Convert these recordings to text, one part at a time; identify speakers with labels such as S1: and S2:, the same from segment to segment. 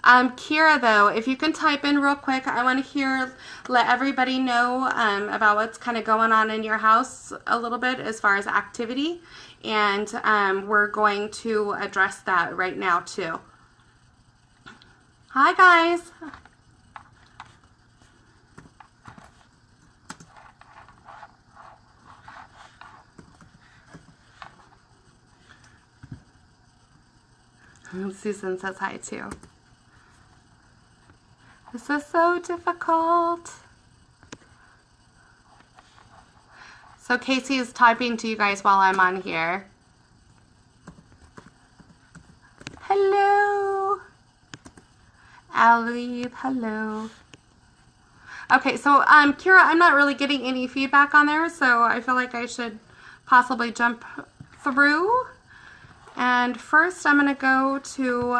S1: Kira, though, if you can type in real quick, I want to let everybody know about what's kind of going on in your house a little bit as far as activity. And we're going to address that right now, too. Hi, guys. Susan says hi, too. This is so difficult. So Casey is typing to you guys while I'm on here. Hello. Ali, hello. Okay, so Kira, I'm not really getting any feedback on there, so I feel like I should possibly jump through. And first I'm going to go to,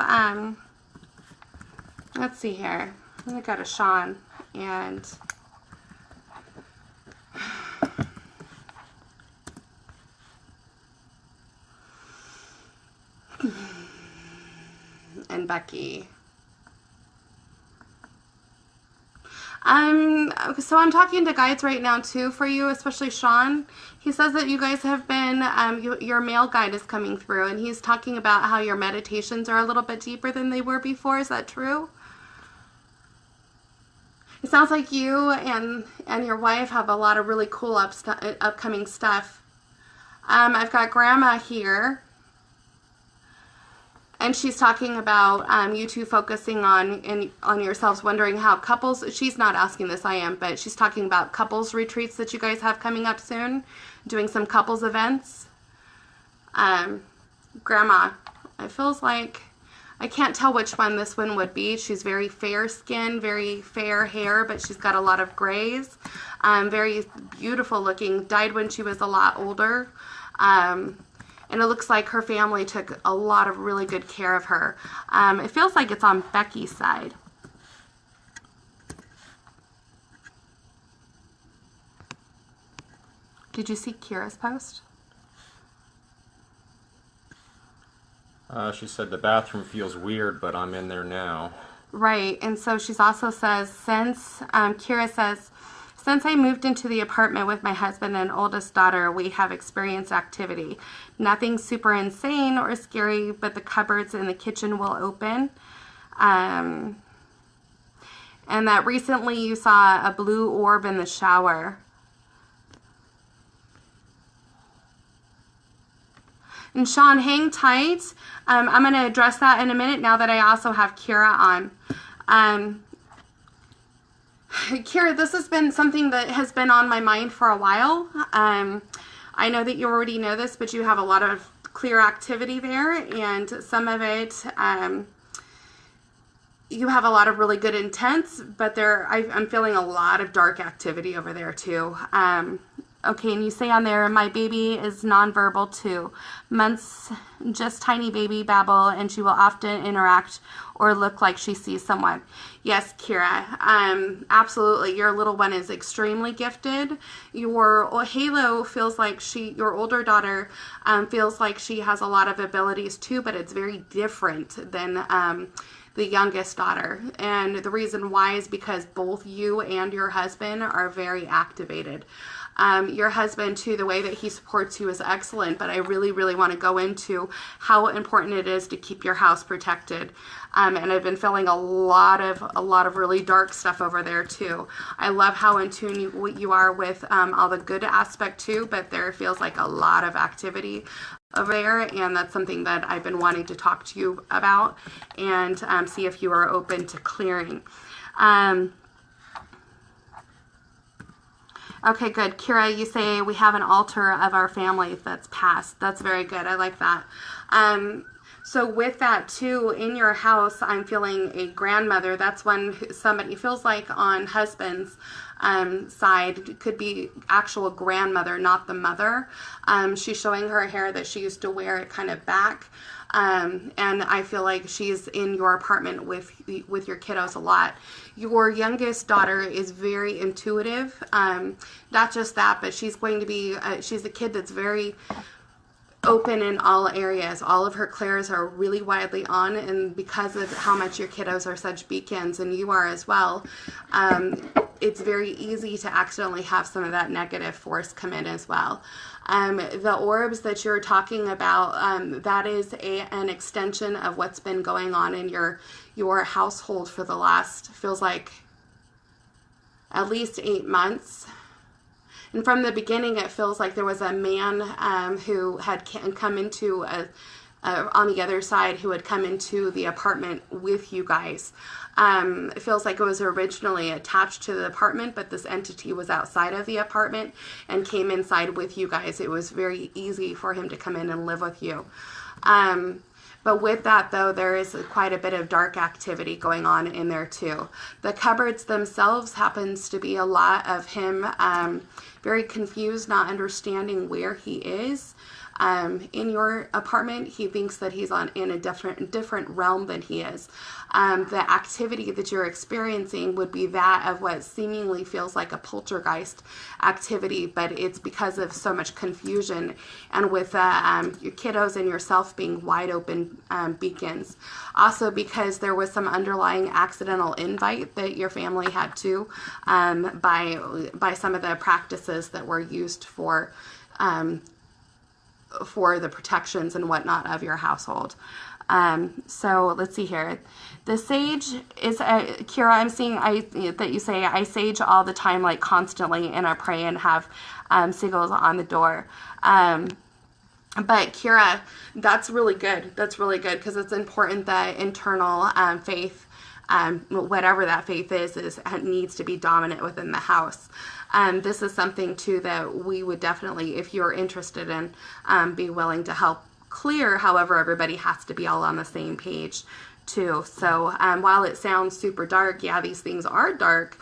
S1: let's see here. I'm going to go to Sean and Becky. So I'm talking to guides right now too for you, especially Sean. He says that you guys have been, your male guide is coming through, and he's talking about how your meditations are a little bit deeper than they were before. Is that true? It sounds like you and your wife have a lot of really cool upcoming stuff. I've got Grandma here, and she's talking about you two focusing on yourselves, wondering how couples, she's not asking this, I am, but she's talking about couples retreats that you guys have coming up soon, doing some couples events. Grandma, it feels like, I can't tell which one this one would be. She's very fair skin, very fair hair, but she's got a lot of grays. Very beautiful looking, died when she was a lot older. And it looks like her family took a lot of really good care of her. It feels like it's on Becky's side. Did you see Kira's post?
S2: She said the bathroom feels weird, but I'm in there now.
S1: Right, and so she's also says, Kira says, since I moved into the apartment with my husband and oldest daughter, we have experienced activity. Nothing super insane or scary, but the cupboards in the kitchen will open. And that recently you saw a blue orb in the shower. And Sean, hang tight. I'm going to address that in a minute now that I also have Kira on. Kira, this has been something that has been on my mind for a while. I know that you already know this, but you have a lot of clear activity there, and some of it, you have a lot of really good intents, but I'm feeling a lot of dark activity over there too. Okay, and you say on there, my baby is nonverbal too. Months, just tiny baby babble, and she will often interact or look like she sees someone. Yes, Kira, absolutely. Your little one is extremely gifted. Your Halo feels like your older daughter feels like she has a lot of abilities too, but it's very different than the youngest daughter. And the reason why is because both you and your husband are very activated. Your husband, too, the way that he supports you is excellent, but I really, really want to go into how important it is to keep your house protected. And I've been feeling a lot of really dark stuff over there, too. I love how in tune you are with all the good aspect, too, but there feels like a lot of activity over there, and that's something that I've been wanting to talk to you about and see if you are open to clearing. Okay, good. Kira, you say we have an altar of our family that's passed. That's very good. I like that. So with that too, in your house, I'm feeling a grandmother. That's when somebody feels like on husband's side could be actual grandmother, not the mother. She's showing her hair that she used to wear it kind of back. And I feel like she's in your apartment with your kiddos a lot. Your youngest daughter is very intuitive. Not just that, but she's going to be, she's a kid that's very open in all areas. All of her clairs are really widely on, and because of how much your kiddos are such beacons, and you are as well, it's very easy to accidentally have some of that negative force come in as well. The orbs that you're talking about, that is an extension of what's been going on in your household for the last, feels like, at least 8 months. And from the beginning, it feels like there was a man who had come into on the other side, who had come into the apartment with you guys. It feels like it was originally attached to the apartment, but this entity was outside of the apartment and came inside with you guys. It was very easy for him to come in and live with you. But with that, though, there is quite a bit of dark activity going on in there, too. The cupboards themselves happens to be a lot of him very confused, not understanding where he is. In your apartment, he thinks that he's in a different realm than he is. The activity that you're experiencing would be that of what seemingly feels like a poltergeist activity, but it's because of so much confusion, and with your kiddos and yourself being wide open beacons. Also, because there was some underlying accidental invite that your family had to by some of the practices that were used for the protections and whatnot of your household. So let's see here. The sage is, Kira, I'm seeing that you say, I sage all the time, like constantly, and I pray and have sigils on the door. But Kira, that's really good. That's really good, because it's important that internal faith, whatever that faith is needs to be dominant within the house. This is something too that we would definitely, if you're interested in, be willing to help clear. However, everybody has to be all on the same page too. So while it sounds super dark, yeah, these things are dark.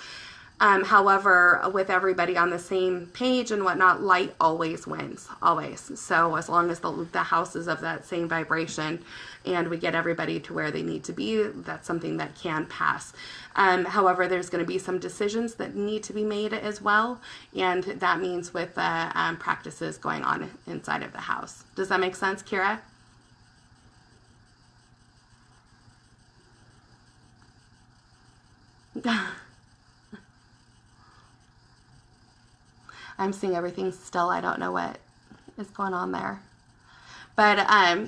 S1: However, with everybody on the same page and whatnot, light always wins, always. So as long as the house is of that same vibration and we get everybody to where they need to be, that's something that can pass. However, there's going to be some decisions that need to be made as well, and that means with practices going on inside of the house. Does that make sense, Kira? I'm seeing everything still. I don't know what is going on there. But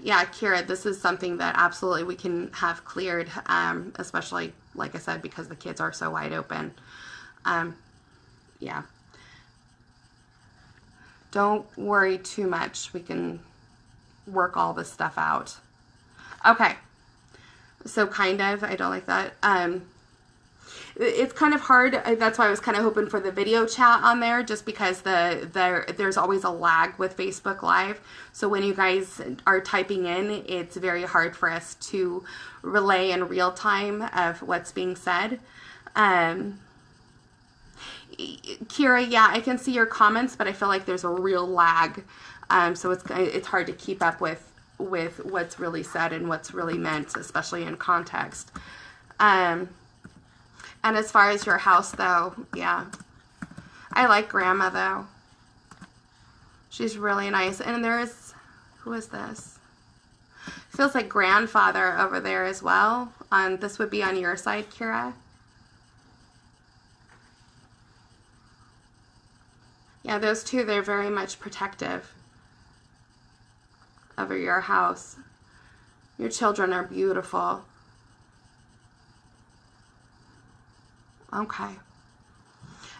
S1: yeah, Kira, this is something that absolutely we can have cleared, especially, like I said, because the kids are so wide open. Yeah. Don't worry too much. We can work all this stuff out. Okay. So kind of, I don't like that. It's kind of hard. That's why I was kind of hoping for the video chat on there, just because there's always a lag with Facebook Live. So when you guys are typing in, it's very hard for us to relay in real time of what's being said. Kira, yeah, I can see your comments, but I feel like there's a real lag. So it's hard to keep up with what's really said and what's really meant, especially in context. And as far as your house, though, yeah, I like Grandma, though. She's really nice. And there's, who is this? Feels like Grandfather over there as well. This would be on your side, Kira. Yeah, those two, they're very much protective over your house. Your children are beautiful. Okay.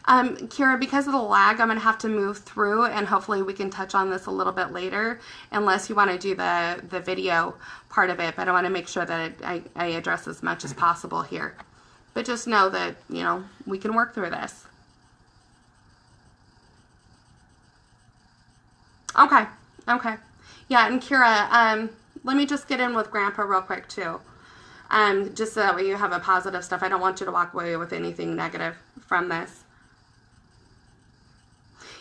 S1: Kira, because of the lag, I'm going to have to move through, and hopefully we can touch on this a little bit later, unless you want to do the video part of it, but I want to make sure that I address as much as possible here. But just know that, you know, we can work through this. Okay. Okay. Yeah, and Kira, let me just get in with Grandpa real quick, too. Just so that way you have a positive stuff. I don't want you to walk away with anything negative from this.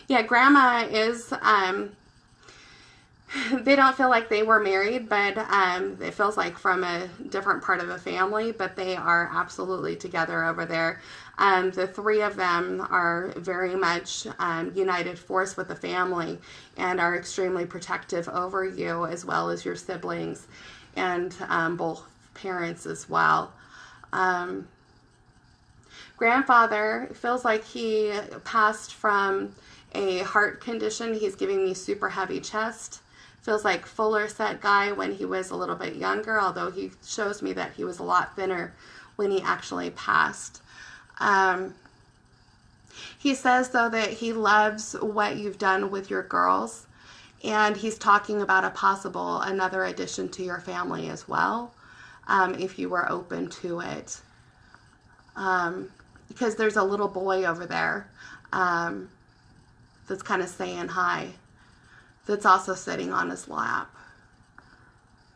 S1: Yeah, Grandma is, They don't feel like they were married, but it feels like from a different part of the family, but they are absolutely together over there. The three of them are very much united force with the family and are extremely protective over you as well as your siblings and both parents as well. Grandfather feels like he passed from a heart condition. He's giving me super heavy chest. Feels like fuller set guy when he was a little bit younger, although he shows me that he was a lot thinner when he actually passed. He says, though, that he loves what you've done with your girls, and he's talking about a possible another addition to your family as well, if you were open to it. Because there's a little boy over there that's kind of saying hi, that's also sitting on his lap.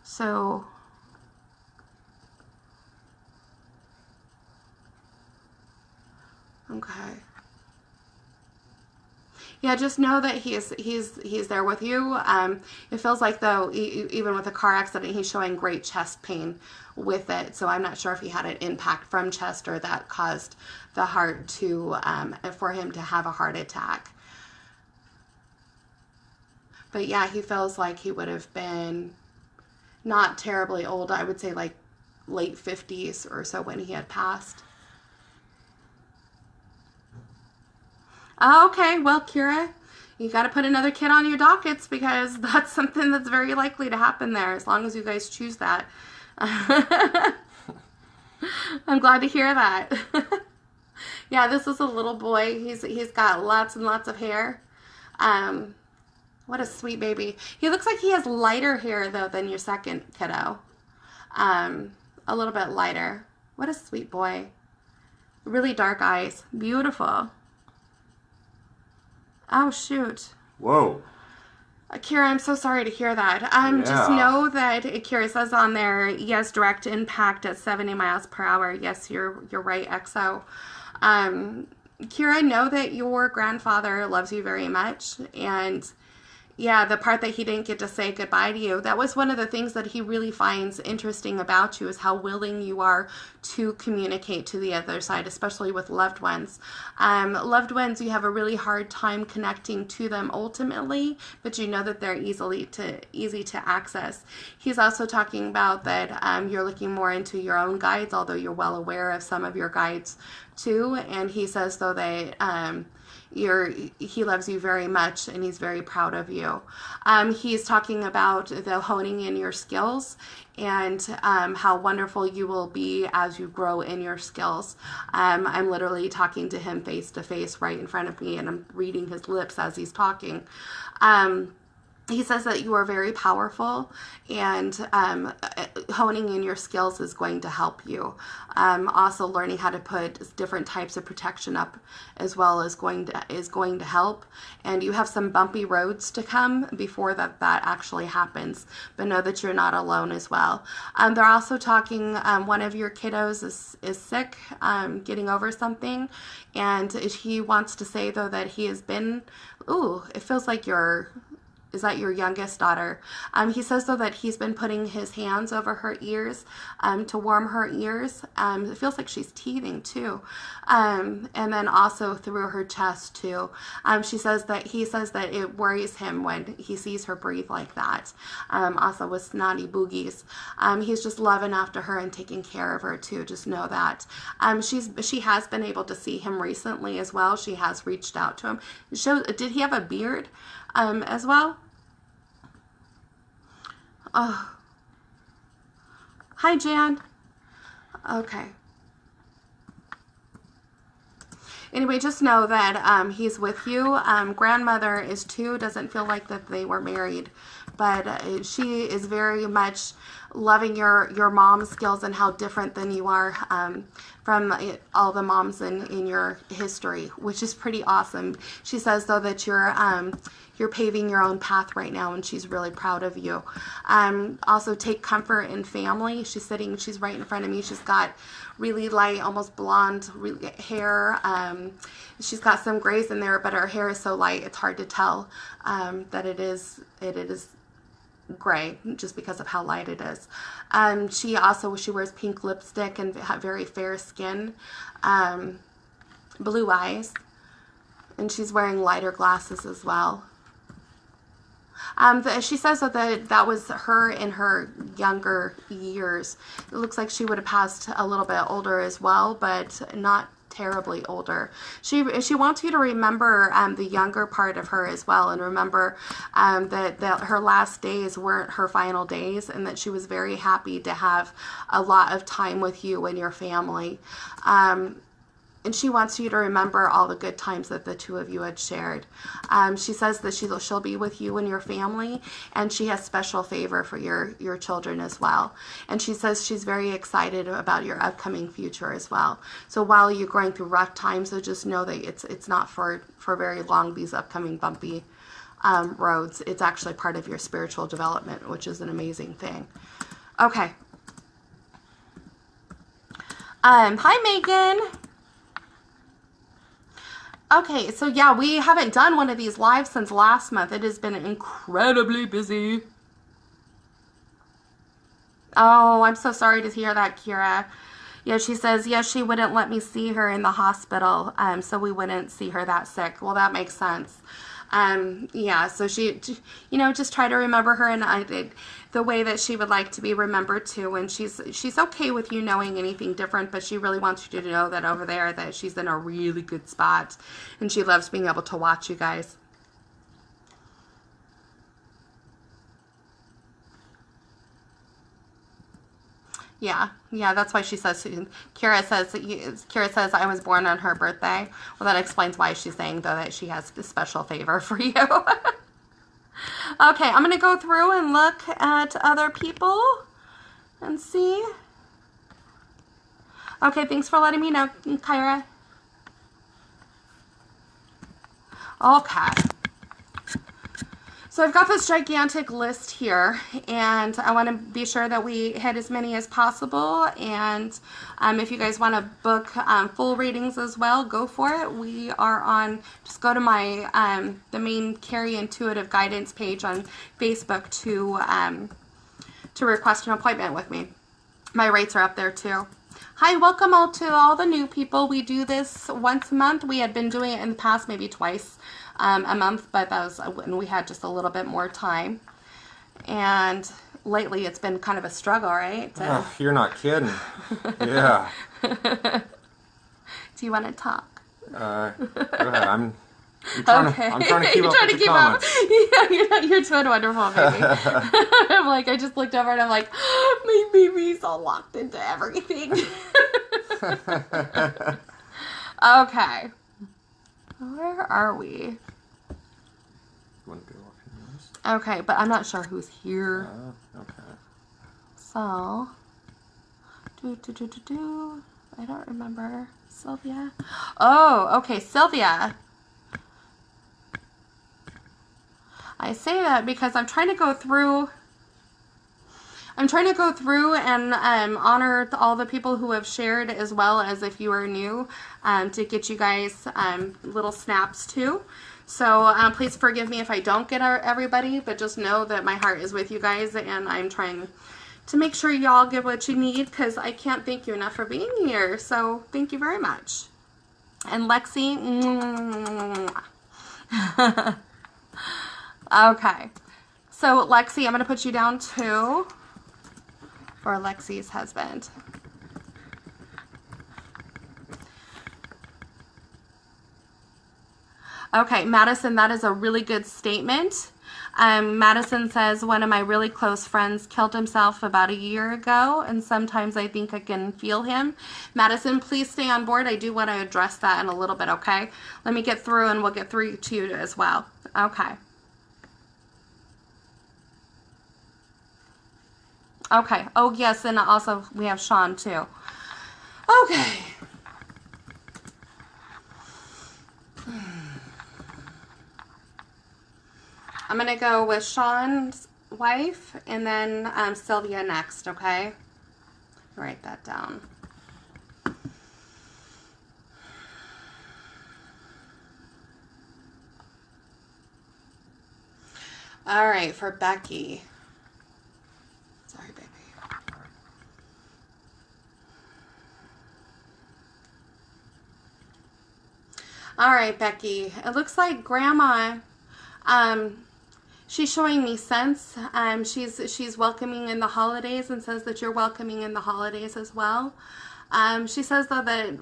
S1: So okay. Yeah, just know that he's there with you. It feels like, though, even with a car accident, he's showing great chest pain with it. So I'm not sure if he had an impact from chest or that caused the heart to for him to have a heart attack. But yeah, he feels like he would have been not terribly old. I would say like late 50s or so when he had passed. Okay, well, Kira, you got to put another kid on your dockets because that's something that's very likely to happen there, as long as you guys choose that. I'm glad to hear that. Yeah, this is a little boy. He's got lots and lots of hair. What a sweet baby. He looks like he has lighter hair, though, than your second kiddo. A little bit lighter. What a sweet boy. Really dark eyes. Beautiful. Oh, shoot.
S2: Whoa.
S1: Kira, I'm so sorry to hear that. Just know that Kira says on there, yes, direct impact at 70 miles per hour. Yes, you're right, XO. Kira, know that your grandfather loves you very much, and yeah, the part that he didn't get to say goodbye to you, that was one of the things that he really finds interesting about you, is how willing you are to communicate to the other side, especially with loved ones. Loved ones, you have a really hard time connecting to them ultimately, but you know that they're easy to access. He's also talking about that you're looking more into your own guides, although you're well aware of some of your guides too, and he says, though, that he loves you very much and he's very proud of you. He's talking about the honing in your skills and how wonderful you will be as you grow in your skills. I'm literally talking to him face to face right in front of me, and I'm reading his lips as he's talking. He says that you are very powerful, and honing in your skills is going to help you. Also, learning how to put different types of protection up as well is going to help. And you have some bumpy roads to come before that actually happens. But know that you're not alone as well. They're also talking. One of your kiddos is sick, getting over something, and he wants to say, though, that he has been. Ooh, it feels like you're. Is that your youngest daughter? He says, though, that he's been putting his hands over her ears to warm her ears. It feels like she's teething too. And then also through her chest too. He says that it worries him when he sees her breathe like that. Also with snotty boogies. He's just loving after her and taking care of her too. Just know that. She has been able to see him recently as well. She has reached out to him. Did he have a beard as well? Oh. Hi, Jan. Okay. Anyway, just know that he's with you. Grandmother is too. Doesn't feel like that they were married, but she is very much loving your mom's skills and how different than you are from all the moms in your history, which is pretty awesome. She says, though, that you're paving your own path right now, and she's really proud of you. Also, take comfort in family. She's right in front of me. She's got really light, almost blonde hair. She's got some grays in there, but her hair is so light, it's hard to tell that it is gray just because of how light it is. She wears pink lipstick and very fair skin, blue eyes, and she's wearing lighter glasses as well. She says that was her in her younger years. It looks like she would have passed a little bit older as well, but not terribly older. She wants you to remember the younger part of her as well, and remember that her last days weren't her final days, and that she was very happy to have a lot of time with you and your family. And she wants you to remember all the good times that the two of you had shared. She says that she'll be with you and your family, and she has special favor for your children as well. And she says she's very excited about your upcoming future as well. So while you're going through rough times, so just know that it's not for very long, these upcoming bumpy roads. It's actually part of your spiritual development, which is an amazing thing. Okay. Hi, Megan. Okay, so yeah, we haven't done one of these lives since last month. It has been incredibly busy. Oh, I'm so sorry to hear that, Kira. Yeah, she says, yes, she wouldn't let me see her in the hospital, so we wouldn't see her that sick. Well, that makes sense. Yeah, so she, just try to remember her and the way that she would like to be remembered too. And she's okay with you knowing anything different, but she really wants you to know that over there that she's in a really good spot, and she loves being able to watch you guys. Yeah, that's why she says, Kira says, I was born on her birthday. Well, that explains why she's saying, though, that she has a special favor for you. Okay, I'm going to go through and look at other people and see. Okay, thanks for letting me know, Kyra. Okay. So I've got this gigantic list here, and I want to be sure that we hit as many as possible. And if you guys want to book full readings as well, go for it. We are on, just go to my, the main Carrie Intuitive Guidance page on Facebook to request an appointment with me. My rates are up there too. Hi, welcome to all the new people. We do this once a month. We had been doing it in the past, maybe twice a month, but that was when we had just a little bit more time. And lately it's been kind of a struggle, right?
S2: Oh, you're not kidding. Yeah.
S1: Do you want to talk?
S2: Go ahead. I'm trying to keep up with the comments.
S1: Yeah, you're doing wonderful, baby. I'm like, I just looked over and I'm like, my baby's all locked into everything. Okay. Where are we? Okay, but I'm not sure who's here.
S2: Okay.
S1: So, I don't remember. Sylvia? Oh, okay, Sylvia. I say that because I'm trying to go through and honor all the people who have shared, as well as if you are new, to get you guys little snaps too. So please forgive me if I don't get everybody, but just know that my heart is with you guys, and I'm trying to make sure y'all get what you need, because I can't thank you enough for being here. So thank you very much. And Lexi, okay. So Lexi, I'm going to put you down too for Lexi's husband. Okay, Madison, that is a really good statement. Madison says, one of my really close friends killed himself about a year ago, and sometimes I think I can feel him. Madison, please stay on board. I do want to address that in a little bit, okay? Let me get through, and we'll get through to you as well. Okay. Okay. Oh, yes, and also we have Sean, too. Okay. I'm going to go with Sean's wife and then Sylvia next, okay? Write that down. All right, for Becky. All right, Becky. It looks like Grandma, she's showing me sense. She's welcoming in the holidays and says that you're welcoming in the holidays as well. She says though that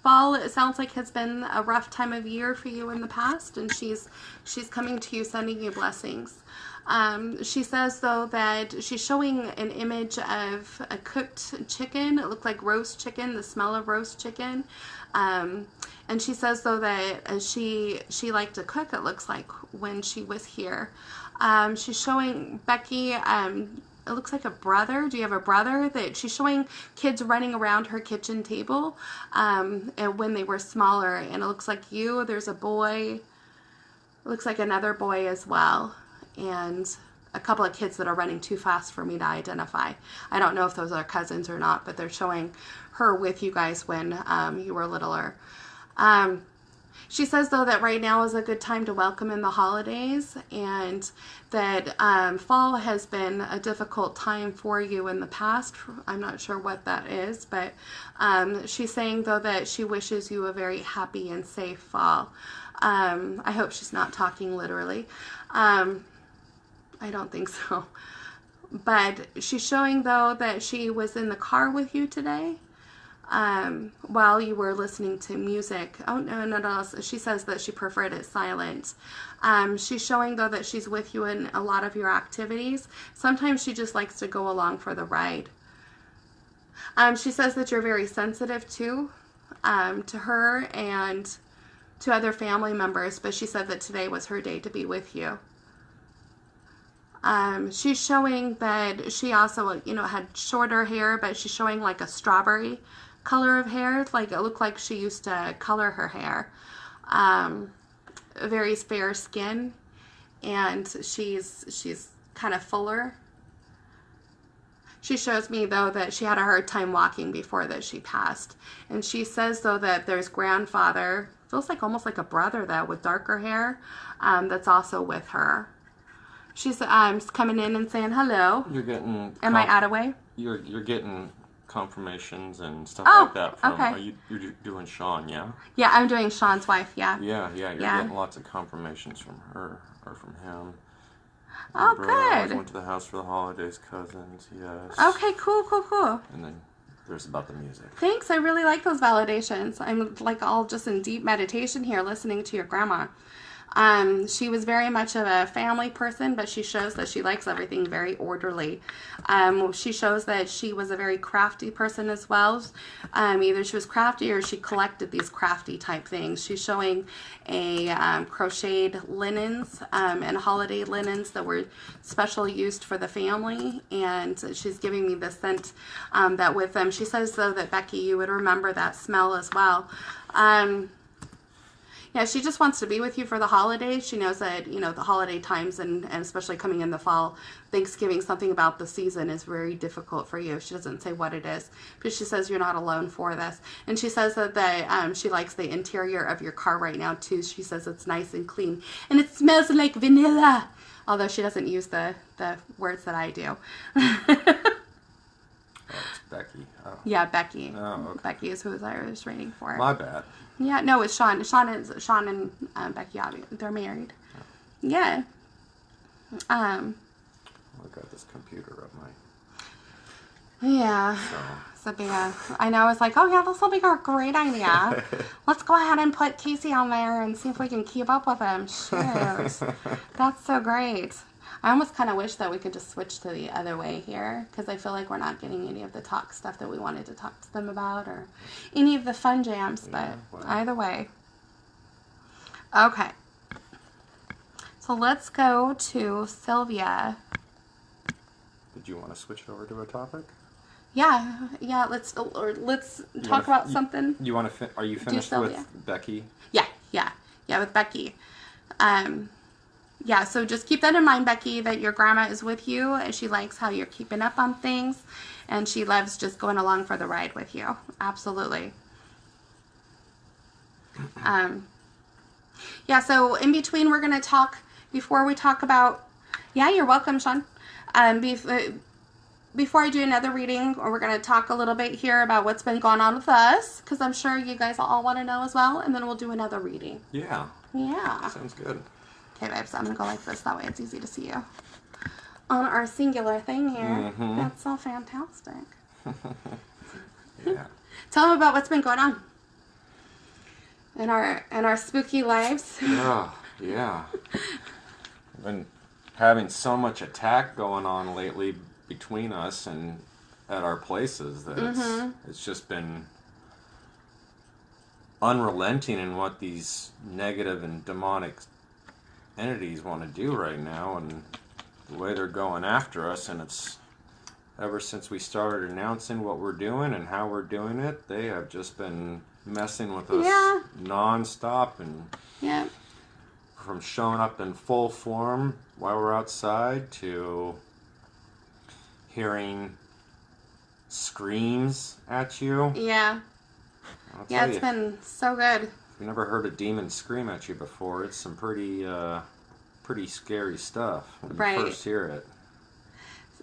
S1: fall, it sounds like, has been a rough time of year for you in the past, and she's coming to you, sending you blessings. She says though that she's showing an image of a cooked chicken. It looked like roast chicken, the smell of roast chicken. And she says though that she liked to cook, it looks like, when she was here. She's showing Becky, it looks like a brother. Do you have a brother? That she's showing kids running around her kitchen table and when they were smaller. And it looks like you, there's a boy, it looks like another boy as well. And a couple of kids that are running too fast for me to identify. I don't know if those are cousins or not, but they're showing her with you guys when you were littler. She says, though, that right now is a good time to welcome in the holidays, and that fall has been a difficult time for you in the past. I'm not sure what that is, but she's saying, though, that she wishes you a very happy and safe fall. I hope she's not talking literally. I don't think so. But she's showing, though, that she was in the car with you today. While you were listening to music. Oh, no. She says that she preferred it silent. She's showing, though, that she's with you in a lot of your activities. Sometimes she just likes to go along for the ride. She says that you're very sensitive, too, to her and to other family members, but she said that today was her day to be with you. She's showing that she also, had shorter hair, but she's showing like a strawberry color of hair. Like, it looked like she used to color her hair. Very fair skin, and she's kind of fuller. She shows me, though, that she had a hard time walking before that she passed. And she says, though, that there's grandfather, feels like almost like a brother, though, with darker hair, that's also with her. She's coming in and saying hello.
S2: You're getting...
S1: Am I out of way?
S2: You're getting confirmations and stuff
S1: Oh,
S2: like that from...
S1: okay.
S2: You're doing Sean, yeah?
S1: Yeah, I'm doing Sean's wife, yeah.
S2: Yeah, you're getting lots of confirmations from her or from him.
S1: Oh,
S2: Always
S1: good.
S2: went to the house for the holidays, cousins, yes.
S1: Okay, cool.
S2: And then there's about the music.
S1: Thanks, I really like those validations. I'm like all just in deep meditation here listening to your grandma. She was very much of a family person, but she shows that she likes everything very orderly. She shows that she was a very crafty person as well. Either she was crafty or she collected these crafty type things. She's showing a crocheted linens and holiday linens that were special used for the family, and she's giving me the scent that with them. She says, though, that Becky, you would remember that smell as well. Yeah, she just wants to be with you for the holidays. She knows that, the holiday times and especially coming in the fall, Thanksgiving, something about the season is very difficult for you. She doesn't say what it is, but she says you're not alone for this. And she says that she likes the interior of your car right now, too. She says it's nice and clean. And it smells like vanilla, although she doesn't use the words that I do.
S2: Oh, it's Becky. Oh.
S1: Yeah, Becky.
S2: Oh, okay.
S1: Becky is who I was waiting for.
S2: My bad.
S1: Yeah, no, it's Sean. Sean and Becky, they're married.
S2: Oh.
S1: Yeah.
S2: I got this computer up my...
S1: Yeah. So yeah, I know. I was like, oh yeah, this will be a great idea. Let's go ahead and put Casey on there and see if we can keep up with him. Shoot, that's so great. I almost kind of wish that we could just switch to the other way here, because I feel like we're not getting any of the talk stuff that we wanted to talk to them about, or any of the fun jams, but either way. Okay. So let's go to Sylvia.
S2: Did you want to switch over to a topic?
S1: Yeah, let's talk about something.
S2: You want to? Are you finished with Becky?
S1: Yeah, with Becky. Yeah, so just keep that in mind, Becky, that your grandma is with you, and she likes how you're keeping up on things, and she loves just going along for the ride with you. Absolutely. Yeah, so in between, we're going to talk, before we talk about, yeah, you're welcome, Sean. before I do another reading, we're going to talk a little bit here about what's been going on with us, because I'm sure you guys all want to know as well, and then we'll do another reading.
S2: Yeah.
S1: Yeah.
S2: Sounds good.
S1: Okay, babes, I'm going to go like this. That way it's easy to see you. On our singular thing here.
S2: Mm-hmm.
S1: That's so fantastic.
S2: Yeah.
S1: Tell them about what's been going on in our spooky lives.
S2: Yeah. Yeah. I've been having so much attack going on lately between us and at our places that it's just been unrelenting in what these negative and demonic entities want to do right now and the way they're going after us. And it's ever since we started announcing what we're doing and how we're doing it, they have just been messing with us non-stop, and
S1: Yeah.
S2: from showing up in full form while we're outside to hearing screams at you.
S1: Yeah.
S2: I'll
S1: Yeah,
S2: tell
S1: it's
S2: you,
S1: been so good.
S2: if you've never heard a demon scream at you before, it's some pretty scary stuff when you first hear it.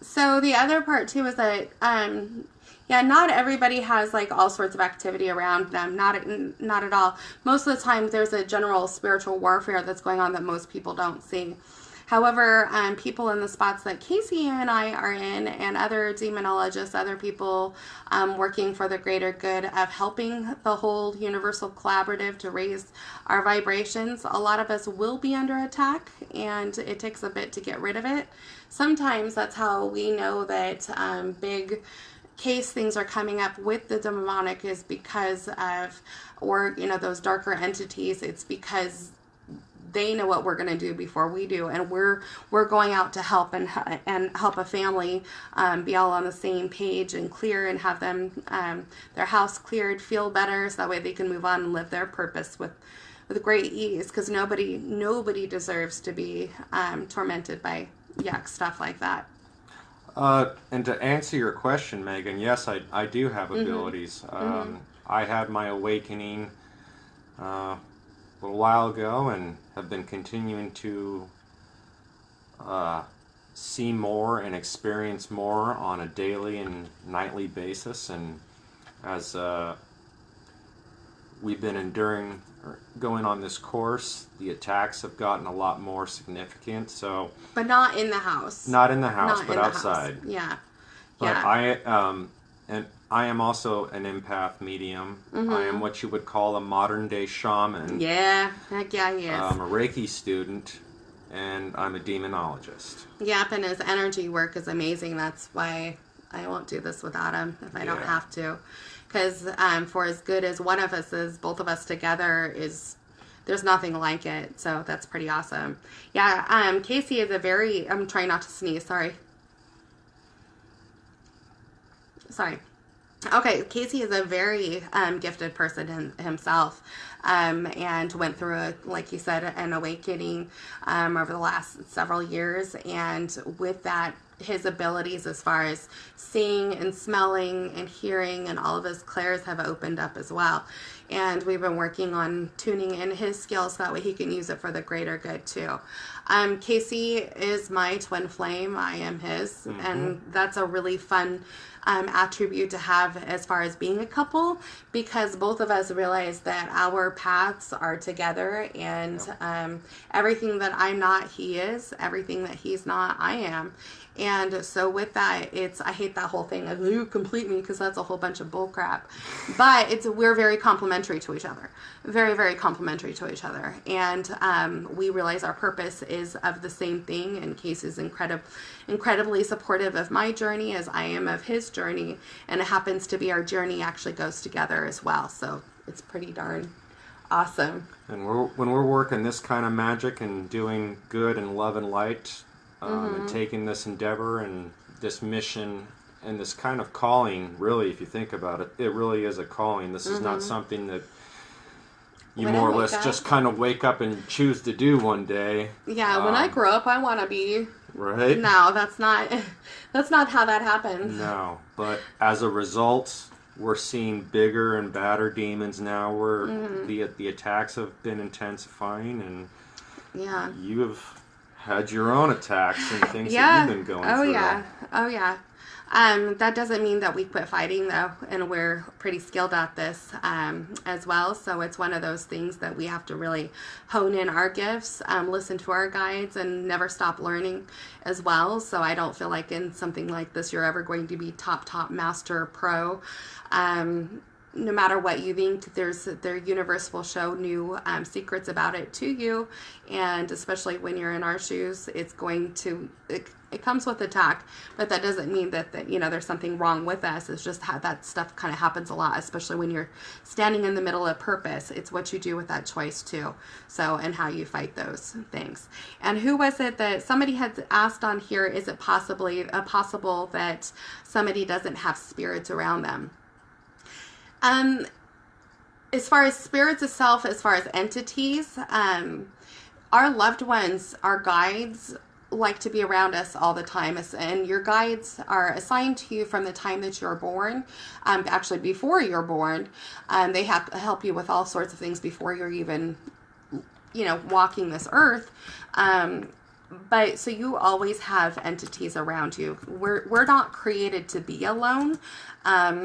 S1: So the other part too is that not everybody has like all sorts of activity around them. Not at all. Most of the time there's a general spiritual warfare that's going on that most people don't see. However, people in the spots that Casey and I are in, and other demonologists, other people working for the greater good of helping the whole universal collaborative to raise our vibrations, a lot of us will be under attack, and it takes a bit to get rid of it. Sometimes that's how we know that big case things are coming up with the demonic is because of, or those darker entities. It's because they know what we're going to do before we do, and we're going out to help and help a family be all on the same page and clear and have them their house cleared, feel better, so that way they can move on and live their purpose with great ease, because nobody deserves to be tormented by stuff like that.
S2: And to answer your question, Megan, yes, I do have abilities. I had my awakening a little while ago and have been continuing to see more and experience more on a daily and nightly basis. And as we've been going on this course, the attacks have gotten a lot more significant. So,
S1: but not in the house.
S2: Not in the house,
S1: Not
S2: but
S1: in the
S2: outside.
S1: house. Yeah.
S2: But
S1: Yeah.
S2: I am also an empath medium. I am what you would call a modern day shaman.
S1: Yeah. Heck yeah, he is.
S2: I'm a Reiki student, and I'm a demonologist.
S1: Yep, and his energy work is amazing. That's why I won't do this without him if I don't have to. Because for as good as one of us is, both of us together there's nothing like it. So that's pretty awesome. Yeah, Casey is I'm trying not to sneeze, sorry. Okay, Casey is a very gifted person himself, and went through, like you said, an awakening over the last several years, and with that, his abilities as far as seeing and smelling and hearing and all of his clairs have opened up as well. And we've been working on tuning in his skills so that way he can use it for the greater good too. Casey is my twin flame. I am his. And that's a really fun attribute to have as far as being a couple, because both of us realize that our paths are together, and everything that I'm not, he is. Everything that he's not, I am. And so with that, I hate that whole thing of you complete me, because that's a whole bunch of bull crap. But we're very complementary to each other. Very, very complementary to each other. And we realize our purpose is of the same thing. And Casey's incredibly supportive of my journey as I am of his journey. And it happens to be our journey actually goes together as well. So it's pretty darn awesome.
S2: And when we're working this kind of magic and doing good and love and light, and taking this endeavor and this mission and this kind of calling, really, if you think about it, it really is a calling. This is not something that you
S1: When
S2: more
S1: I
S2: or less
S1: wake
S2: just
S1: up-
S2: kind of wake up and choose to do one day.
S1: Yeah, when I grow up, I want to be.
S2: Right?
S1: No, that's not how that happens.
S2: No, but as a result, we're seeing bigger and badder demons now. The attacks have been intensifying, and you have had your own attacks and things that you've been going through.
S1: Oh yeah. That doesn't mean that we quit fighting, though, and we're pretty skilled at this as well. So it's one of those things that we have to really hone in our gifts, listen to our guides, and never stop learning as well. So I don't feel like in something like this you're ever going to be top master pro. No matter what you think, their universe will show new secrets about it to you, and especially when you're in our shoes, it's going to it comes with attack, but that doesn't mean that there's something wrong with us. It's just how that stuff kind of happens a lot, especially when you're standing in the middle of purpose. It's what you do with that choice too. So, and how you fight those things. And who was it that somebody had asked on here? Is it possible that somebody doesn't have spirits around them? As far as spirits itself, as far as entities, our loved ones, our guides, like to be around us all the time, and your guides are assigned to you from the time that you're born. Actually, before you're born, they have to help you with all sorts of things before you're even, walking this earth. But so you always have entities around you. We're not created to be alone.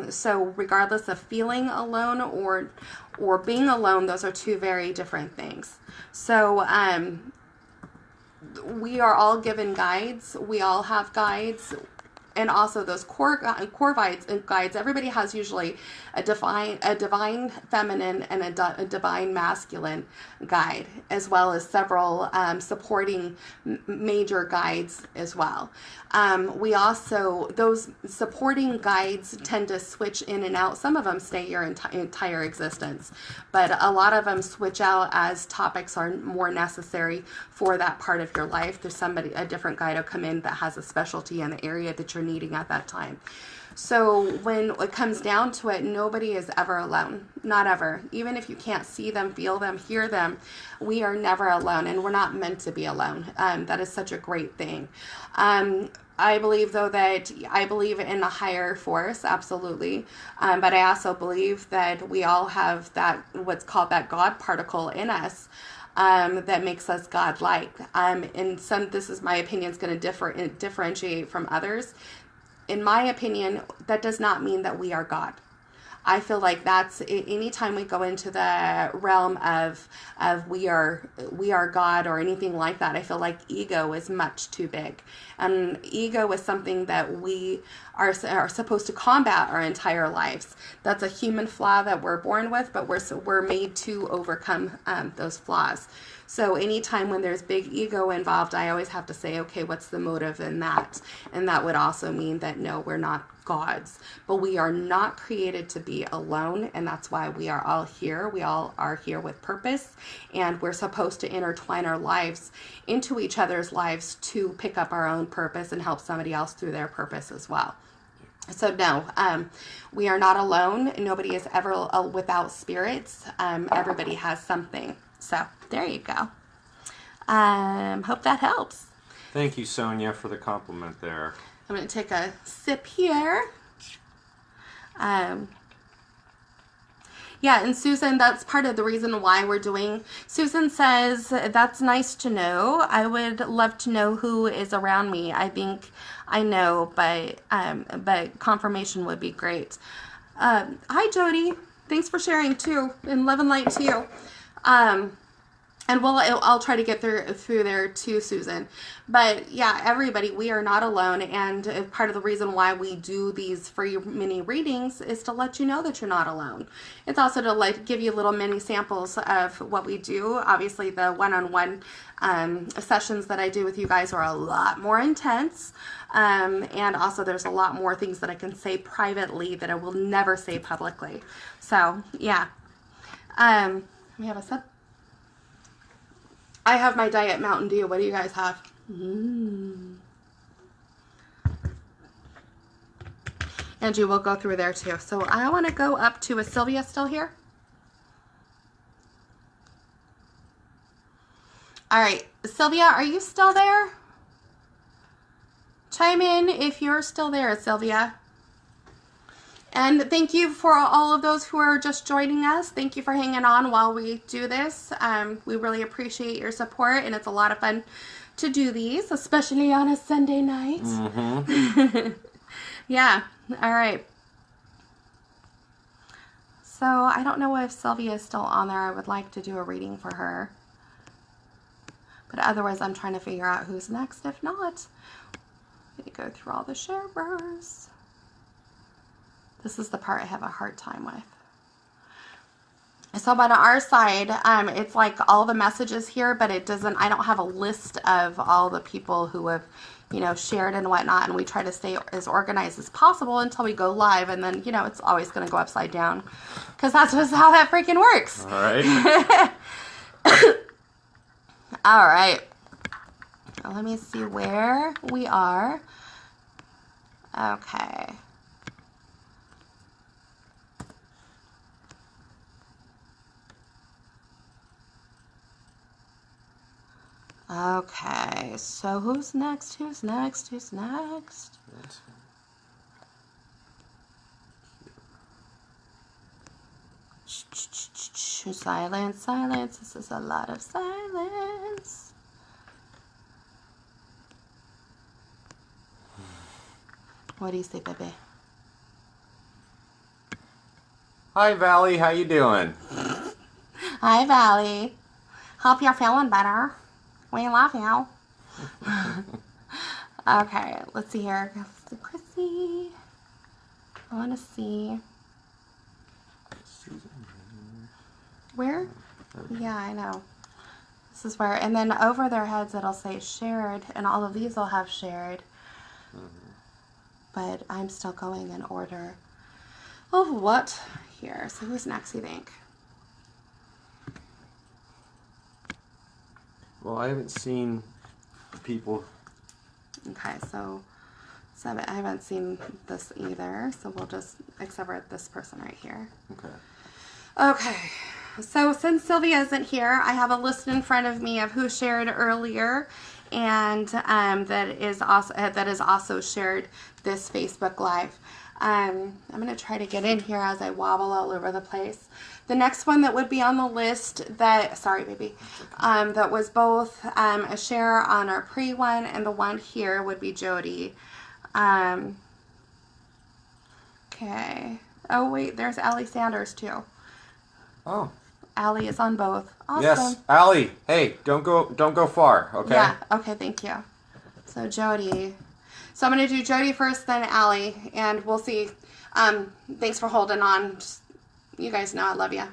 S1: So regardless of feeling alone or being alone, those are two very different things. So we are all given guides. We all have guides. And also those core guides. Everybody has usually a divine feminine and a divine masculine guide, as well as several supporting major guides as well. We also, those supporting guides tend to switch in and out. Some of them stay your entire existence, but a lot of them switch out as topics are more necessary for that part of your life. There's a different guide will come in that has a specialty in the area that you're needing at that time. So when it comes down to it, nobody is ever alone. Not ever. Even if you can't see them, feel them, hear them, we are never alone, and we're not meant to be alone. That is such a great thing. I believe, though, that I believe in a higher force, absolutely. But I also believe that we all have that, what's called that God particle in us. That makes us God-like. And this is my opinion, is going to differentiate from others. In my opinion, that does not mean that we are God. I feel like that's anytime we go into the realm of we are God or anything like that, I feel like ego is much too big. And ego is something that we are supposed to combat our entire lives. That's a human flaw that we're born with, but we're made to overcome those flaws. So anytime when there's big ego involved, I always have to say, okay, what's the motive in that? And that would also mean that no, we're not gods, but we are not created to be alone, and that's why we are all here. We all are here with purpose, and we're supposed to intertwine our lives into each other's lives to pick up our own purpose and help somebody else through their purpose as well. So no, we are not alone. Nobody is ever without spirits. Everybody has something. So there you go. Hope that helps.
S2: Thank you, Sonia, for the compliment there.
S1: I'm going to take a sip here. Yeah, and Susan, that's part of the reason why we're doing. Susan says, that's nice to know. I would love to know who is around me. I think I know, but confirmation would be great. Hi, Jody. Thanks for sharing, too. And love and light to you. And I'll try to get through there too, Susan. But yeah, everybody, we are not alone. And part of the reason why we do these free mini readings is to let you know that you're not alone. It's also to give you little mini samples of what we do. Obviously, the one-on-one sessions that I do with you guys are a lot more intense. And also there's a lot more things that I can say privately that I will never say publicly. So yeah. We have a sub. I have my Diet Mountain Dew. What do you guys have? Angie will go through there too. So I want to go up to, is Sylvia still here? All right. Sylvia, are you still there? Chime in if you're still there, Sylvia. And thank you for all of those who are just joining us. Thank you for hanging on while we do this. We really appreciate your support, and it's a lot of fun to do these, especially on a Sunday night. Yeah. All right. So I don't know if Sylvia is still on there. I would like to do a reading for her. But otherwise, I'm trying to figure out who's next. If not, I'm going to go through all the sharers. This is the part I have a hard time with. So on our side, it's like all the messages here, but it doesn't, I don't have a list of all the people who have, you know, shared and whatnot. And we try to stay as organized as possible until we go live. And then, you know, it's always going to go upside down because that's just how that freaking works.
S2: All right.
S1: All right. Now, let me see where we are. Okay. Okay, so who's next? Who's next? Who's next? Silence, silence. This is a lot of silence. What do you say, baby?
S2: Hi, Valley. How you doing?
S1: Hi, Valley. Hope you're feeling better. We love you. Okay, let's see here. Chrissy. I want to see. Where? Yeah, I know. This is where, and then over their heads it'll say shared, and all of these will have shared. But I'm still going in order of what here. So who's next, you think?
S2: Well, I haven't seen people.
S1: Okay, so I haven't seen this either, so we'll just except for this person right here.
S2: Okay.
S1: Okay, so since Sylvia isn't here, I have a list in front of me of who shared earlier, and that is also shared this Facebook Live. I'm going to try to get in here as I wobble all over the place. The next one that would be on the list that, sorry baby, that was both a share on our pre one and the one here would be Jody. Okay. Oh wait, there's Allie Sanders too.
S2: Oh.
S1: Allie is on both. Awesome.
S2: Yes, Allie. Hey, don't go far, okay?
S1: Yeah. Okay. Thank you. So Jody. So I'm gonna do Jody first, then Allie, and we'll see. Thanks for holding on. Just, you guys know I love you.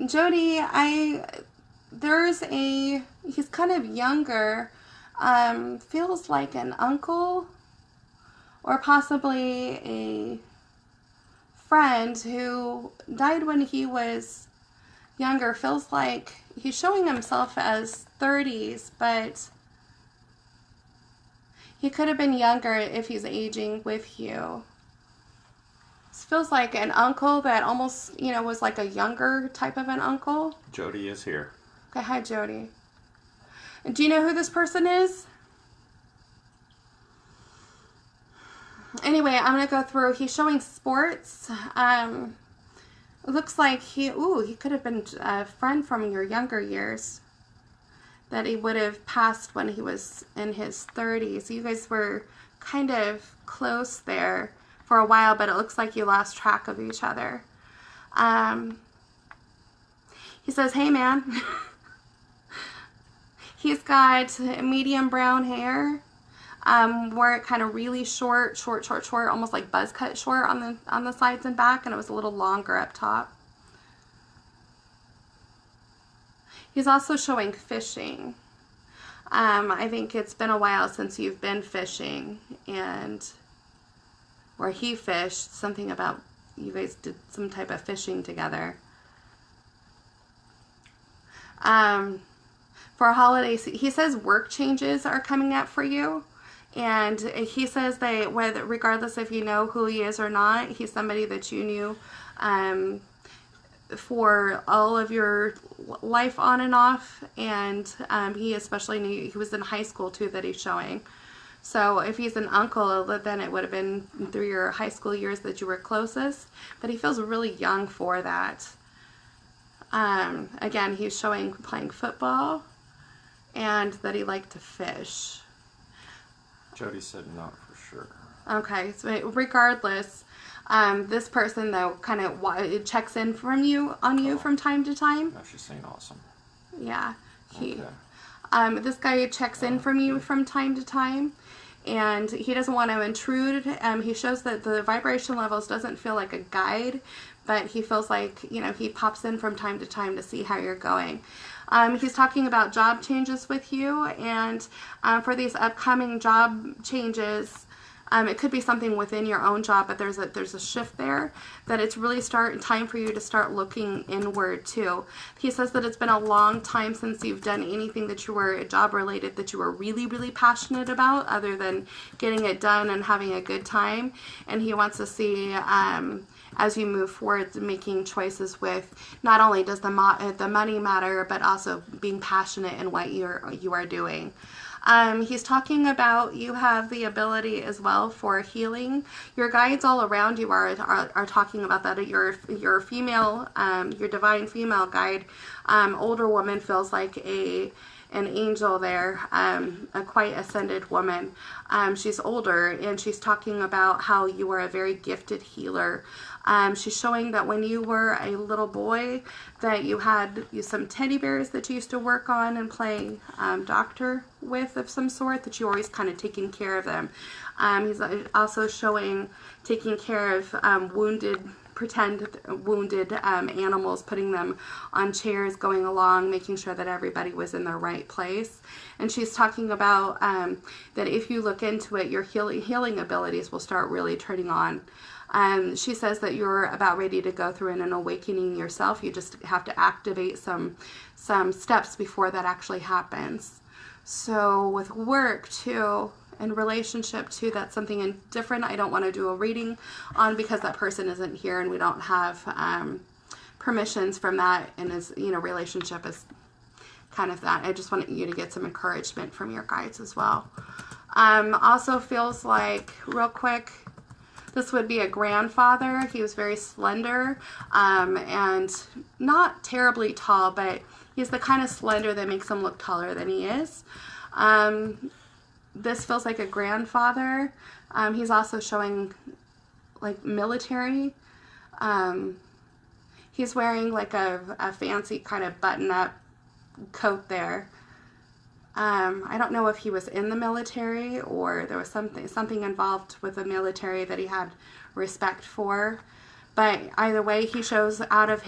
S1: Jody, he's kind of younger, feels like an uncle or possibly a friend who died when he was younger. Feels like he's showing himself as 30s, but he could have been younger if he's aging with you. This feels like an uncle that almost, was like a younger type of an uncle.
S2: Jody is here.
S1: Okay, hi Jody. Do you know who this person is? Anyway, I'm going to go through. He's showing sports. It looks like he could have been a friend from your younger years that he would have passed when he was in his 30s. You guys were kind of close there for a while, but it looks like you lost track of each other. He says, hey man. He's got medium brown hair. Wore it kind of really short, almost like buzz cut short on the sides and back, and it was a little longer up top. He's also showing fishing. I think it's been a while since you've been fishing, and where he fished, something about you guys did some type of fishing together. For holidays, he says work changes are coming up for you. And he says that regardless if you know who he is or not, he's somebody that you knew for all of your life on and off. And he especially knew, he was in high school too that he's showing. So if he's an uncle, then it would have been through your high school years that you were closest. But he feels really young for that. Again, he's showing playing football and that he liked to fish.
S2: Jody said not for sure.
S1: Okay, so regardless, this person though kind of checks in from you from time to time.
S2: No, she's saying awesome.
S1: Yeah,
S2: Okay.
S1: this guy checks in from you from time to time, and he doesn't want to intrude. He shows that the vibration levels doesn't feel like a guide, but he feels like, you know, he pops in from time to time to see how you're going. He's talking about job changes with you, and for these upcoming job changes, it could be something within your own job, but there's a shift there that it's really time for you to start looking inward too. He says that it's been a long time since you've done anything that you were job related that you were really, really passionate about, other than getting it done and having a good time. And he wants to see, as you move forward, making choices with not only does the money matter, but also being passionate in what you are doing. He's talking about you have the ability as well for healing. Your guides all around you are talking about that. Your female, your divine female guide, older woman, feels like an angel there, a quite ascended woman. She's older, and she's talking about how you are a very gifted healer. She's showing that when you were a little boy, that you had some teddy bears that you used to work on and play doctor with of some sort, that you were always kind of taking care of them. He's also showing taking care of pretend wounded animals, putting them on chairs, going along, making sure that everybody was in the right place. And she's talking about that if you look into it, your healing abilities will start really turning on. She says that you're about ready to go through an awakening yourself. You just have to activate some steps before that actually happens. So with work too, and relationship too, that's something different. I don't want to do a reading on because that person isn't here and we don't have permissions from that, and his relationship is kind of that. I just wanted you to get some encouragement from your guides as well. Also feels like, real quick, this would be a grandfather. He was very slender and not terribly tall, but he's the kind of slender that makes him look taller than he is. This feels like a grandfather. He's also showing like military. He's wearing like a fancy kind of button-up coat there. I don't know if he was in the military or there was something involved with the military that he had respect for. But either way, he shows out of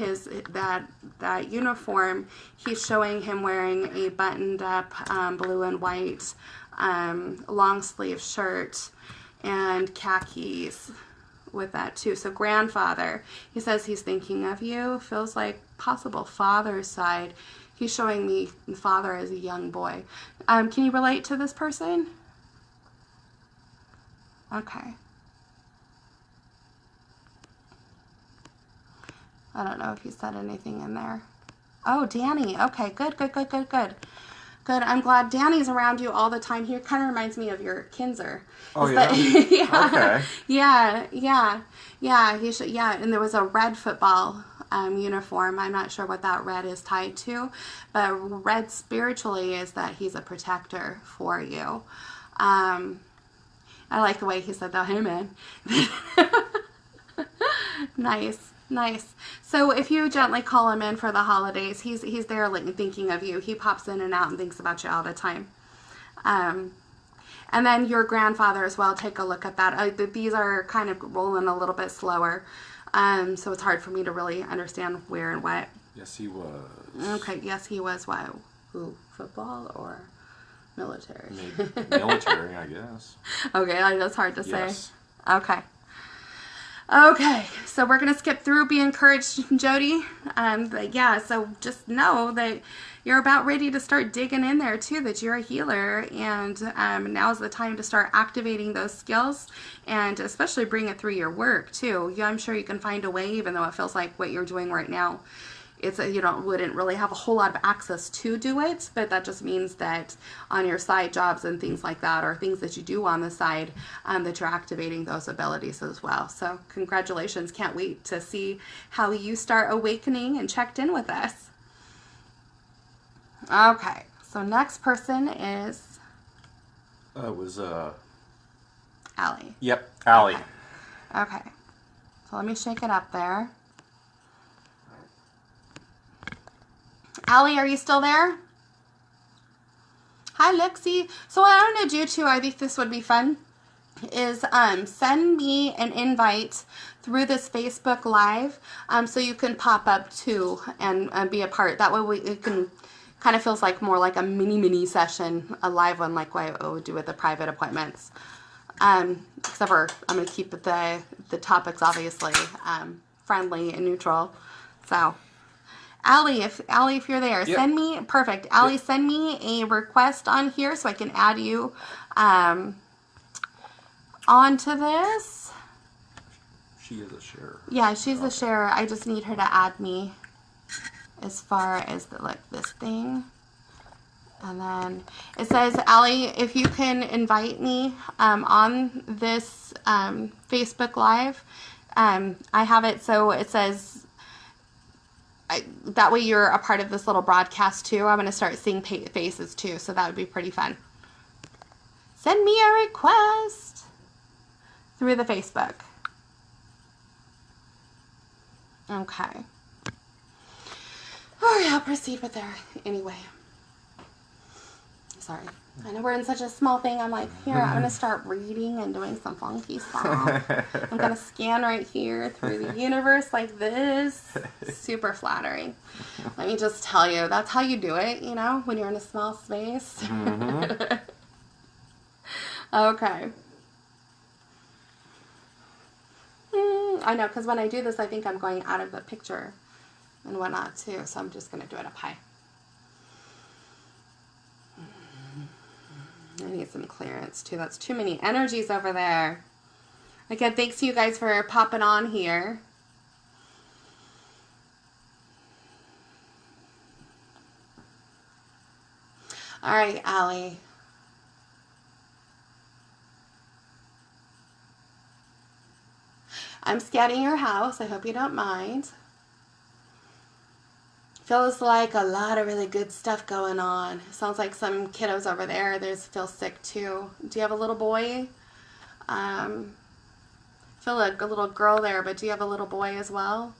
S1: that uniform, he's showing him wearing a buttoned up blue and white long sleeve shirt and khakis with that too. So grandfather, he says he's thinking of you, feels like possible father's side. He's showing me father as a young boy. Can you relate to this person? Okay. I don't know if he said anything in there. Oh, Danny. Okay, good. Good. I'm glad Danny's around you all the time. He kind of reminds me of your Kinzer.
S2: Oh, yeah?
S1: Yeah.
S2: Okay.
S1: Yeah. And there was a red football uniform. I'm not sure what that red is tied to, but red spiritually is that he's a protector for you. I like the way he said that. Hey, man. Nice. So if you gently call him in for the holidays, he's there like, thinking of you. He pops in and out and thinks about you all the time. And then your grandfather as well. Take a look at that. These are kind of rolling a little bit slower. So it's hard for me to really understand where and what.
S2: Yes, he was.
S1: Okay, yes, he was. What? Who? Football or military?
S2: Military, I guess.
S1: Okay, that's hard to say.
S2: Yes.
S1: Okay, so we're going to skip through Be Encouraged, Jody. But yeah, so just know that you're about ready to start digging in there too, that you're a healer, and now's the time to start activating those skills, and especially bring it through your work too. Yeah, I'm sure you can find a way, even though it feels like what you're doing right now you wouldn't really have a whole lot of access to do it, but that just means that on your side jobs and things like that, or things that you do on the side, that you're activating those abilities as well. So congratulations. Can't wait to see how you start awakening and checked in with us. Okay, so next person is
S2: It was
S1: Allie.
S2: Yep, Allie.
S1: Okay, so let me shake it up there. Allie, are you still there? Hi, Lexi. So what I'm going to do too, I think this would be fun, is send me an invite through this Facebook Live, so you can pop up too and be a part. That way it can kind of feels like more like a mini session, a live one like what I would do with the private appointments. Except for I'm going to keep the topics obviously friendly and neutral. So Allie, if you're there,
S2: Yep.
S1: send me, perfect. Allie,
S2: Yep.
S1: send me a request on here so I can add you onto this.
S2: She is a sharer.
S1: Yeah, she's a sharer. I just need her to add me as far as this thing. And then it says, Allie, if you can invite me on this Facebook Live. I have it so it says, that way you're a part of this little broadcast too. I'm going to start seeing faces too, so that would be pretty fun. Send me a request through the Facebook. Okay. All right, I'll proceed with there anyway. Sorry. I know we're in such a small thing. I'm like, here, I'm going to start reading and doing some funky stuff. I'm going to scan right here through the universe like this. Super flattering. Let me just tell you, that's how you do it, when you're in a small space.
S2: Mm-hmm.
S1: Okay. I know, because when I do this, I think I'm going out of the picture and whatnot too. So I'm just going to do it up high. I need some clearance too. That's too many energies over there. Again, thanks to you guys for popping on here. All right, Allie. I'm scanning your house. I hope you don't mind. Feels like a lot of really good stuff going on. Sounds like some kiddos over there. Feel sick too. Do you have a little boy? Feel like a little girl there, but do you have a little boy as well?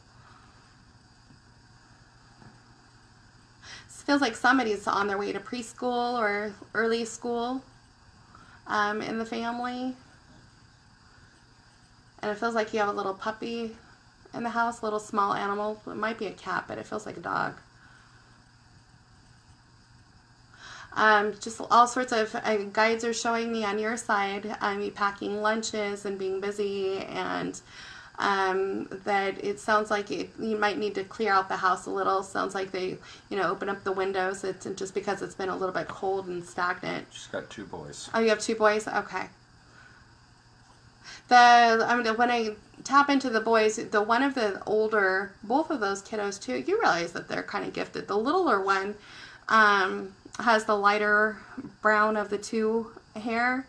S1: This feels like somebody's on their way to preschool or early school in the family. And it feels like you have a little puppy in the house, a little small animal. It might be a cat, but it feels like a dog. Just all sorts of guides are showing me on your side. You packing lunches and being busy, and that it sounds like you might need to clear out the house a little. Sounds like they, open up the windows. It's just because it's been a little bit cold and stagnant.
S2: She's got 2 boys.
S1: Oh, you have 2 boys? Okay. When I tap into the boys, one of the older, both of those kiddos too, you realize that they're kind of gifted. The littler one has the lighter brown of the 2 hair.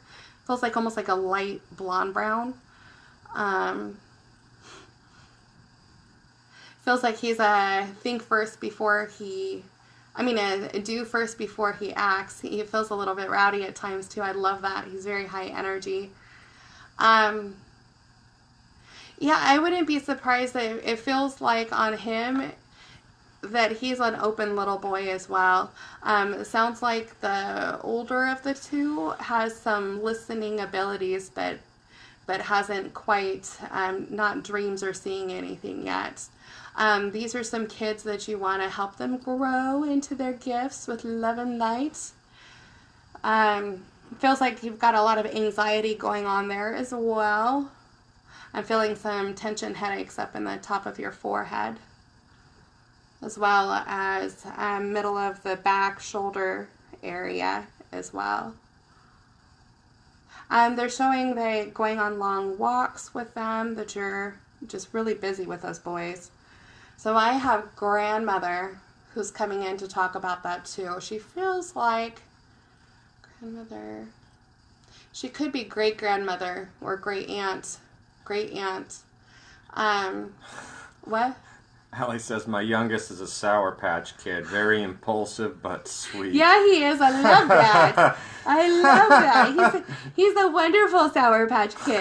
S1: Feels like almost like a light blonde brown. Feels like he's a think first before he, a do first before he acts. He feels a little bit rowdy at times too. I love that. He's very high energy. Yeah, I wouldn't be surprised that it feels like on him that he's an open little boy as well. It sounds like the older of the 2 has some listening abilities, but hasn't quite, not dreams or seeing anything yet. These are some kids that you want to help them grow into their gifts with love and light. Feels like you've got a lot of anxiety going on there as well. I'm feeling some tension headaches up in the top of your forehead, as well as middle of the back shoulder area as well. They're showing that going on long walks with them, that you're just really busy with those boys. So I have grandmother who's coming in to talk about that too. She feels like grandmother. She could be great grandmother or great aunt. Great aunt. What?
S2: Allie says my youngest is a Sour Patch Kid, very impulsive but sweet.
S1: Yeah, he is. I love that. I love that. He's a wonderful Sour Patch Kid.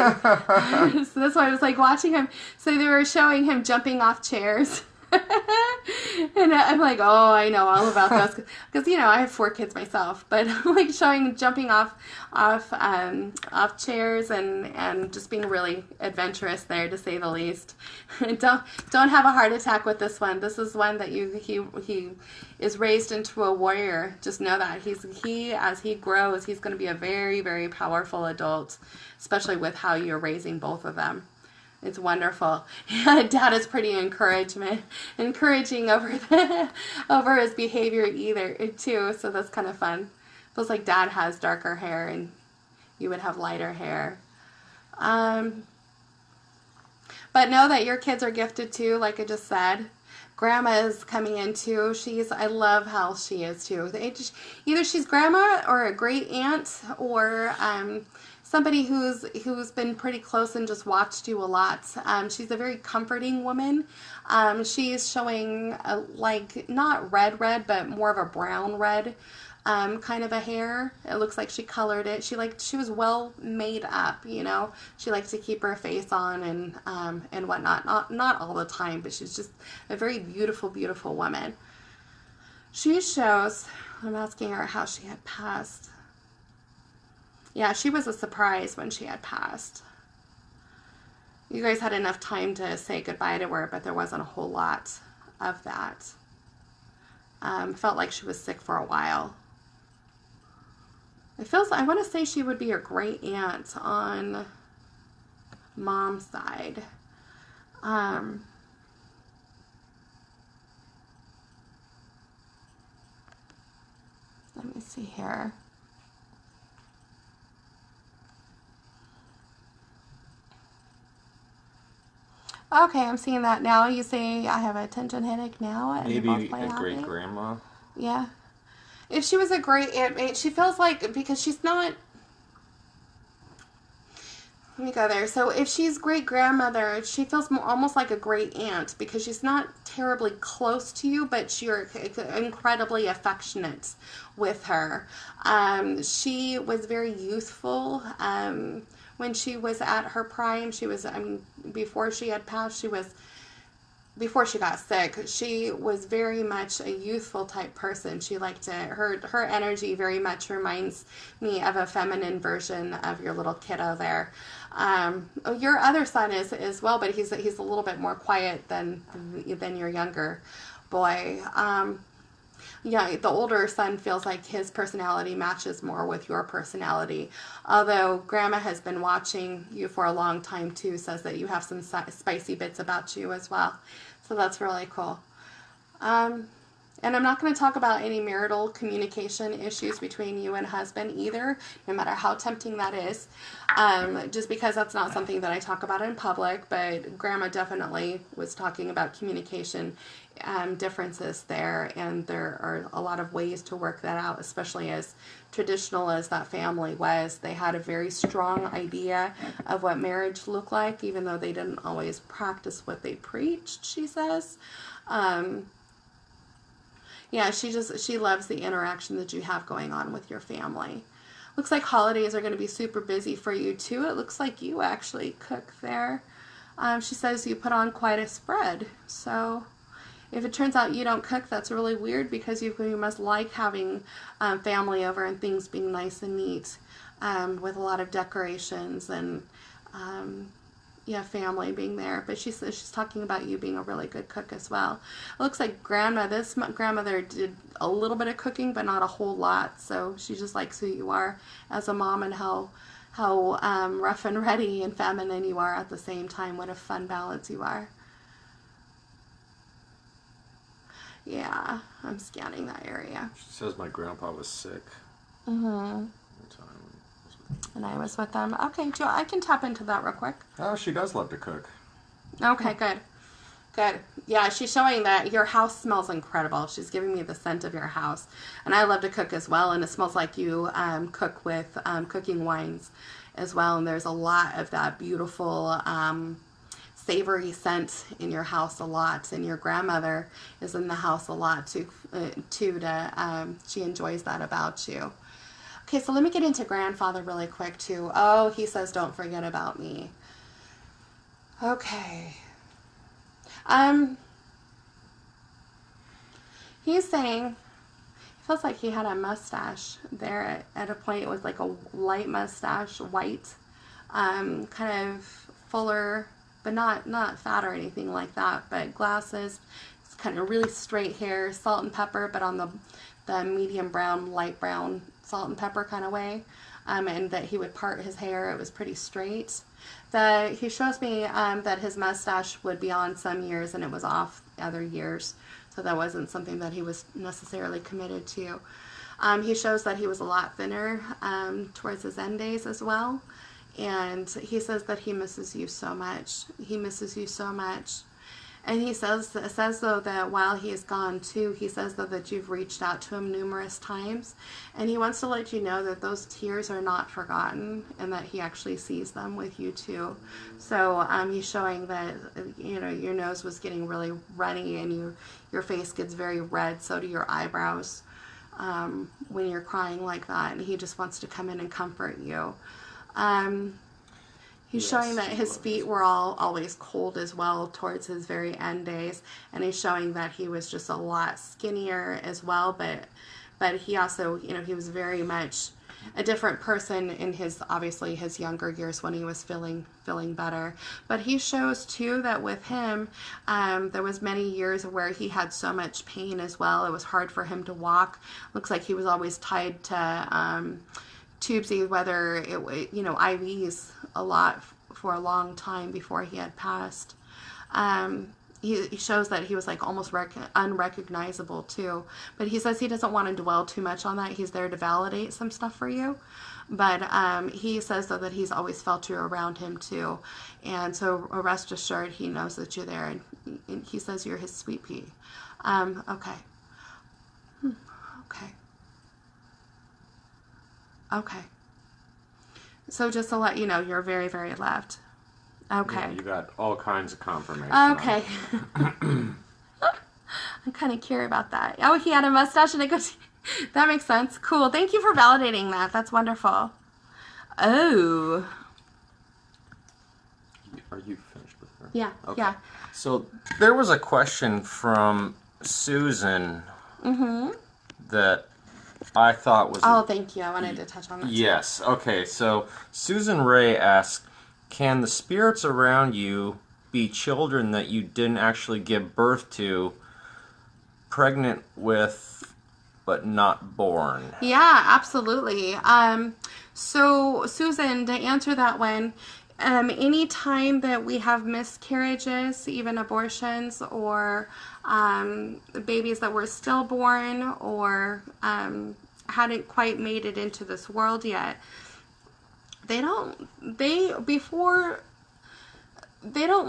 S1: So that's why I was like watching him. So they were showing him jumping off chairs. And I'm like, oh, I know all about those because I have 4 kids myself, but like showing jumping off chairs and just being really adventurous there, to say the least. Don't have a heart attack with this one. This is one that he is raised into a warrior. Just know that he as he grows, he's going to be a very, very powerful adult, especially with how you're raising both of them. It's wonderful. Dad is pretty encouraging over his behavior too. So that's kind of fun. Feels like Dad has darker hair and you would have lighter hair. But know that your kids are gifted too, like I just said. Grandma is coming in too. I love how she is too. Either she's grandma or a great aunt or somebody who's been pretty close and just watched you a lot. She's a very comforting woman. She's showing like not red, but more of a brown red kind of a hair. It looks like she colored it. She was well made up. She liked to keep her face on and whatnot. Not all the time, but she's just a very beautiful, beautiful woman. She shows. I'm asking her how she had passed. Yeah, she was a surprise when she had passed. You guys had enough time to say goodbye to her, but there wasn't a whole lot of that. Felt like she was sick for a while. I want to say she would be your great aunt on mom's side. Let me see here. Okay, I'm seeing that now. You say I have a tension headache now. And
S2: Maybe
S1: both play
S2: a
S1: happy.
S2: great grandma.
S1: Yeah. If she was a great aunt, she feels like, because she's not. Let me go there. So if she's great grandmother, she feels almost like a great aunt because she's not terribly close to you, but you're incredibly affectionate with her. She was very youthful. When she was at her prime, before she had passed, before she got sick, she was very much a youthful type person. She liked to, her energy very much reminds me of a feminine version of your little kiddo there. Your other son is as well, but he's a little bit more quiet than your younger boy. Yeah, the older son feels like his personality matches more with your personality. Although Grandma has been watching you for a long time too, says that you have some spicy bits about you as well. So that's really cool. And I'm not going to talk about any marital communication issues between you and husband either, no matter how tempting that is, just because that's not something that I talk about in public, but Grandma definitely was talking about communication differences there, and there are a lot of ways to work that out, especially as traditional as that family was. They had a very strong idea of what marriage looked like, even though they didn't always practice what they preached, she says. Yeah, she loves the interaction that you have going on with your family. Looks like holidays are going to be super busy for you too. It looks like you actually cook there. She says you put on quite a spread. So if it turns out you don't cook, that's really weird because you must like having family over and things being nice and neat with a lot of decorations and family being there. But she's talking about you being a really good cook as well. It looks like this grandmother did a little bit of cooking, but not a whole lot. So she just likes who you are as a mom and how rough and ready and feminine you are at the same time. What a fun balance you are. Yeah, I'm scanning that area.
S2: She says my grandpa was sick.
S1: Mm-hmm. And I was with them. Okay, Joe, I can tap into that real quick.
S2: Oh, she does love to cook.
S1: Okay, good. Good. Yeah, she's showing that your house smells incredible. She's giving me the scent of your house. And I love to cook as well, and it smells like you cook with cooking wines as well. And there's a lot of that beautiful savory scent in your house a lot. And your grandmother is in the house a lot too. She enjoys that about you. Okay, so let me get into grandfather really quick too. Oh, he says, don't forget about me. Okay. He's saying he feels like he had a mustache there at a point. It was like a light mustache, white, kind of fuller, but not fat or anything like that. But glasses, it's kind of really straight hair, salt and pepper, but on the medium brown, light brown salt and pepper kind of way. And that he would part his hair. It was pretty straight. He shows me that his mustache would be on some years and it was off other years. So that wasn't something that he was necessarily committed to. He shows that he was a lot thinner towards his end days as well. And he says that he misses you so much. He misses you so much. And he says though that while he is gone too, he says though that you've reached out to him numerous times, and he wants to let you know that those tears are not forgotten and that he actually sees them with you too. So he's showing that your nose was getting really runny and your face gets very red, so do your eyebrows when you're crying like that, and he just wants to come in and comfort you. He's showing that his feet were always cold as well towards his very end days, and he's showing that he was just a lot skinnier as well, but he also, he was very much a different person in his younger years when he was feeling better. But he shows too that with him, there was many years where he had so much pain as well. It was hard for him to walk. Looks like he was always tied to tubes, whether it IVs a lot for a long time before he had passed. He shows that he was like almost unrecognizable too, but he says he doesn't want to dwell too much on that. He's there to validate some stuff for you, but he says though that he's always felt you around him too, and so rest assured he knows that you're there, and he says you're his sweet pea. Okay. Okay. So just to let you know, you're very, very loved. Okay.
S2: Yeah, you got all kinds of confirmation.
S1: Okay. I'm kind of curious about that. Oh, he had a mustache and it goes... That makes sense. Cool. Thank you for validating that. That's wonderful. Oh.
S2: Are you finished with her?
S1: Yeah.
S2: Okay.
S1: Yeah.
S2: So there was a question from Susan that I thought was...
S1: Oh, thank you. I wanted to touch on that.
S2: Yes. Okay. So Susan Ray asked, can the spirits around you be children that you didn't actually give birth to, pregnant with, but not born?
S1: Yeah, absolutely. So Susan, to answer that one, any time that we have miscarriages, even abortions, or babies that were stillborn or hadn't quite made it into this world yet, they don't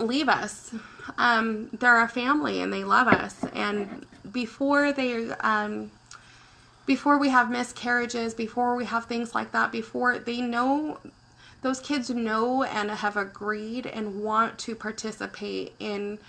S1: leave us. They're our family and they love us. And before we have miscarriages, before we have things like that, before they know, those kids know and have agreed and want to participate in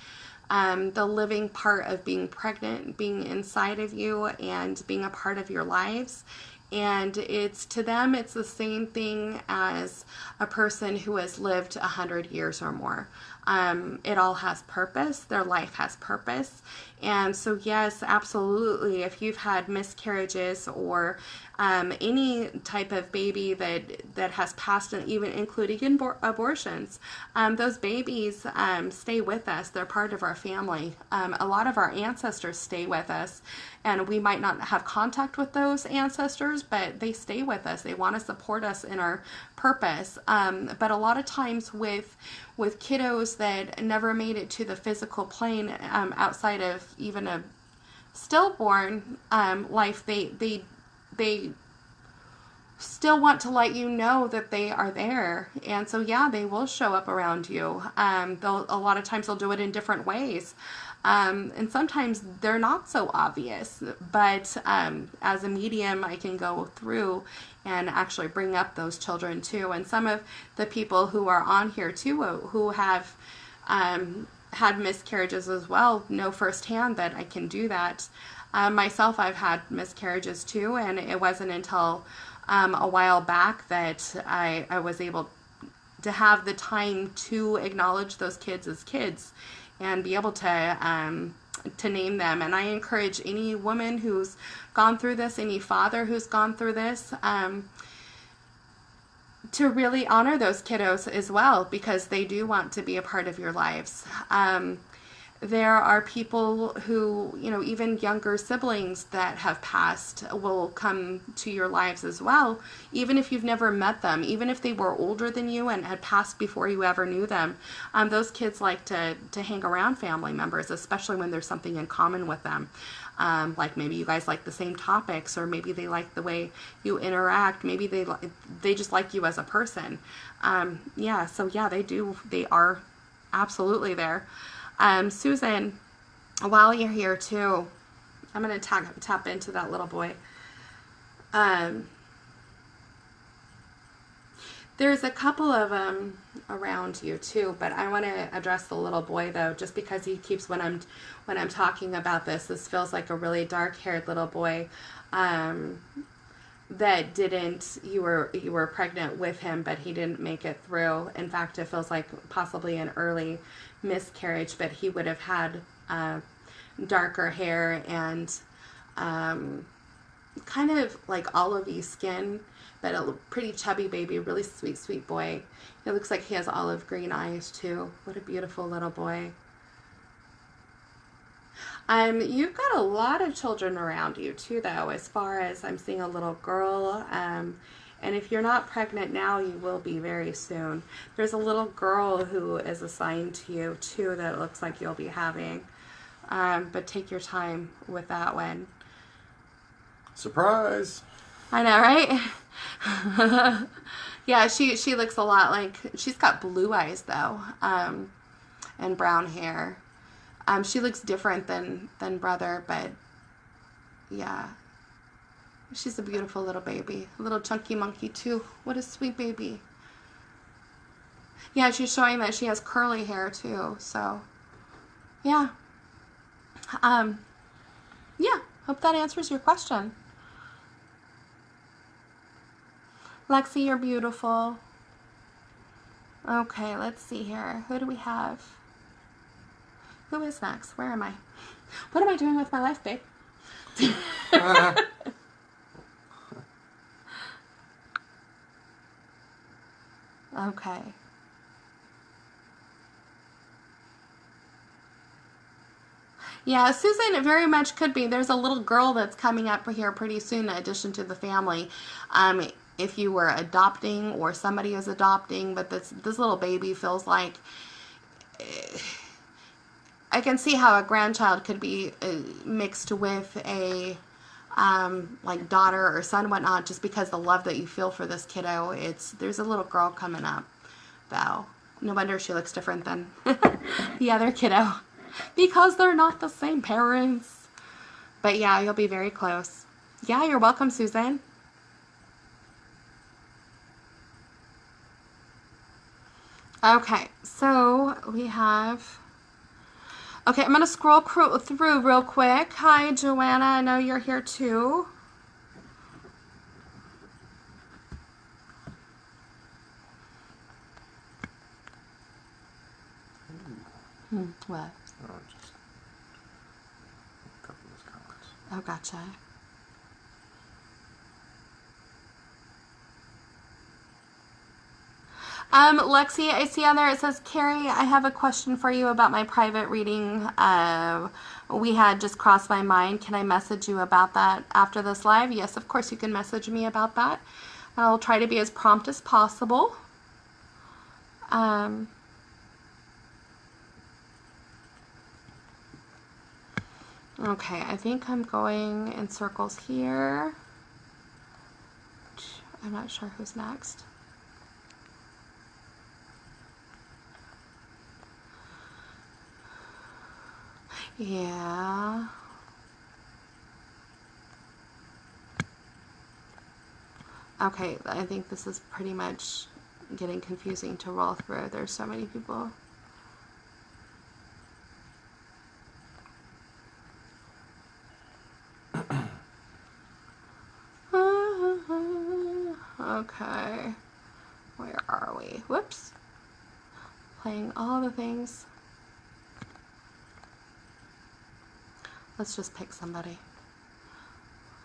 S1: the living part of being pregnant, being inside of you, and being a part of your lives. And to them, it's the same thing as a person who has lived 100 years or more. It all has purpose. Their life has purpose. And so, yes, absolutely, if you've had miscarriages or any type of baby that has passed, and even including abortions, those babies stay with us. They're part of our family. A lot of our ancestors stay with us, and we might not have contact with those ancestors, but they stay with us. They want to support us in our purpose. But a lot of times with kiddos that never made it to the physical plane, outside of even a stillborn life, they still want to let you know that they are there. And so, yeah, they will show up around you. A lot of times they'll do it in different ways. And sometimes they're not so obvious, but as a medium, I can go through and actually bring up those children too. And some of the people who are on here too, who have had miscarriages as well, know firsthand that I can do that. Myself, I've had miscarriages too, and it wasn't until a while back that I was able to have the time to acknowledge those kids as kids and be able to name them. And I encourage any woman who's gone through this, any father who's gone through this, to really honor those kiddos as well, because they do want to be a part of your lives. There are people who, even younger siblings that have passed will come to your lives as well, even if you've never met them, even if they were older than you and had passed before you ever knew them. Those kids like to hang around family members, especially when there's something in common with them. Like maybe you guys like the same topics, or maybe they like the way you interact. Maybe they just like you as a person. They are absolutely there. Susan, while you're here too, I'm going to tap into that little boy. There's a couple of them around you too, but I want to address the little boy though, just because he keeps, when I'm talking about this feels like a really dark-haired little boy that you were pregnant with him, but he didn't make it through. In fact, it feels like possibly an early miscarriage, but he would have had darker hair and kind of like olivey skin, but a pretty chubby baby, really sweet boy. It looks like he has olive green eyes too. What a beautiful little boy. You've got a lot of children around you too, though, as far as I'm seeing a little girl. And if you're not pregnant now, you will be very soon. There's a little girl who is assigned to you too that it looks like you'll be having. But take your time with that one.
S2: Surprise!
S1: I know, right? Yeah, she looks a lot like, she's got blue eyes though, and brown hair. She looks different than brother, but yeah, she's a beautiful little baby. A little chunky monkey too. What a sweet baby. Yeah, she's showing that she has curly hair too, so yeah. Yeah, hope that answers your question. Lexi, you're beautiful. Okay, let's see here. Who do we have? Who is next? Where am I? What am I doing with my life, babe? Okay. Yeah, Susan, it very much could be. There's a little girl that's coming up here pretty soon in addition to the family. If you were adopting or somebody is adopting, but this little baby feels like... I can see how a grandchild could be mixed with a like daughter or son, whatnot, just because the love that you feel for this kiddo. There's a little girl coming up, though. No wonder she looks different than the other kiddo, because they're not the same parents. But yeah, you'll be very close. Yeah, you're welcome, Susan. Okay, so we have... Okay, I'm going to scroll through real quick. Hi, Joanna. I know you're here too. What?
S2: Oh, just a couple of those comments.
S1: Oh, gotcha. Lexi, I see on there it says, Carrie, I have a question for you about my private reading. We had just crossed my mind. Can I message you about that after this live? Yes, of course you can message me about that. I'll try to be as prompt as possible. Okay, I think I'm going in circles here. I'm not sure who's next. Yeah. Okay, I think this is pretty much getting confusing to roll through. There's so many people. Okay. Where are we? Whoops. Playing all the things. Let's just pick somebody.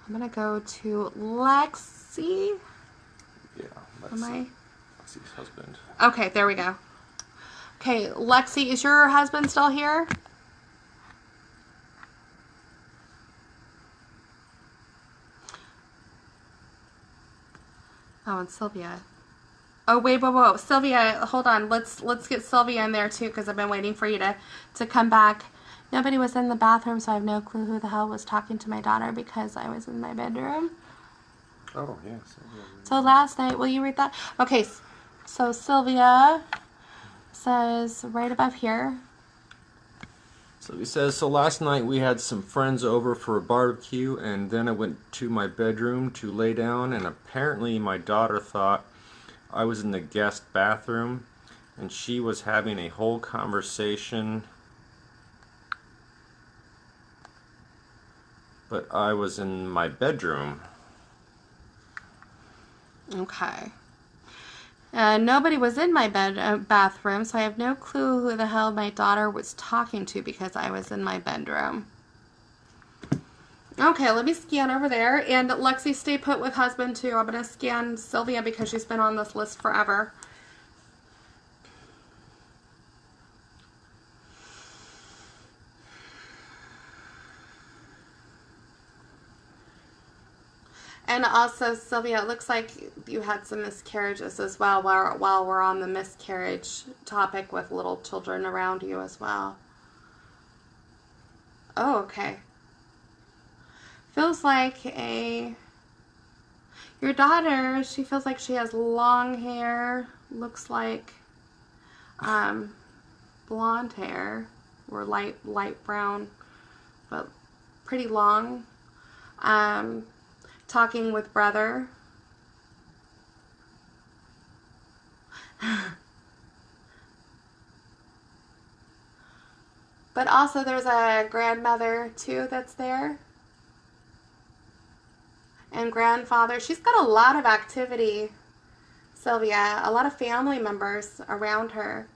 S1: I'm gonna go to Lexi.
S2: Yeah,
S1: Am I?
S2: Lexi's husband.
S1: Okay, there we go. Okay, Lexi, is your husband still here? Oh, and Sylvia. Oh, wait, whoa. Sylvia, hold on. Let's get Sylvia in there too, because I've been waiting for you to come back. Nobody was in the bathroom, so I have no clue who the hell was talking to my daughter because I was in my bedroom.
S2: Oh, yeah.
S1: So last night, will you read that? Okay, so Sylvia says right above here.
S2: So he says, so last night we had some friends over for a barbecue, and then I went to my bedroom to lay down, and apparently my daughter thought I was in the guest bathroom, and she was having a whole conversation, but I was in my bedroom.
S1: Okay. Nobody was in my bathroom, so I have no clue who the hell my daughter was talking to because I was in my bedroom. Okay, let me scan over there. And Lexi, stay put with husband too. I'm going to scan Sylvia because she's been on this list forever. And also, Sylvia, it looks like you had some miscarriages as well while we're on the miscarriage topic with little children around you as well. Oh, okay. Feels like your daughter, she feels like she has long hair, looks like blonde hair or light brown, but pretty long. Talking with brother. But also there's a grandmother too that's there. And grandfather. She's got a lot of activity, Sylvia. A lot of family members around her.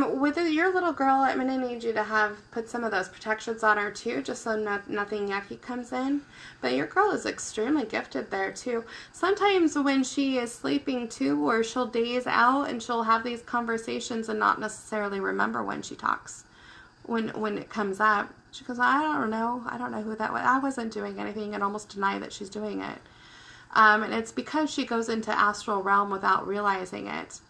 S1: With your little girl, I'm going to need you to put some of those protections on her too, just so nothing yucky comes in. But your girl is extremely gifted there too. Sometimes when she is sleeping too, or she'll daze out and she'll have these conversations and not necessarily remember when she talks. When it comes up, she goes, I don't know who that was. I wasn't doing anything, and almost deny that she's doing it. And it's because she goes into astral realm without realizing it.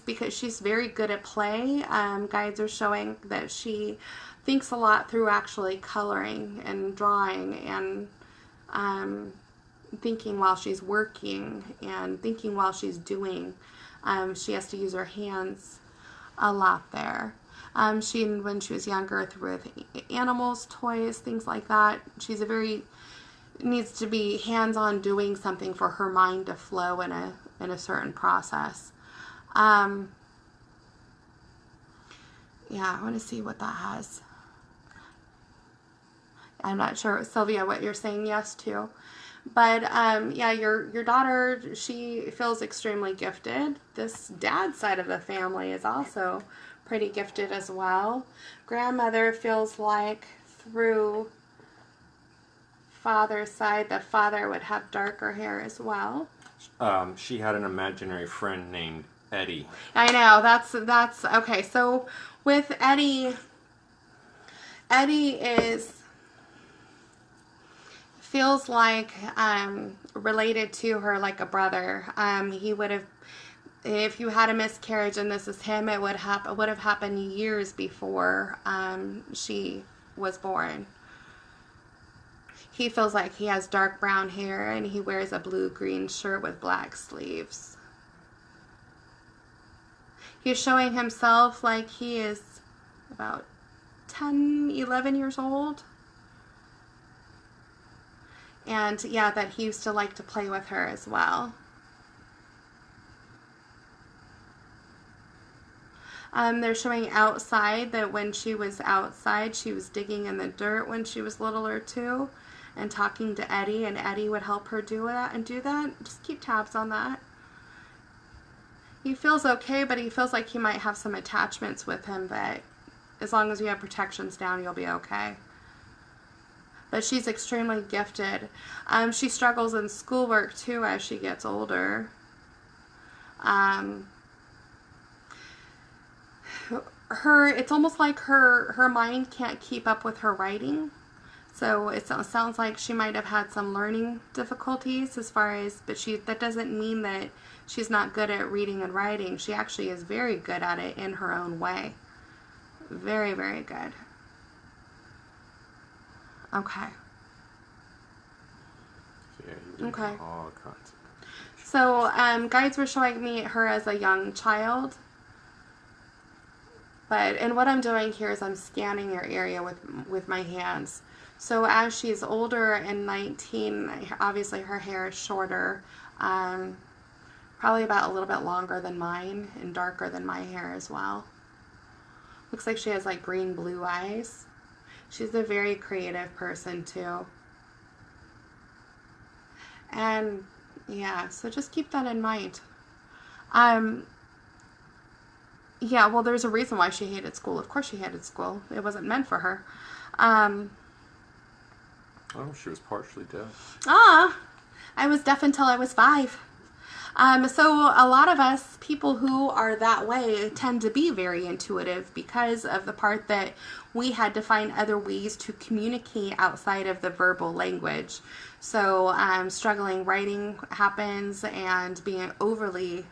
S1: Because she's very good at play. Guides are showing that she thinks a lot through actually coloring and drawing and thinking while she's working and thinking while she's doing. She has to use her hands a lot there. When she was younger, with animals, toys, things like that. She's needs to be hands-on doing something for her mind to flow in a certain process. Yeah, I want to see what that has. I'm not sure, Sylvia, what you're saying yes to. But, yeah, your daughter, she feels extremely gifted. This dad's side of the family is also pretty gifted as well. Grandmother feels like through father's side, the father would have darker hair as well.
S2: She had an imaginary friend named Eddie.
S1: I know, that's okay. So with Eddie feels like related to her like a brother. He would have, if you had a miscarriage and this is him, it would have happened years before she was born. He feels like he has dark brown hair and he wears a blue-green shirt with black sleeves. He's showing himself like he is about 10, 11 years old. And yeah, that he used to like to play with her as well. They're showing outside that when she was outside, she was digging in the dirt when she was littler too, and talking to Eddie, and Eddie would help her do that and do that. Just keep tabs on that. He feels okay, but he feels like he might have some attachments with him, but as long as you have protections down, you'll be okay. But she's extremely gifted. She struggles in schoolwork too as she gets older. It's almost like her mind can't keep up with her writing. So it sounds like she might have had some learning difficulties as far as, but that doesn't mean that she's not good at reading and writing. She actually is very good at it in her own way. Very, very good. Okay.
S2: Yeah,
S1: okay.
S2: All kinds of
S1: so guides were showing me her as a young child. And what I'm doing here is I'm scanning your area with my hands. So as she's older and 19, obviously her hair is shorter, probably about a little bit longer than mine and darker than my hair as well. Looks like she has like green-blue eyes. She's a very creative person too. And yeah, so just keep that in mind. Yeah, well, there's a reason why she hated school. Of course she hated school. It wasn't meant for her.
S2: Oh, she was partially deaf.
S1: I was deaf until I was 5. So a lot of us, people who are that way, tend to be very intuitive because of the part that we had to find other ways to communicate outside of the verbal language. So struggling writing happens and being overly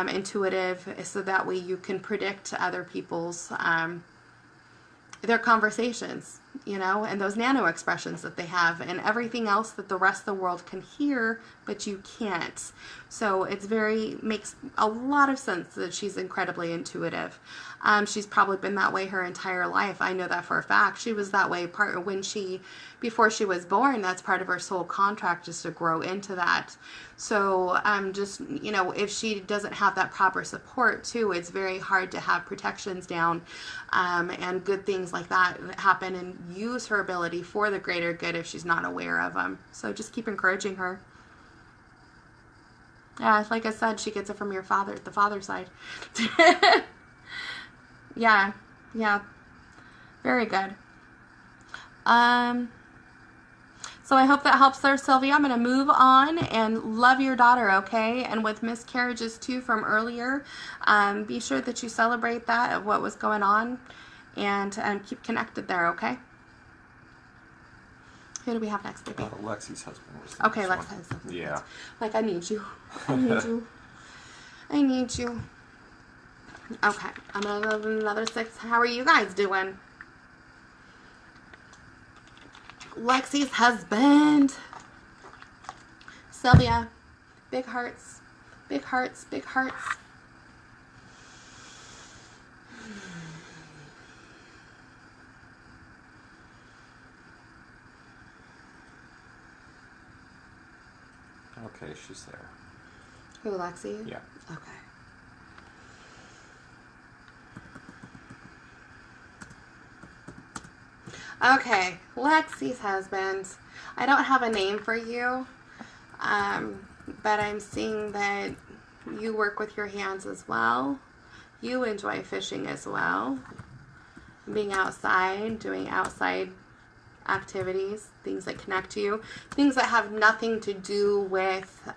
S1: intuitive, so that way you can predict other people's their conversations, and those nano expressions that they have, and everything else that the rest of the world can hear, but you can't. So makes a lot of sense that she's incredibly intuitive. She's probably been that way her entire life. I know that for a fact. She was that way before she was born. That's part of her soul contract, is to grow into that. So just, if she doesn't have that proper support too, it's very hard to have protections down and good things like that happen, and use her ability for the greater good if she's not aware of them. So just keep encouraging her. Yeah, like I said, she gets it from the father side. Yeah, very good. So I hope that helps there, Sylvia. I'm going to move on and love your daughter, okay? And with miscarriages too from earlier, be sure that you celebrate that, of what was going on, and keep connected there, okay? Who do we have next, baby?
S2: Lexi's husband was
S1: okay,
S2: next
S1: Lexi's
S2: one.
S1: husband.
S2: Yeah.
S1: Like, I need you. I need you. I need you. Okay, I'm going to love another 6. How are you guys doing? Lexi's husband. Sylvia. Big hearts. Big hearts. Big hearts.
S2: Okay, she's there.
S1: Who, Lexi?
S2: Yeah.
S1: Okay. Okay, Lexi's husband. I don't have a name for you, but I'm seeing that you work with your hands as well. You enjoy fishing as well. Being outside, doing outside activities, things that connect to you, things that have nothing to do with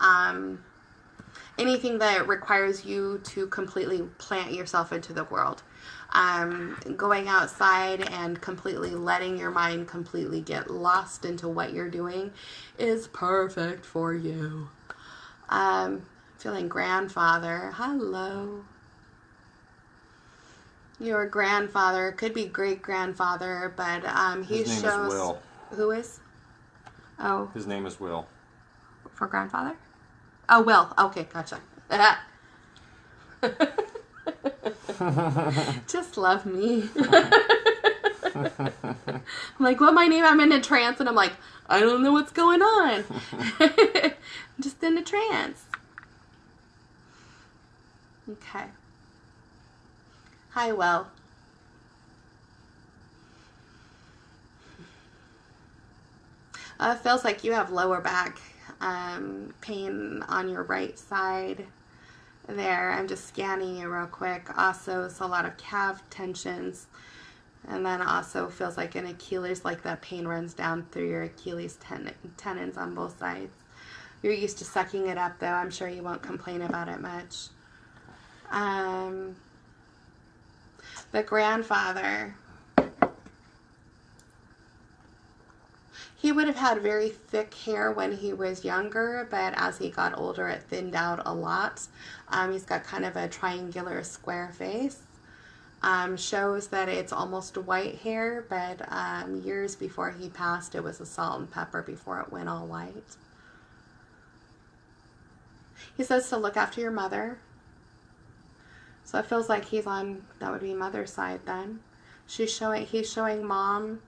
S1: anything that requires you to completely plant yourself into the world. Going outside and completely letting your mind completely get lost into what you're doing is perfect for you. Feeling grandfather. Hello. Your grandfather, could be great grandfather, but he
S2: His name
S1: shows.
S2: is Will.
S1: Who is? Oh,
S2: His name is Will.
S1: for grandfather? Oh, Will. Okay, gotcha. Just love me. I'm like, what my name? I'm in a trance, and I'm like, I don't know what's going on. I'm just in a trance. Okay. Hi, Will. It feels like you have lower back pain on your right side there. I'm just scanning you real quick. Also, it's a lot of calf tensions. And then also feels like an Achilles, like that pain runs down through your Achilles tendons on both sides. You're used to sucking it up, though. I'm sure you won't complain about it much. The grandfather. He would have had very thick hair when he was younger, but as he got older, it thinned out a lot. He's got kind of a triangular square face. Shows that it's almost white hair, but years before he passed, it was a salt and pepper before it went all white. He says to look after your mother. So it feels like he's on, that would be mother's side then. He's showing mom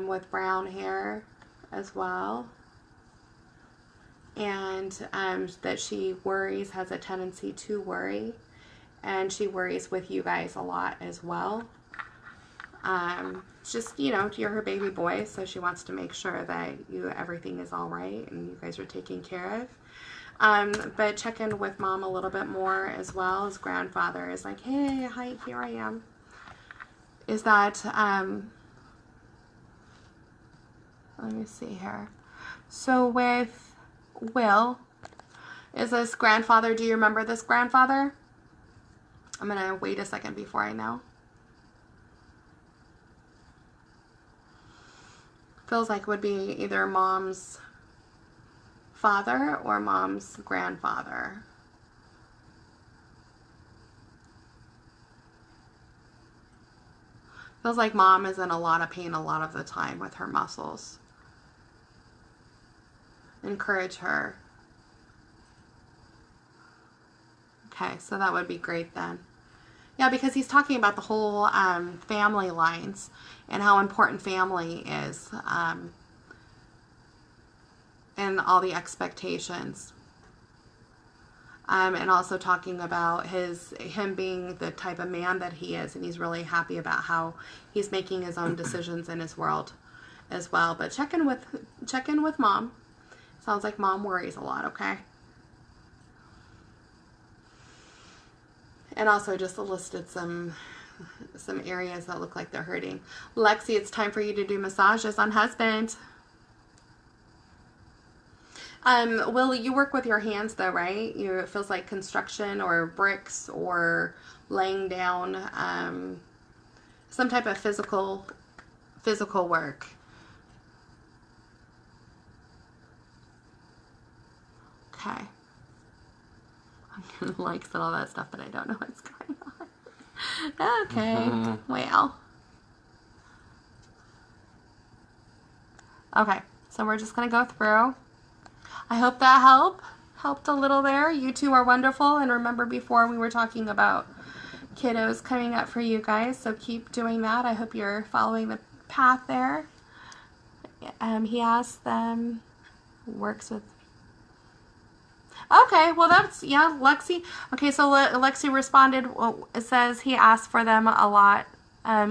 S1: with brown hair as well. And that she worries, has a tendency to worry. And she worries with you guys a lot as well. Just, you know, you're her baby boy, so she wants to make sure that everything is all right and you guys are taken care of. But check in with mom a little bit more as well. As grandfather is like, hey, hi, here I am. Is that, let me see here. So with Will, is this grandfather, do you remember this grandfather? I'm going to wait a second before I know. Feels like would be either mom's father or mom's grandfather. Feels like mom is in a lot of pain a lot of the time with her muscles. Encourage her. Okay, so that would be great then. Yeah, because he's talking about the whole family lines and how important family is and all the expectations. And also talking about him being the type of man that he is, and he's really happy about how he's making his own decisions in his world as well. But check in with mom. Sounds like mom worries a lot, okay? And also just listed some areas that look like they're hurting. Lexi, it's time for you to do massages on husband. Will, you work with your hands though, right? It feels like construction or bricks or laying down some type of physical work. Okay. I'm gonna like all that stuff, but I don't know what's going on. Okay. Well. Okay. So we're just gonna go through. I hope that helped a little there. You two are wonderful, and remember before we were talking about kiddos coming up for you guys, so keep doing that. I hope you're following the path there. He asked them, works with. Okay, well that's, yeah, Lexi. Okay, so Lexi responded, it says he asked for them a lot.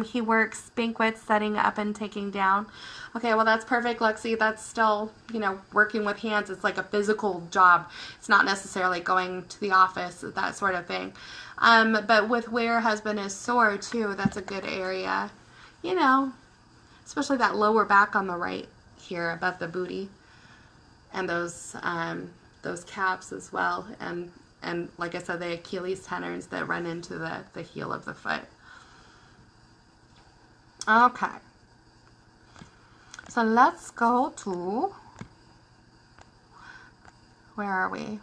S1: He works banquets, setting up and taking down. Okay, well that's perfect, Lexi. That's still, you know, working with hands. It's like a physical job. It's not necessarily going to the office, that sort of thing. But with where husband is sore too, that's a good area. You know, especially that lower back on the right here above the booty. And those calves as well. And like I said, the Achilles tendons that run into the heel of the foot. Okay. So let's go to, where are we?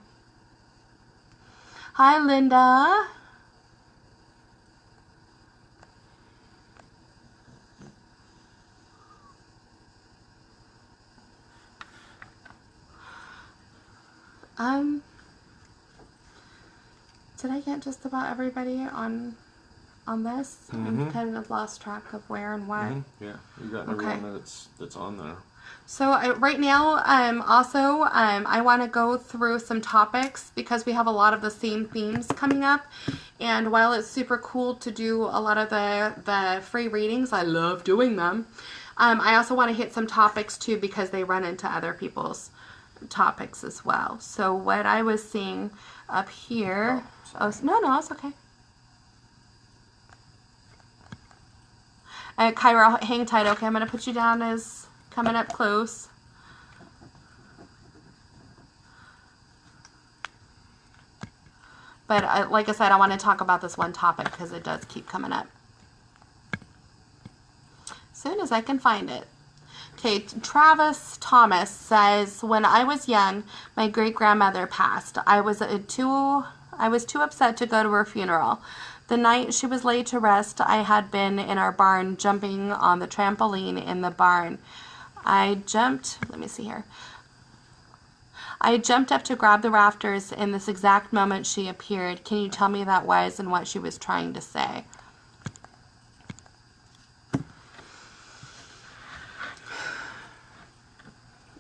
S1: Hi, Linda. Um, did I get just about everybody on this? I'm kind of lost track of where and what.
S2: Yeah, you got everyone that's on there.
S1: So right now, also, I want to go through some topics because we have a lot of the same themes coming up. And while it's super cool to do a lot of the free readings, I love doing them. I also want to hit some topics too because they run into other people's topics as well. So what I was seeing up here, no, it's okay. Kyra, hang tight. Okay, I'm going to put you down as coming up close. But like I said, I want to talk about this one topic because it does keep coming up. Soon as I can find it. Okay, Travis Thomas says, when I was young, my great-grandmother passed. I was too upset to go to her funeral. The night she was laid to rest, I had been in our barn jumping on the trampoline in the barn. I jumped up to grab the rafters in this exact moment she appeared. Can you tell me that was and what she was trying to say?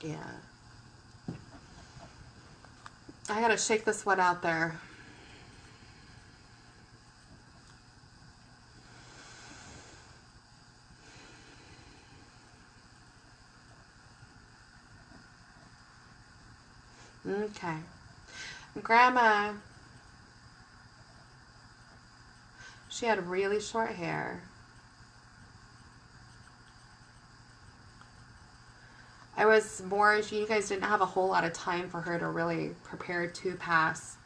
S1: Yeah. I gotta shake this one out there. Okay. Grandma, she had really short hair. You guys didn't have a whole lot of time for her to really prepare to pass.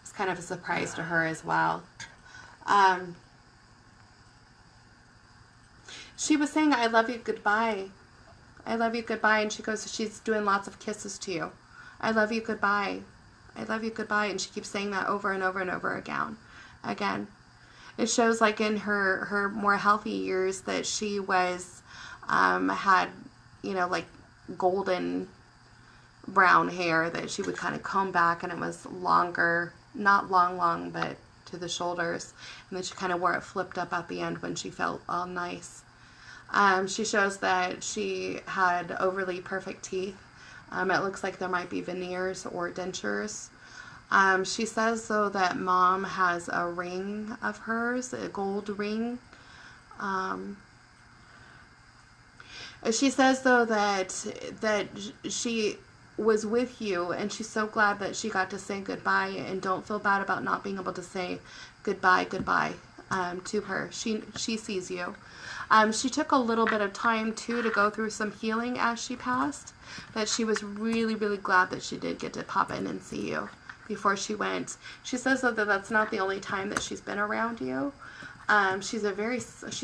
S1: It's kind of a surprise to her as well. She was saying, I love you, goodbye. I love you, goodbye. And she's doing lots of kisses to you. I love you, goodbye. I love you, goodbye. And she keeps saying that over and over and over again. It shows like in her more healthy years that she was, had, like golden brown hair that she would kind of comb back, and it was longer, not long, but to the shoulders. And then she kind of wore it flipped up at the end when she felt all nice. She shows that she had overly perfect teeth. It looks like there might be veneers or dentures. She says, though, that Mom has a ring of hers, a gold ring. She says, though, that she was with you, and she's so glad that she got to say goodbye, and don't feel bad about not being able to say goodbye to her. She sees you. She took a little bit of time, too, to go through some healing as she passed, but she was really, really glad that she did get to pop in and see you before she went. She says, though, that that's not the only time that she's been around you. She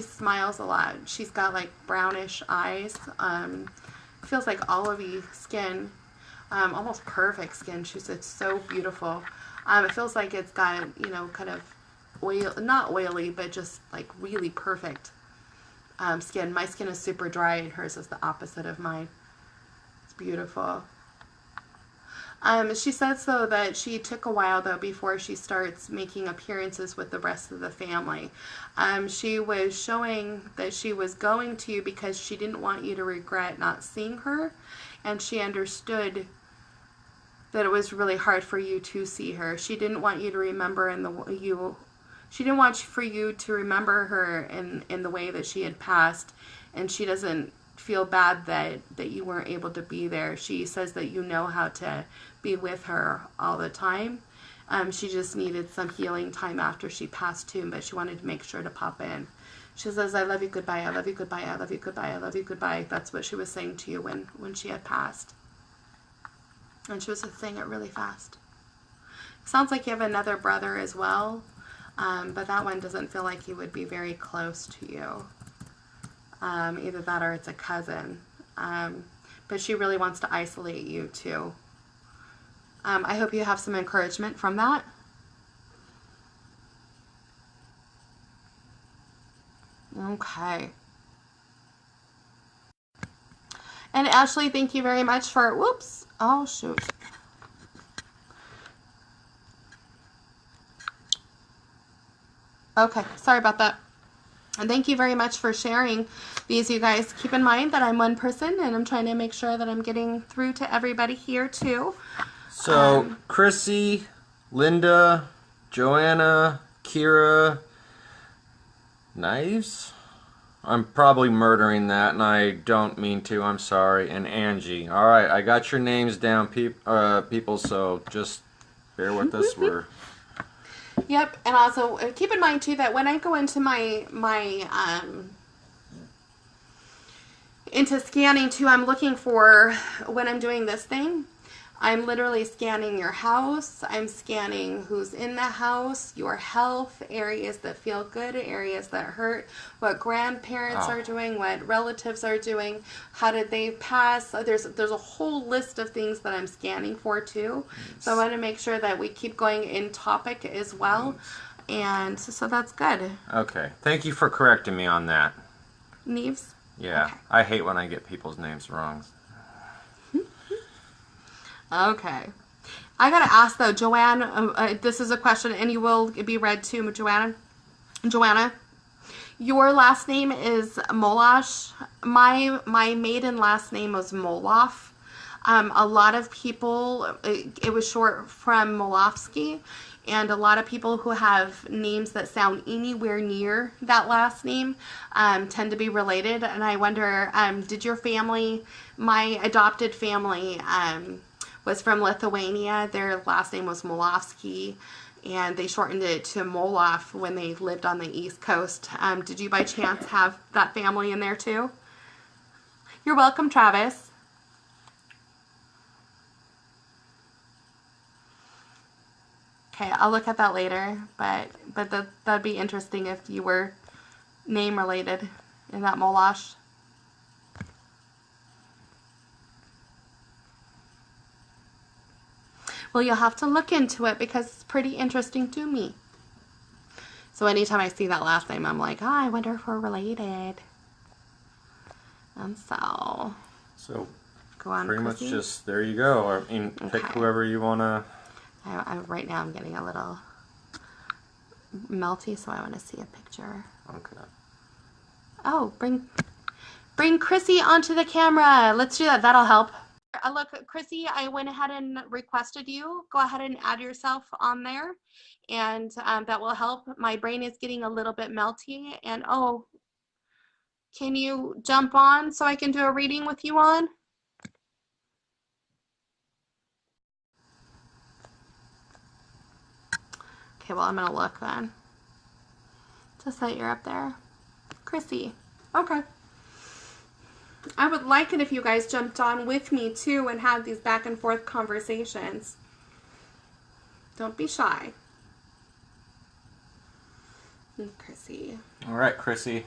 S1: smiles a lot. She's got, like, brownish eyes, feels like olivey skin, almost perfect skin. She said, it's so beautiful. It feels like it's got, kind of not oily, but just, like, really perfect skin. My skin is super dry, and hers is the opposite of mine. It's beautiful. She says, though, that she took a while, though, before she starts making appearances with the rest of the family. She was showing that she was going to you because she didn't want you to regret not seeing her, and she understood that it was really hard for you to see her. She didn't want you to remember she didn't want for you to remember her in the way that she had passed, and she doesn't feel bad that you weren't able to be there. She says that you know how to be with her all the time. She just needed some healing time after she passed too, but she wanted to make sure to pop in. She says, I love you, goodbye, I love you, goodbye, I love you, goodbye, I love you, goodbye. That's what she was saying to you when she had passed. And she was saying it really fast. Sounds like you have another brother as well, but that one doesn't feel like he would be very close to you. Either that or it's a cousin. But she really wants to isolate you too. I hope you have some encouragement from that. Okay. And Ashley, thank you very much for, whoops, oh shoot. Okay, sorry about that. And thank you very much for sharing these, you guys. Keep in mind that I'm one person and I'm trying to make sure that I'm getting through to everybody here too.
S2: So, Chrissy, Linda, Joanna, Kira, Knives? I'm probably murdering that, and I don't mean to. I'm sorry. And Angie. All right, I got your names down, people, so just bear with us.
S1: Yep, and also keep in mind too that when I go into my into scanning too, I'm looking for, when I'm doing this thing, I'm literally scanning your house. I'm scanning who's in the house, your health, areas that feel good, areas that hurt, what grandparents are doing, what relatives are doing, how did they pass. There's a whole list of things that I'm scanning for too. So I want to make sure that we keep going in topic as well. And so that's good.
S2: Okay. Thank you for correcting me on that.
S1: Neves?
S2: Yeah. Okay. I hate when I get people's names wrong.
S1: Okay. I gotta ask though, Joanne, this is a question and you will be read too, Joanna, your last name is Molash. My maiden last name was Moloff. A lot of people, it was short from Molofsky, and a lot of people who have names that sound anywhere near that last name tend to be related. And I wonder, did your family, my adopted family, was from Lithuania. Their last name was Molofsky, and they shortened it to Moloff when they lived on the East Coast. Did you by chance have that family in there too? You're welcome, Travis. Okay, I'll look at that later, but that'd be interesting if you were name related in that Molosh. Well, you'll have to look into it because it's pretty interesting to me. So anytime I see that last name, I'm like, oh, I wonder if we're related. And so go on,
S2: pretty
S1: Chrissy.
S2: much just, there you go. I mean, pick whoever you want to.
S1: Right now I'm getting a little melty, so I want to see a picture.
S2: Okay.
S1: Oh, bring Chrissy onto the camera. Let's do that. That'll help. Look, Chrissy, I went ahead and requested you. Go ahead and add yourself on there, and that will help. My brain is getting a little bit melty, and oh, can you jump on so I can do a reading with you on? Okay, well, I'm going to look then. Just that you're up there. Chrissy. Okay. I would like it if you guys jumped on with me too and had these back and forth conversations. Don't be shy. Chrissy.
S2: All right, Chrissy.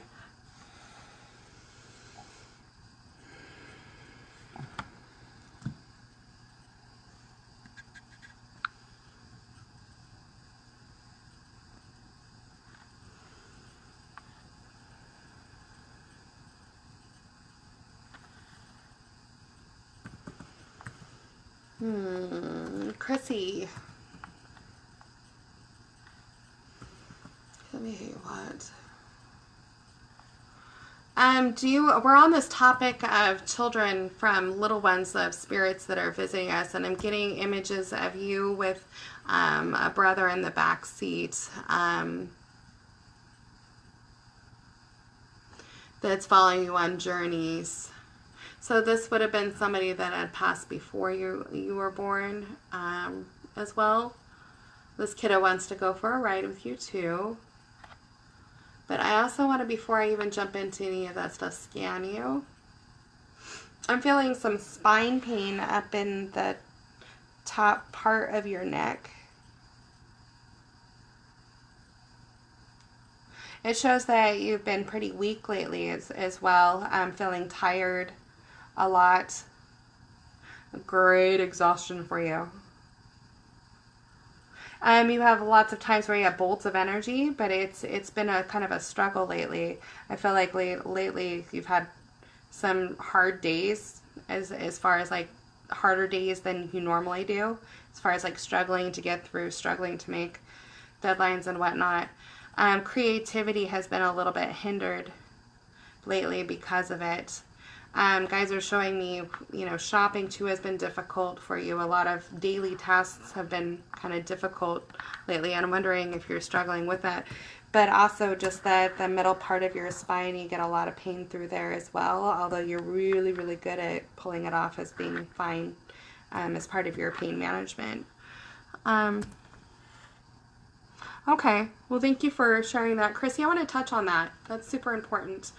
S1: Chrissy. Let me see what. We're on this topic of children from little ones, of spirits that are visiting us, and I'm getting images of you with a brother in the back seat that's following you on journeys. So this would have been somebody that had passed before you were born as well. This kiddo wants to go for a ride with you too. But I also want to, before I even jump into any of that stuff, scan you. I'm feeling some spine pain up in the top part of your neck. It shows that you've been pretty weak lately as well. I'm feeling tired a lot. Great exhaustion for you. You have lots of times where you have bolts of energy, but it's been a kind of a struggle lately. I feel like lately you've had some hard days as far as like harder days than you normally do, as far as like struggling to get through, struggling to make deadlines and whatnot. Creativity has been a little bit hindered lately because of it. Guys are showing me, shopping too has been difficult for you. A lot of daily tasks have been kind of difficult lately, and I'm wondering if you're struggling with that. But also just the middle part of your spine, you get a lot of pain through there as well, although you're really, really good at pulling it off as being fine as part of your pain management. Okay, well, thank you for sharing that. Chrissy, I want to touch on that. That's super important.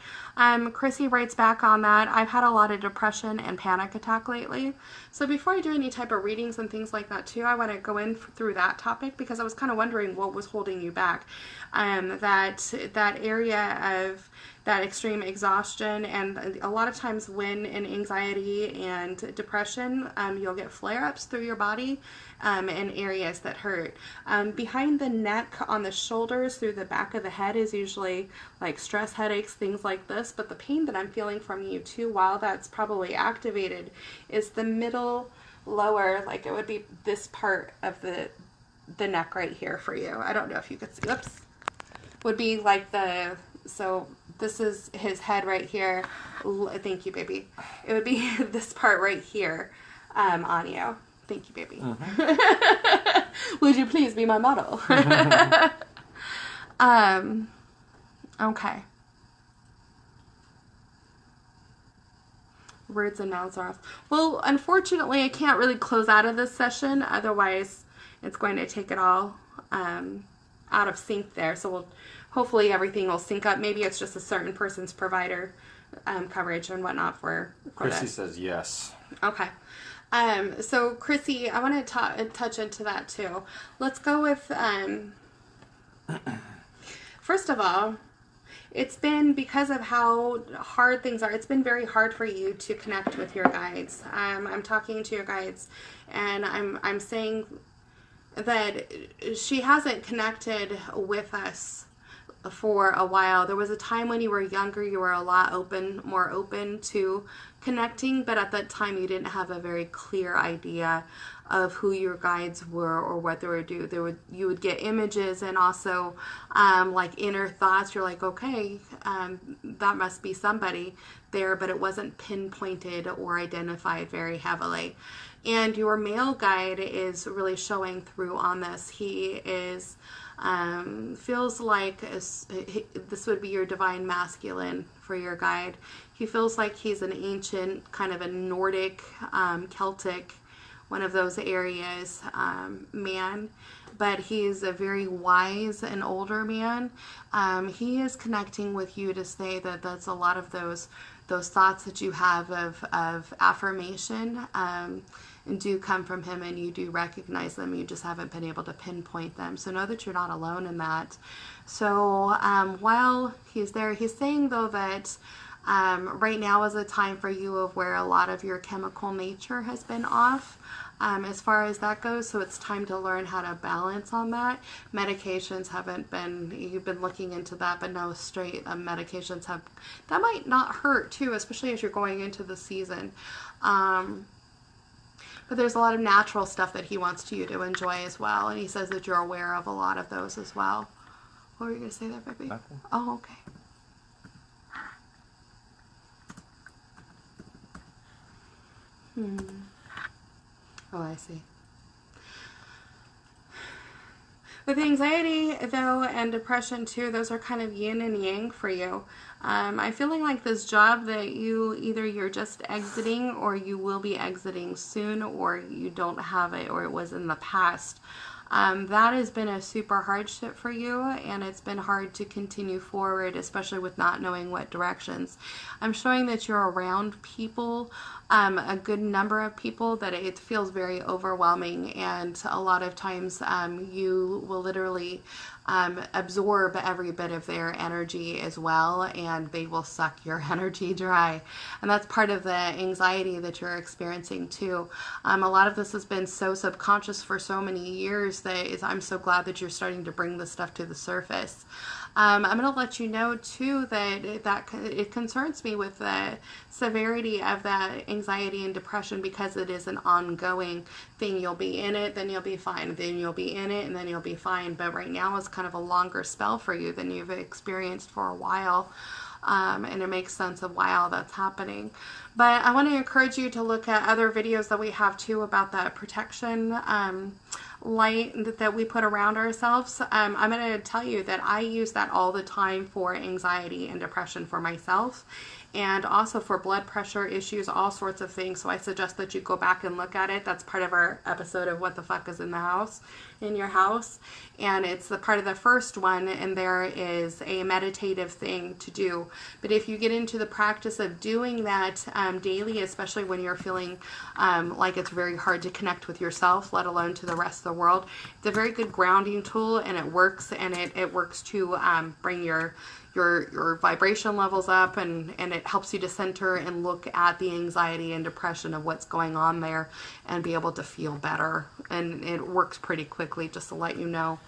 S1: Chrissy writes back on that. I've had a lot of depression and panic attack lately. So before I do any type of readings and things like that too, I want to go in through that topic because I was kind of wondering what was holding you back. That area of that extreme exhaustion, and a lot of times when in anxiety and depression, you'll get flare-ups through your body in areas that hurt. Behind the neck, on the shoulders, through the back of the head is usually like stress, headaches, things like this. But the pain that I'm feeling from you too, while that's probably activated, is the middle lower, like it would be this part of the neck right here for you. I don't know if you could see, oops, would be like so this is his head right here. Thank you, baby. It would be this part right here on you. Thank you, baby. Would you please be my model? Okay. Words and mouths are off. Well, unfortunately, I can't really close out of this session. Otherwise, it's going to take it all out of sync there. So hopefully everything will sync up. Maybe it's just a certain person's provider coverage and whatnot for
S2: Chrissy
S1: that.
S2: says yes.
S1: Okay. So Chrissy, I want to touch into that too. Let's go with, first of all, it's been, because of how hard things are, it's been very hard for you to connect with your guides. I'm talking to your guides, and I'm saying that she hasn't connected with us for a while. There was a time when you were younger, you were a lot more open to connecting, but at that time you didn't have a very clear idea of who your guides were or what they would do. You would get images and also like inner thoughts. You're like, okay, that must be somebody there, but it wasn't pinpointed or identified very heavily. And your male guide is really showing through on this. He is feels like this would be your divine masculine for your guide. He feels like he's an ancient, kind of a Nordic, Celtic, one of those areas man, but he's a very wise and older man. He is connecting with you to say that that's a lot of those thoughts that you have of affirmation and do come from him, and you do recognize them. You just haven't been able to pinpoint them. So know that you're not alone in that. So while he's there, he's saying though that right now is a time for you of where a lot of your chemical nature has been off as far as that goes. So it's time to learn how to balance on that. Medications haven't been, you've been looking into that, but no, straight medications that might not hurt too, especially as you're going into the season. But there's a lot of natural stuff that he wants you to enjoy as well. And he says that you're aware of a lot of those as well. What were you going to say there, baby?
S2: Nothing.
S1: Oh, okay. Oh, I see. With anxiety, though, and depression, too, those are kind of yin and yang for you. I'm feeling like this job that you're just exiting, or you will be exiting soon, or you don't have it, or it was in the past. That has been a super hardship for you, and it's been hard to continue forward, especially with not knowing what directions. I'm showing that you're around people, a good number of people, that it feels very overwhelming, and a lot of times you will literally absorb every bit of their energy as well, and they will suck your energy dry. And that's part of the anxiety that you're experiencing too. A lot of this has been so subconscious for so many years that I'm so glad that you're starting to bring this stuff to the surface. I'm going to let you know too that it concerns me with the severity of that anxiety and depression because it is an ongoing thing. You'll be in it, then you'll be fine, then you'll be in it, and then you'll be fine. But right now is kind of a longer spell for you than you've experienced for a while. And it makes sense of why all that's happening. But I want to encourage you to look at other videos that we have too about that protection light that we put around ourselves. I'm going to tell you that I use that all the time for anxiety and depression for myself, and also for blood pressure issues, all sorts of things. So I suggest that you go back and look at it. That's part of our episode of What the Fuck is in the House, in your house. And it's the part of the first one, and there is a meditative thing to do. But if you get into the practice of doing that daily, especially when you're feeling like it's very hard to connect with yourself, let alone to the rest of the world, it's a very good grounding tool, and it works, and it works to bring your vibration levels up, and it helps you to center and look at the anxiety and depression of what's going on there and be able to feel better. And it works pretty quickly, just to let you know.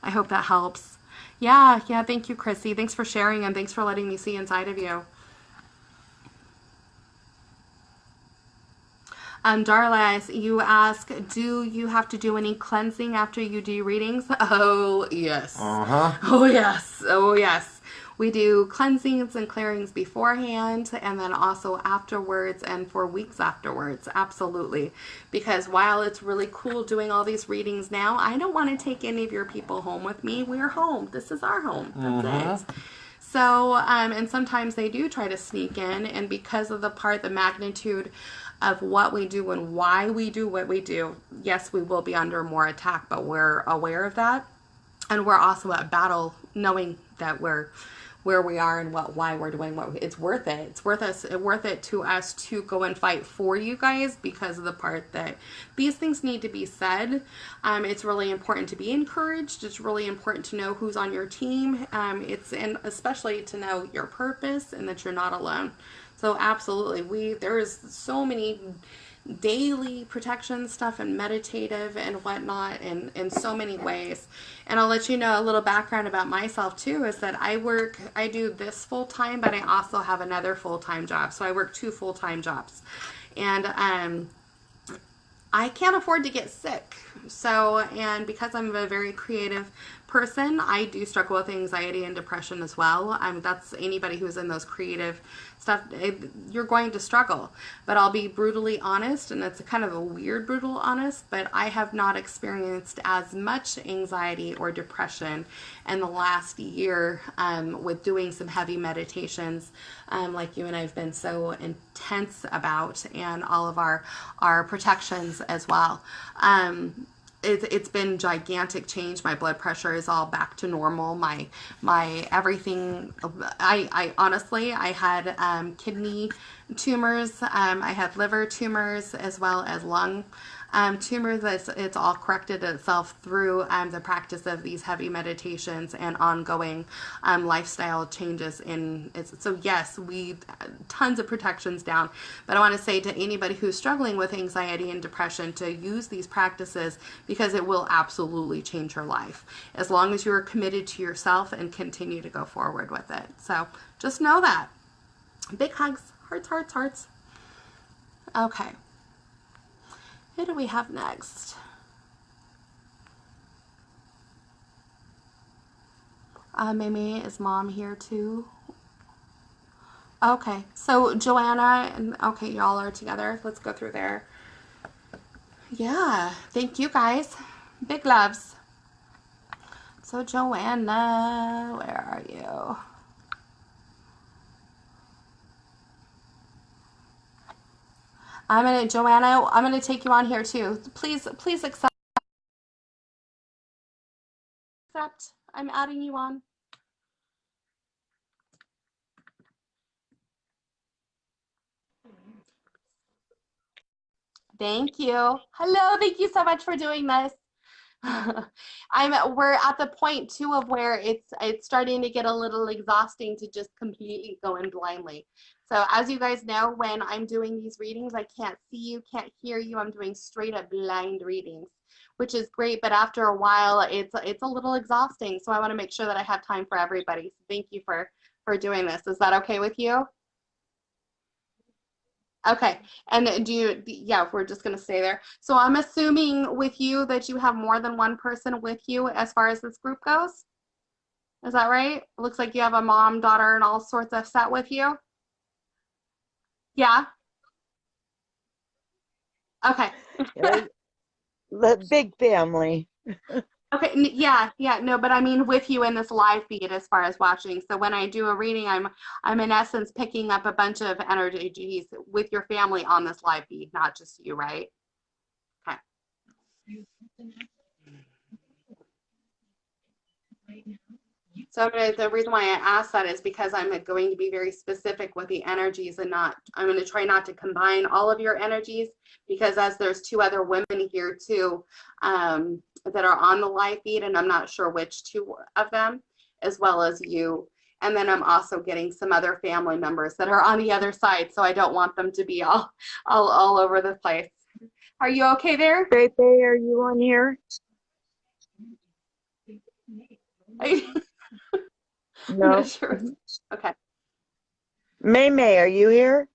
S1: I hope that helps. Yeah, thank you, Chrissy. Thanks for sharing, and thanks for letting me see inside of you. Darla, you ask, do you have to do any cleansing after you do readings? Oh, yes. Oh, yes. Oh, yes. We do cleansings and clearings beforehand, and then also afterwards and for weeks afterwards. Absolutely. Because while it's really cool doing all these readings now, I don't want to take any of your people home with me. We're home. This is our home. That's it. So, and sometimes they do try to sneak in, and because of the magnitude of what we do and why we do what we do, yes, we will be under more attack, but we're aware of that. And we're also at battle knowing that we're where we are and why we're doing what it's worth it. It's worth it to us to go and fight for you guys because of the part that these things need to be said. It's really important to be encouraged. It's really important to know who's on your team. And especially to know your purpose and that you're not alone. So absolutely, there's so many daily protection stuff and meditative and whatnot in so many ways. And I'll let you know a little background about myself too, is that I do this full time, but I also have another full-time job. So I work 2 full-time jobs. And I can't afford to get sick. So, and because I'm a very creative person, I do struggle with anxiety and depression as well. That's anybody who's in those creative stuff, you're going to struggle. But I'll be brutally honest, and it's kind of a weird brutal honest, but I have not experienced as much anxiety or depression in the last year with doing some heavy meditations like you and I have been so intense about, and all of our protections as well. It's been gigantic change. My blood pressure is all back to normal. My everything. I honestly, I had kidney tumors. I had liver tumors as well as lung tumors. It's all corrected itself through the practice of these heavy meditations and ongoing lifestyle changes. So yes, we tons of protections down. But I want to say to anybody who's struggling with anxiety and depression to use these practices, because it will absolutely change your life as long as you are committed to yourself and continue to go forward with it. So just know that. Big hugs. Hearts, hearts, hearts. Okay. Who do we have next? Mimi, is mom here too? Okay, so Joanna, and okay, y'all are together. Let's go through there. Yeah, thank you guys. Big loves. So Joanna, where are you? Joanna, I'm gonna take you on here too. Please accept. I'm adding you on. Thank you. Hello, thank you so much for doing this. We're at the point too of where it's starting to get a little exhausting to just completely go in blindly. So as you guys know, when I'm doing these readings, I can't see you, can't hear you. I'm doing straight up blind readings, which is great, but after a while it's a little exhausting. So I want to make sure that I have time for everybody. So thank you for doing this. Is that okay with you? Okay, and do you, yeah, we're just gonna stay there. So I'm assuming with you that you have more than one person with you as far as this group goes. Is that right? It looks like you have a mom, daughter, and all sorts of set with you. Yeah. Okay.
S3: Uh, the big family.
S1: Okay. Yeah. Yeah. No, but I mean with you in this live feed as far as watching. So when I do a reading, I'm in essence picking up a bunch of energies with your family on this live feed, not just you, right? Okay. So the reason why I asked that is because I'm going to be very specific with the energies and I'm going to try not to combine all of your energies because as there's two other women here too that are on the live feed and I'm not sure which two of them, as well as you. And then I'm also getting some other family members that are on the other side. So I don't want them to be all over the place. Are you okay there?
S3: Pepe, are you on here?
S1: I'm not
S3: No.
S1: sure. Okay.
S3: May May, are you here?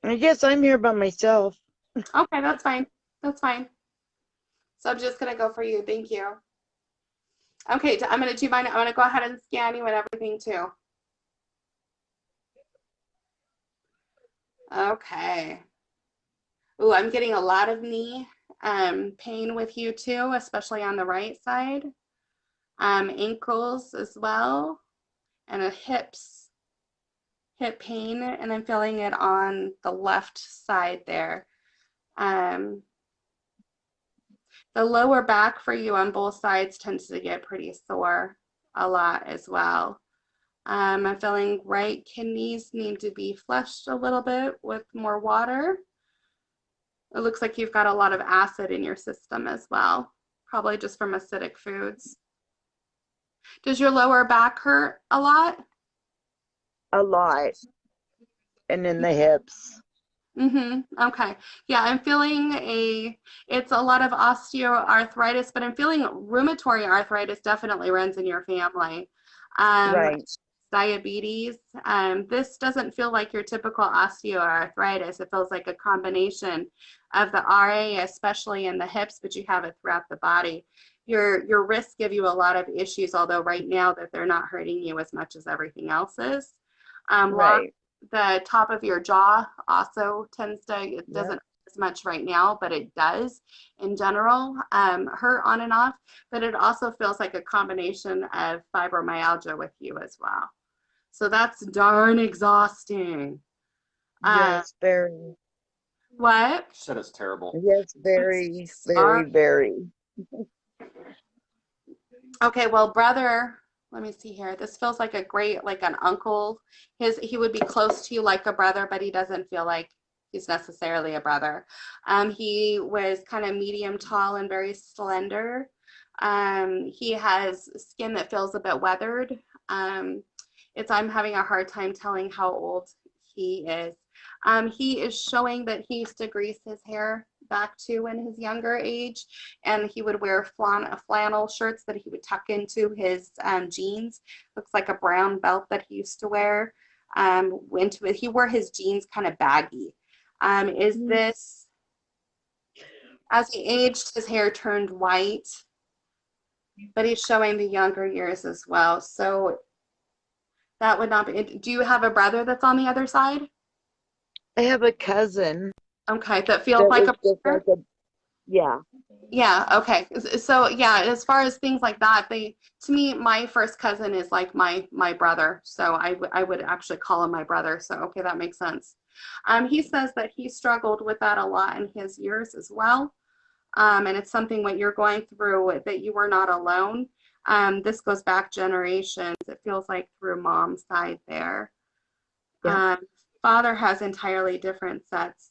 S3: I guess I'm here by myself.
S1: Okay, that's fine. That's fine. So I'm just gonna go for you. Thank you. Okay, I'm gonna do mine. I'm gonna go ahead and scan you and everything too. Okay. Ooh, I'm getting a lot of knee pain with you too, especially on the right side. Ankles as well, and a hip pain, and I'm feeling it on the left side there. Um, the lower back for you on both sides tends to get pretty sore a lot as well. I'm feeling right kidneys need to be flushed a little bit with more water. It looks like you've got a lot of acid in your system as well, probably just from acidic foods. Does your lower back hurt a lot?
S3: A lot. And in the hips.
S1: Okay. Yeah, I'm feeling it's a lot of osteoarthritis, but I'm feeling rheumatoid arthritis definitely runs in your family. Um,
S3: Right.
S1: Diabetes. This doesn't feel like your typical osteoarthritis. It feels like a combination of the RA, especially in the hips, but you have it throughout the body. Your wrists give you a lot of issues, although right now that they're not hurting you as much as everything else is.
S3: Right.
S1: The top of your jaw also tends to, it
S3: Yep.
S1: doesn't as much right now, but it does in general hurt on and off. But it also feels like a combination of fibromyalgia with you as well. So that's darn exhausting.
S3: Yes, very.
S1: What?
S2: She said it's terrible.
S3: Yes, very,
S1: Sorry.
S3: very, very.
S1: Okay, well, brother, let me see here. This feels like a great, like an uncle. He would be close to you like a brother, but he doesn't feel like he's necessarily a brother. He was kind of medium tall and very slender. He has skin that feels a bit weathered. I'm having a hard time telling how old he is. He is showing that he used to grease his hair back to in his younger age, and he would wear flannel shirts that he would tuck into his jeans. Looks like a brown belt that he used to wear. Into it, he wore his jeans kind of baggy. Is this as he aged, his hair turned white, but he's showing the younger years as well. So that would not be. Do you have a brother that's on the other side?
S3: I have a cousin
S1: Okay, that feels
S3: that
S1: like
S3: was
S1: a
S3: just
S1: brother?
S3: like a, yeah.
S1: Yeah, okay. So yeah, as far as things like that, to me, my first cousin is like my brother. So I would actually call him my brother. So okay, that makes sense. He says that he struggled with that a lot in his years as well. And it's something what you're going through that you were not alone. This goes back generations. It feels like through mom's side there.
S3: Yeah.
S1: Father has entirely different sets.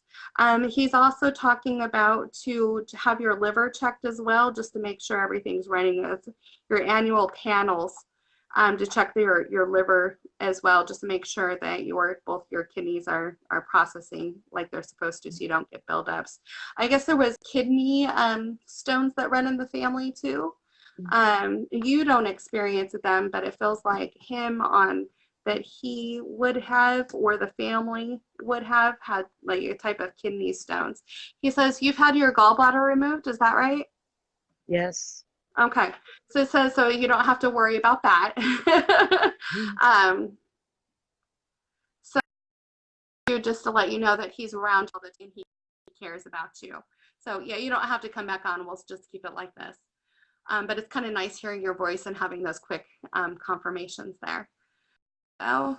S1: He's also talking about to have your liver checked as well, just to make sure everything's running. It's your annual panels to check your liver as well, just to make sure that both your kidneys are processing like they're supposed to, so you don't get buildups. I guess there was kidney stones that run in the family too. You don't experience them, but it feels like him on that he would have, or the family would have had, like a type of kidney stones. He says you've had your gallbladder removed, is that right?
S3: Yes.
S1: Okay, so it says so you don't have to worry about that. So just to let you know that he's around all the time, he cares about you. So yeah, you don't have to come back on. We'll just keep it like this. But it's kind of nice hearing your voice and having those quick confirmations there. So,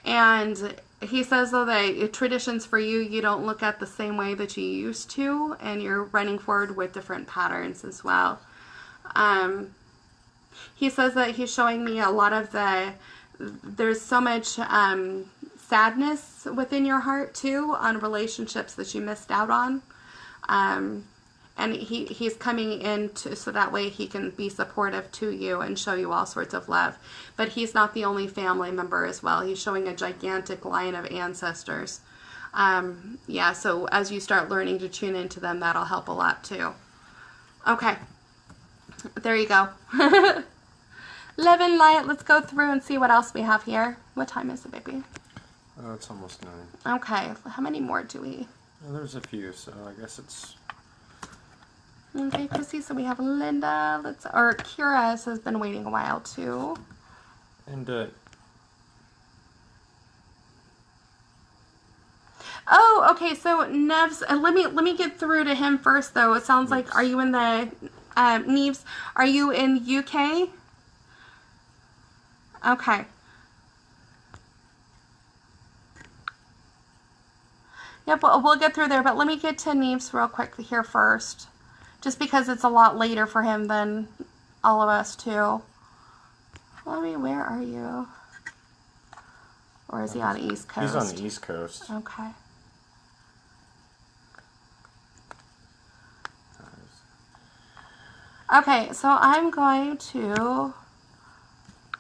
S1: and he says though that traditions for you, you don't look at the same way that you used to, and you're running forward with different patterns as well. He says that he's showing me a lot of there's so much sadness within your heart too on relationships that you missed out on. And he's coming in so that way he can be supportive to you and show you all sorts of love. But he's not the only family member as well. He's showing a gigantic line of ancestors. Yeah, so as you start learning to tune into them, that'll help a lot too. Okay, there you go. Live in light. Let's go through and see what else we have here. What time is it, baby?
S2: It's almost 9.
S1: Okay, how many more do we?
S2: Well, there's a few, so I guess it's...
S1: Okay, Chrissy, so we have Linda, or Kira has been waiting a while too.
S2: And,
S1: oh, okay, so Nev's, let me get through to him first though. It sounds like, are you in the, Neves, are you in UK? Okay. Yep, we'll get through there, but let me get to Neves real quick here first. Just because it's a lot later for him than all of us too. Where are you? Or is he on the East Coast?
S2: He's on the East Coast.
S1: Okay. Okay, so I'm going to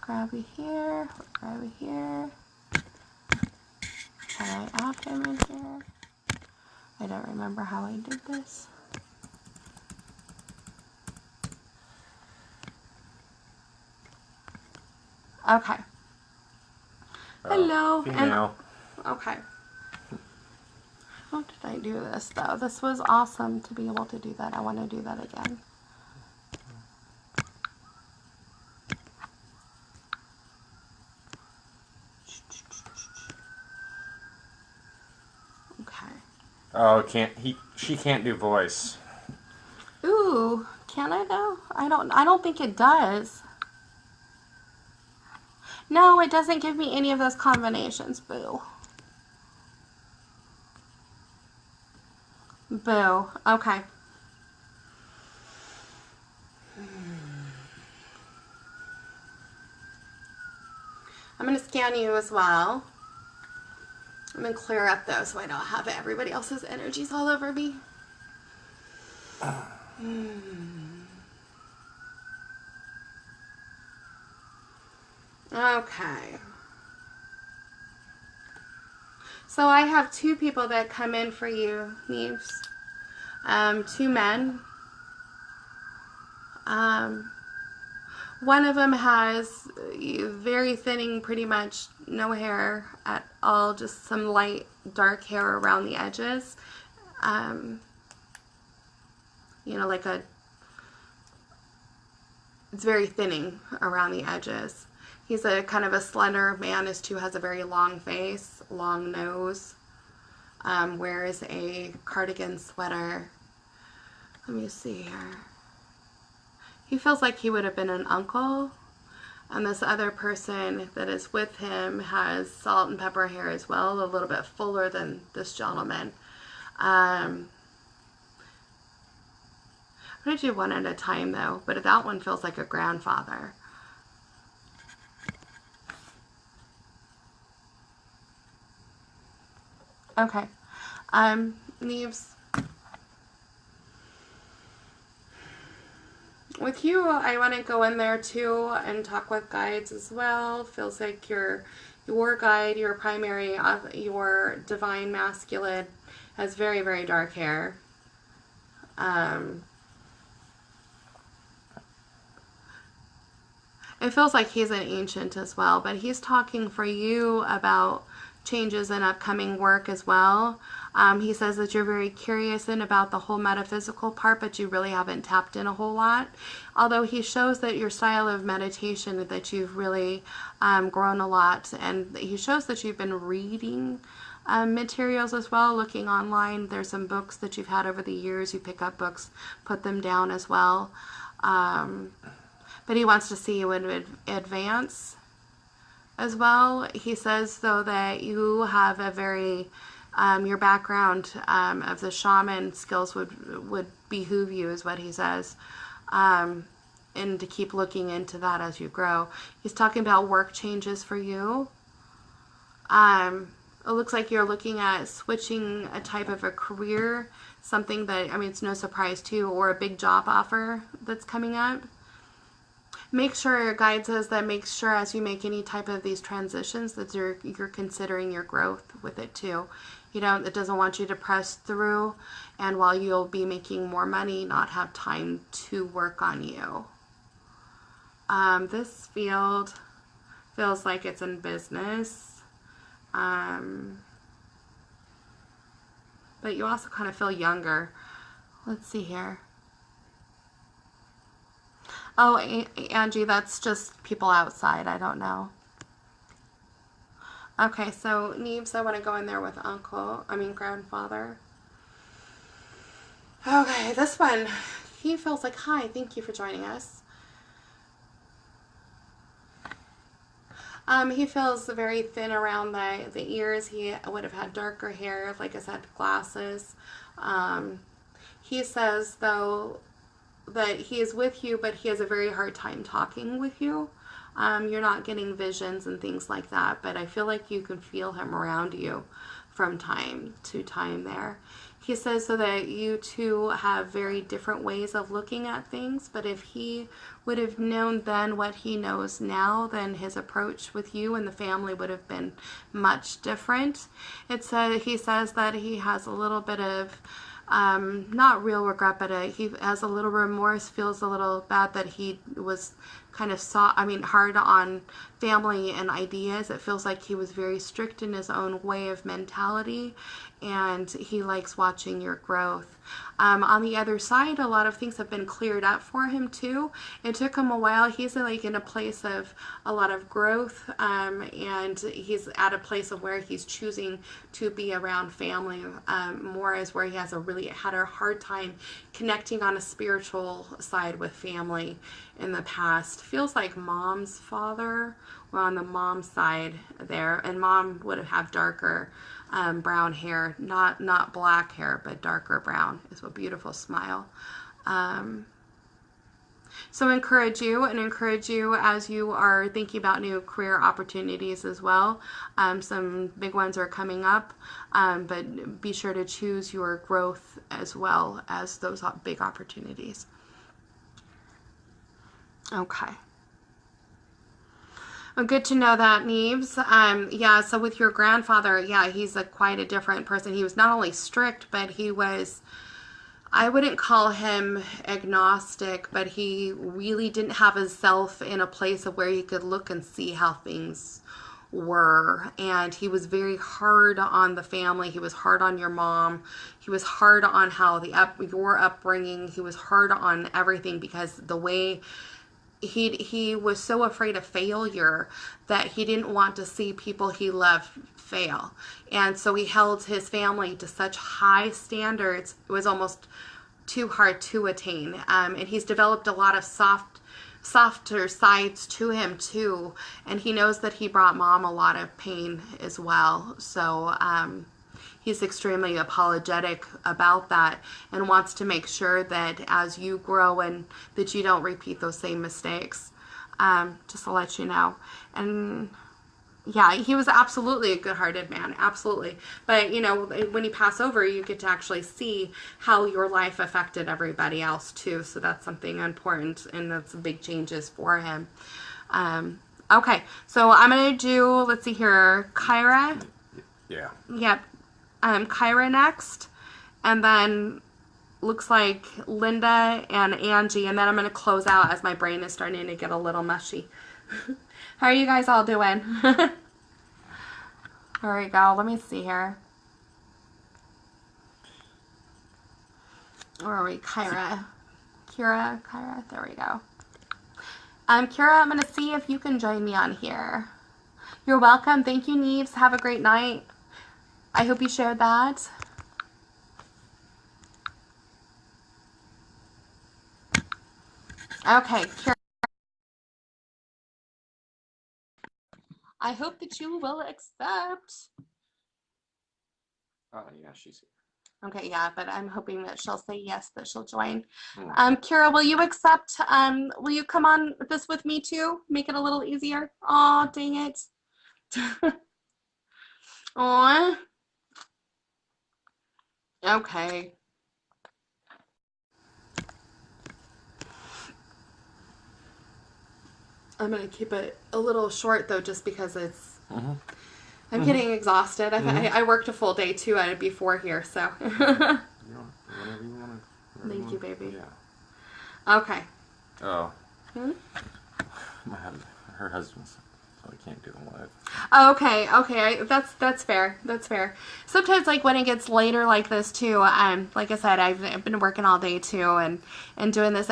S1: grab you here, grab you here. Can I add him in here? I don't remember how I did this. Okay. Hello.
S2: Female.
S1: Okay. How did I do this though? This was awesome to be able to do that. I want to do that again. Okay.
S2: Oh, she can't do voice.
S1: Ooh, can I though? I don't think it does. No, it doesn't give me any of those combinations. Boo. Boo. Okay. I'm going to scan you as well. I'm going to clear up though so I don't have everybody else's energies all over me. Okay. So I have 2 people that come in for you, Neves. 2 men. One of them has very thinning, pretty much no hair at all, just some light dark hair around the edges. You know, it's very thinning around the edges. He's a kind of a slender man. His too has a very long face, long nose. Wears a cardigan sweater. Let me see here. He feels like he would have been an uncle. And this other person that is with him has salt and pepper hair as well, a little bit fuller than this gentleman. I'm going to do one at a time though, but that one feels like a grandfather. Okay. Neves, with you, I want to go in there too and talk with guides as well. Feels like your guide, your primary, your divine masculine, has very, very dark hair. It feels like he's an ancient as well, but he's talking for you about changes in upcoming work as well. He says that you're very curious in about the whole metaphysical part, but you really haven't tapped in a whole lot. Although he shows that your style of meditation, that you've really grown a lot, and he shows that you've been reading materials as well, looking online. There's some books that you've had over the years. You pick up books, put them down as well. But he wants to see you in advance as well. He says, though, that you have a very, your background of the shaman skills would behoove you, is what he says. And to keep looking into that as you grow. He's talking about work changes for you. It looks like you're looking at switching a type of a career, something that, I mean, it's no surprise to you, or a big job offer that's coming up. Make sure, your guide says that make sure as you make any type of these transitions that you're considering your growth with it too. It doesn't want you to press through, and while you'll be making more money, not have time to work on you. This field feels like it's in business. But you also kind of feel younger. Let's see here. Oh, Angie, that's just people outside. I don't know. Okay, so Neves, I want to go in there with grandfather. Okay, this one, he feels like, hi, thank you for joining us. He feels very thin around the ears. He would have had darker hair, like I said, glasses. He says, though, that he is with you, but he has a very hard time talking with you. You're not getting visions and things like that, but I feel like you can feel him around you from time to time there. He says so that you two have very different ways of looking at things, but if he would have known then what he knows now, then his approach with you and the family would have been much different. He says that he has a little bit of not real regret, but he has a little remorse, feels a little bad that he was kind of hard on family and ideas. It feels like he was very strict in his own way of mentality, and he likes watching your growth. On the other side, a lot of things have been cleared up for him too. It took him a while. He's like in a place of a lot of growth, and he's at a place of where he's choosing to be around family more, as where he has had a hard time connecting on a spiritual side with family in the past. Feels like mom's father, well, on the mom side there, and mom would have darker brown hair, not black hair, but darker brown. Is a beautiful smile. So encourage you as you are thinking about new career opportunities as well. Some big ones are coming up, but be sure to choose your growth as well as those big opportunities. Okay. Well, good to know that, Neves. Yeah, so with your grandfather, yeah, he's quite a different person. He was not only strict, but he was, I wouldn't call him agnostic, but he really didn't have himself in a place of where he could look and see how things were. And he was very hard on the family. He was hard on your mom. He was hard on how your upbringing. He was hard on everything, because the way he was so afraid of failure that he didn't want to see people he loved fail. And so he held his family to such high standards, it was almost too hard to attain. And he's developed a lot of softer sides to him too. And he knows that he brought mom a lot of pain as well. So he's extremely apologetic about that, and wants to make sure that as you grow and that you don't repeat those same mistakes, just to let you know. And Yeah, he was absolutely a good-hearted man, absolutely. But, when you pass over, you get to actually see how your life affected everybody else, too. So that's something important, and that's big changes for him. Okay, so I'm going to do, let's see here, Kyra.
S2: Yeah.
S1: Yep. Kyra next. And then looks like Linda and Angie. And then I'm going to close out as my brain is starting to get a little mushy. How are you guys all doing? There we go. Let me see here. Where are we? Kyra. Kyra. There we go. Kyra, I'm going to see if you can join me on here. You're welcome. Thank you, Neves. Have a great night. I hope you shared that. Okay, Kyra. I hope that you will accept.
S2: Oh, yeah, she's
S1: Okay, yeah, but I'm hoping that she'll say yes, that she'll join.
S2: here.
S1: Kyra, will you accept? Will you come on this with me too? Make it a little easier. Oh, dang it. Aw. Okay. I'm gonna keep it a little short though, just because it's. I'm getting exhausted. I worked a full day too before here, so.
S2: Whatever you want.
S1: Thank you, baby.
S2: Yeah.
S1: Okay.
S2: Oh. Her husband's, so I can't do them live.
S1: Okay. That's fair. That's fair. Sometimes, like when it gets later like this too, like I said, I've been working all day too, and doing this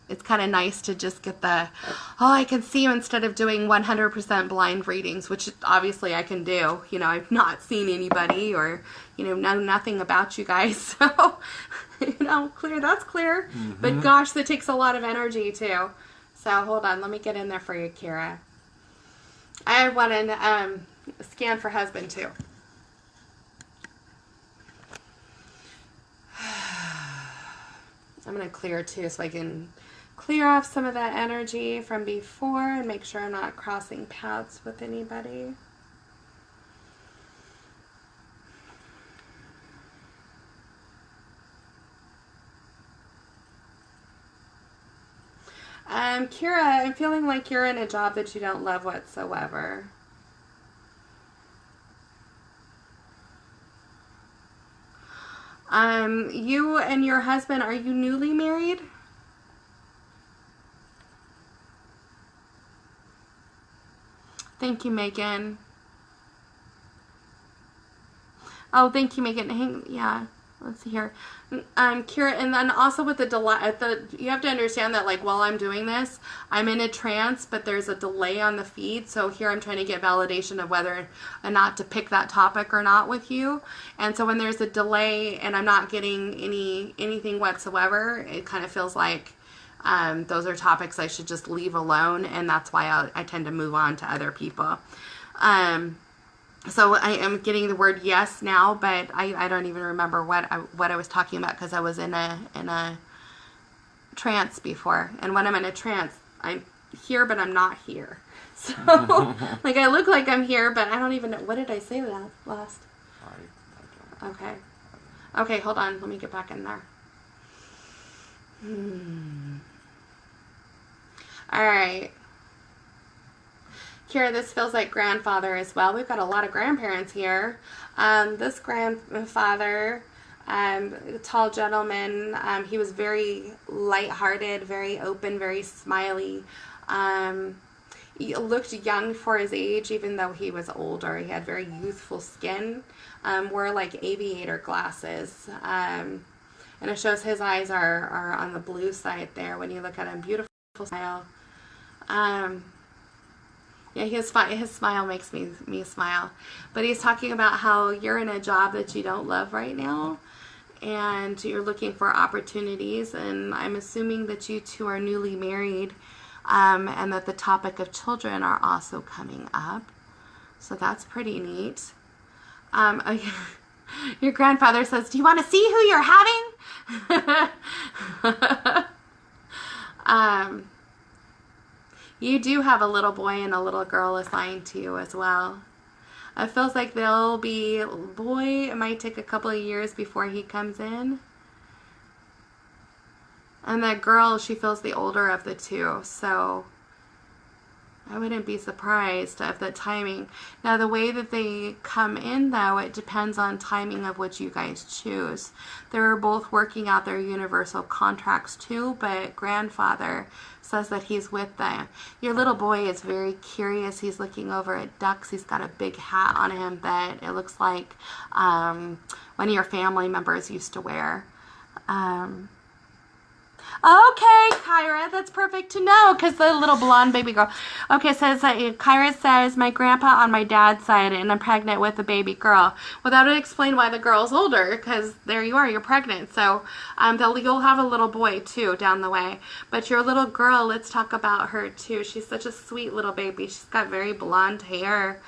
S1: It's kind of nice to just get I can see you instead of doing 100% blind readings, which obviously I can do. I've not seen anybody or know nothing about you guys, so clear. That's clear. But gosh, that takes a lot of energy too. So hold on, let me get in there for you, Kira. I want to scan for husband too. I'm going to clear too so I can clear off some of that energy from before and make sure I'm not crossing paths with anybody. Kira, I'm feeling like you're in a job that you don't love whatsoever. You and your husband, are you newly married? Thank you, Megan. Oh, thank you, Megan. Yeah. Let's see here. Kira, and then also with the delay, you have to understand that, like, while I'm doing this, I'm in a trance, but there's a delay on the feed. So here I'm trying to get validation of whether or not to pick that topic or not with you. And so when there's a delay and I'm not getting anything whatsoever, it kind of feels like those are topics I should just leave alone. And that's why I tend to move on to other people. So I am getting the word yes now, but I don't even remember what I was talking about because I was in a trance before. And when I'm in a trance, I'm here, but I'm not here. So like I look like I'm here, but I don't even know. What did I say that last?
S2: I don't.
S1: Okay. Okay, hold on. Let me get back in there. All right. Kira, this feels like grandfather as well. We've got a lot of grandparents here. This grandfather, tall gentleman, he was very lighthearted, very open, very smiley. He looked young for his age, even though he was older. He had very youthful skin, wore like aviator glasses. And it shows his eyes are on the blue side there when you look at him. Beautiful smile. Yeah, his smile makes me smile. But he's talking about how you're in a job that you don't love right now, and you're looking for opportunities. And I'm assuming that you two are newly married, and that the topic of children are also coming up. So that's pretty neat. Your grandfather says, "Do you want to see who you're having?" You do have a little boy and a little girl assigned to you as well. It feels like they'll be, boy, it might take a couple of years before he comes in. And that girl, she feels the older of the two, so I wouldn't be surprised of the timing. Now, the way that they come in, though, it depends on timing of which you guys choose. They're both working out their universal contracts, too, but grandfather says that he's with them. Your little boy is very curious. He's looking over at ducks. He's got a big hat on him that it looks like one of your family members used to wear. Okay, Kyra, that's perfect to know, because the little blonde baby girl. Okay, says Kyra says, my grandpa on my dad's side, and I'm pregnant with a baby girl. Well, that would explain why the girl's older, because there you are, you're pregnant. So you'll have a little boy, too, down the way. But your little girl, let's talk about her, too. She's such a sweet little baby. She's got very blonde hair.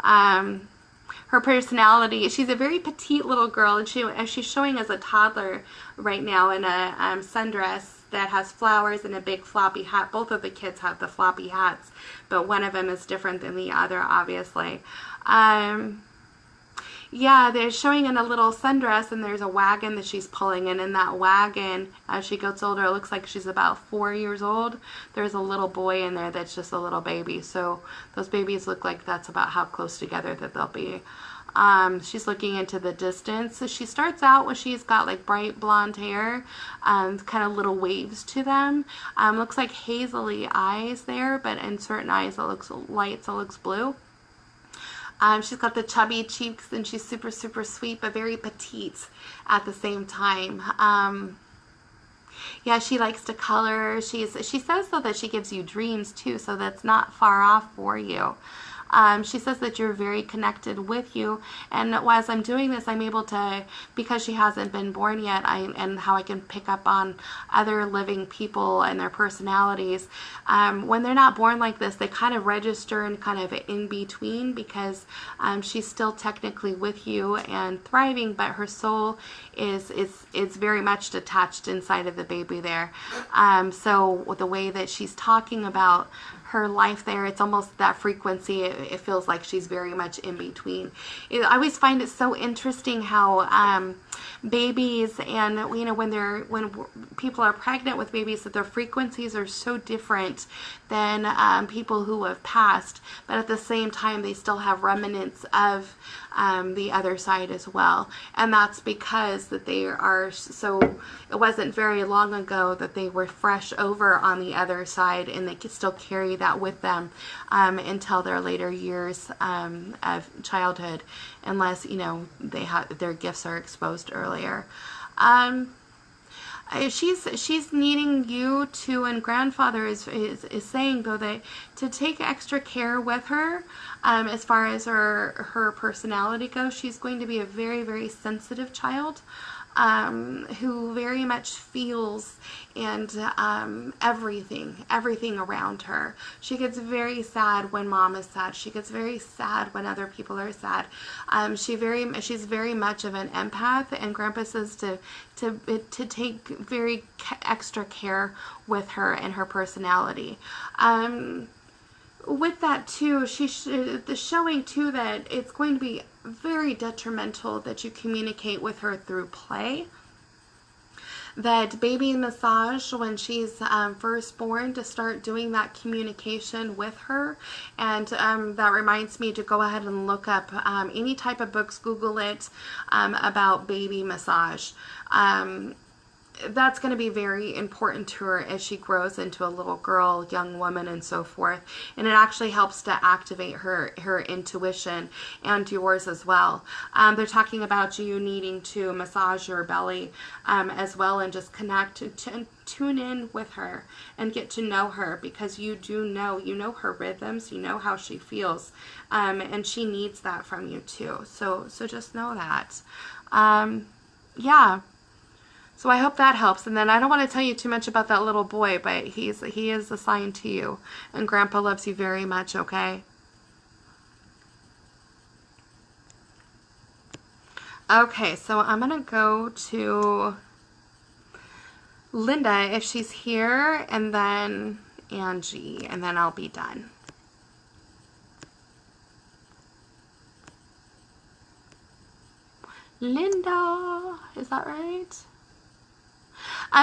S1: Her personality, she's a very petite little girl, and she's showing as a toddler right now in a sundress that has flowers and a big floppy hat. Both of the kids have the floppy hats, but one of them is different than the other, obviously. Yeah, they're showing in a little sundress, and there's a wagon that she's pulling, and in that wagon, as she gets older, it looks like she's about 4 years old. There's a little boy in there that's just a little baby, so those babies look like that's about how close together that they'll be. She's looking into the distance. So she starts out when she's got like bright blonde hair, kind of little waves to them. Looks like hazily eyes there, but in certain eyes it looks light, so it looks blue. She's got the chubby cheeks, and she's super, super sweet, but very petite at the same time. Yeah, she likes to color. She says, though, that she gives you dreams, too, so that's not far off for you. She says that you're very connected with you, and as I'm doing this, I'm able to, because she hasn't been born yet, and how I can pick up on other living people and their personalities. When they're not born like this, they kind of register in kind of in between, because she's still technically with you and thriving, but her soul is very much detached inside of the baby there. So the way that she's talking about her life there, it's almost that frequency. It feels like she's very much in between. I always find it so interesting how babies, and when people are pregnant with babies, that their frequencies are so different than people who have passed, but at the same time they still have remnants of the other side as well. And that's because that they are so, it wasn't very long ago that they were fresh over on the other side, and they could still carry that with them until their later years of childhood, unless their gifts are exposed earlier. She's needing you to, and grandfather is saying, though, that to take extra care with her as far as her personality goes. She's going to be a very, very sensitive child who very much feels and everything around her. She gets very sad when mom is sad. She gets very sad when other people are sad. She's very much of an empath, and grandpa says to take very extra care with her and her personality. With that too, the showing too that it's going to be very detrimental that you communicate with her through play. That baby massage, when she's first born, to start doing that communication with her. And that reminds me to go ahead and look up any type of books, Google it, about baby massage. That's going to be very important to her as she grows into a little girl, young woman, and so forth. And it actually helps to activate her intuition and yours as well. They're talking about you needing to massage your belly as well, and just connect, tune in with her and get to know her, because you know her rhythms, you know how she feels, and she needs that from you too. So just know that. Yeah. So I hope that helps. And then I don't want to tell you too much about that little boy, but he is assigned to you, and grandpa loves you very much, okay? Okay, so I'm going to go to Linda if she's here, and then Angie, and then I'll be done. Linda, is that right?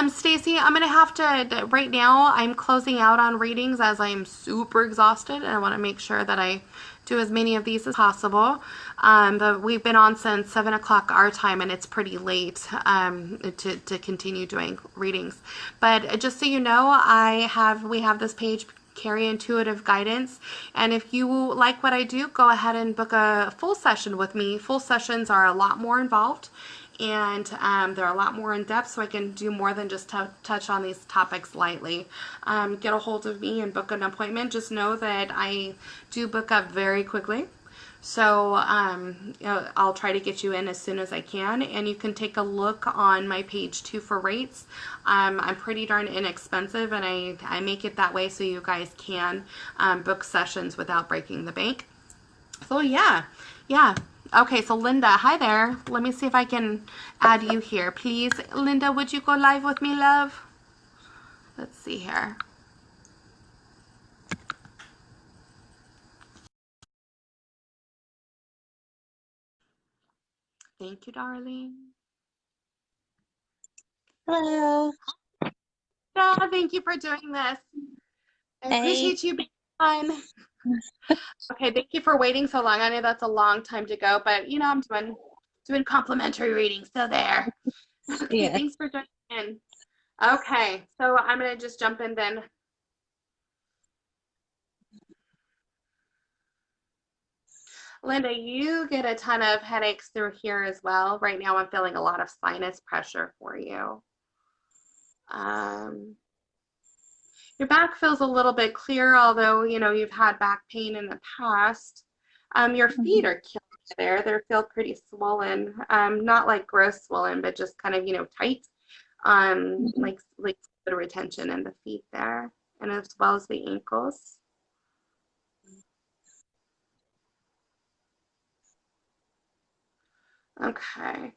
S1: Stacy, I'm gonna have to right now. I'm closing out on readings as I'm super exhausted, and I want to make sure that I do as many of these as possible. But we've been on since 7 o'clock our time, and it's pretty late to continue doing readings. But just so you know, we have this page, Carrie Intuitive Guidance, and if you like what I do, go ahead and book a full session with me. Full sessions are a lot more involved, and they're a lot more in depth, so I can do more than just touch on these topics lightly. Get a hold of me and book an appointment. Just know that I do book up very quickly, so I'll try to get you in as soon as I can, and you can take a look on my page too for rates. I'm pretty darn inexpensive, and I make it that way so you guys can book sessions without breaking the bank. So yeah. Okay, so Linda, hi there. Let me see if I can add you here. Please, Linda, would you go live with me, love? Let's see here. Thank you, darling.
S4: Hello.
S1: Oh, thank you for doing this. I appreciate you being on. Okay, thank you for waiting so long. I know that's a long time to go, but you know I'm doing complimentary readings, so there. Okay,
S4: Yeah.
S1: thanks for joining in. Okay, so I'm gonna just jump in then. Linda, you get a ton of headaches through here as well. Right now I'm feeling a lot of sinus pressure for you. Your back feels a little bit clear, although, you know, you've had back pain in the past. Your feet are killing you there. They feel pretty swollen. Not like gross swollen, but just kind of, you know, tight. Like the retention in the feet there, and as well as the ankles. Okay.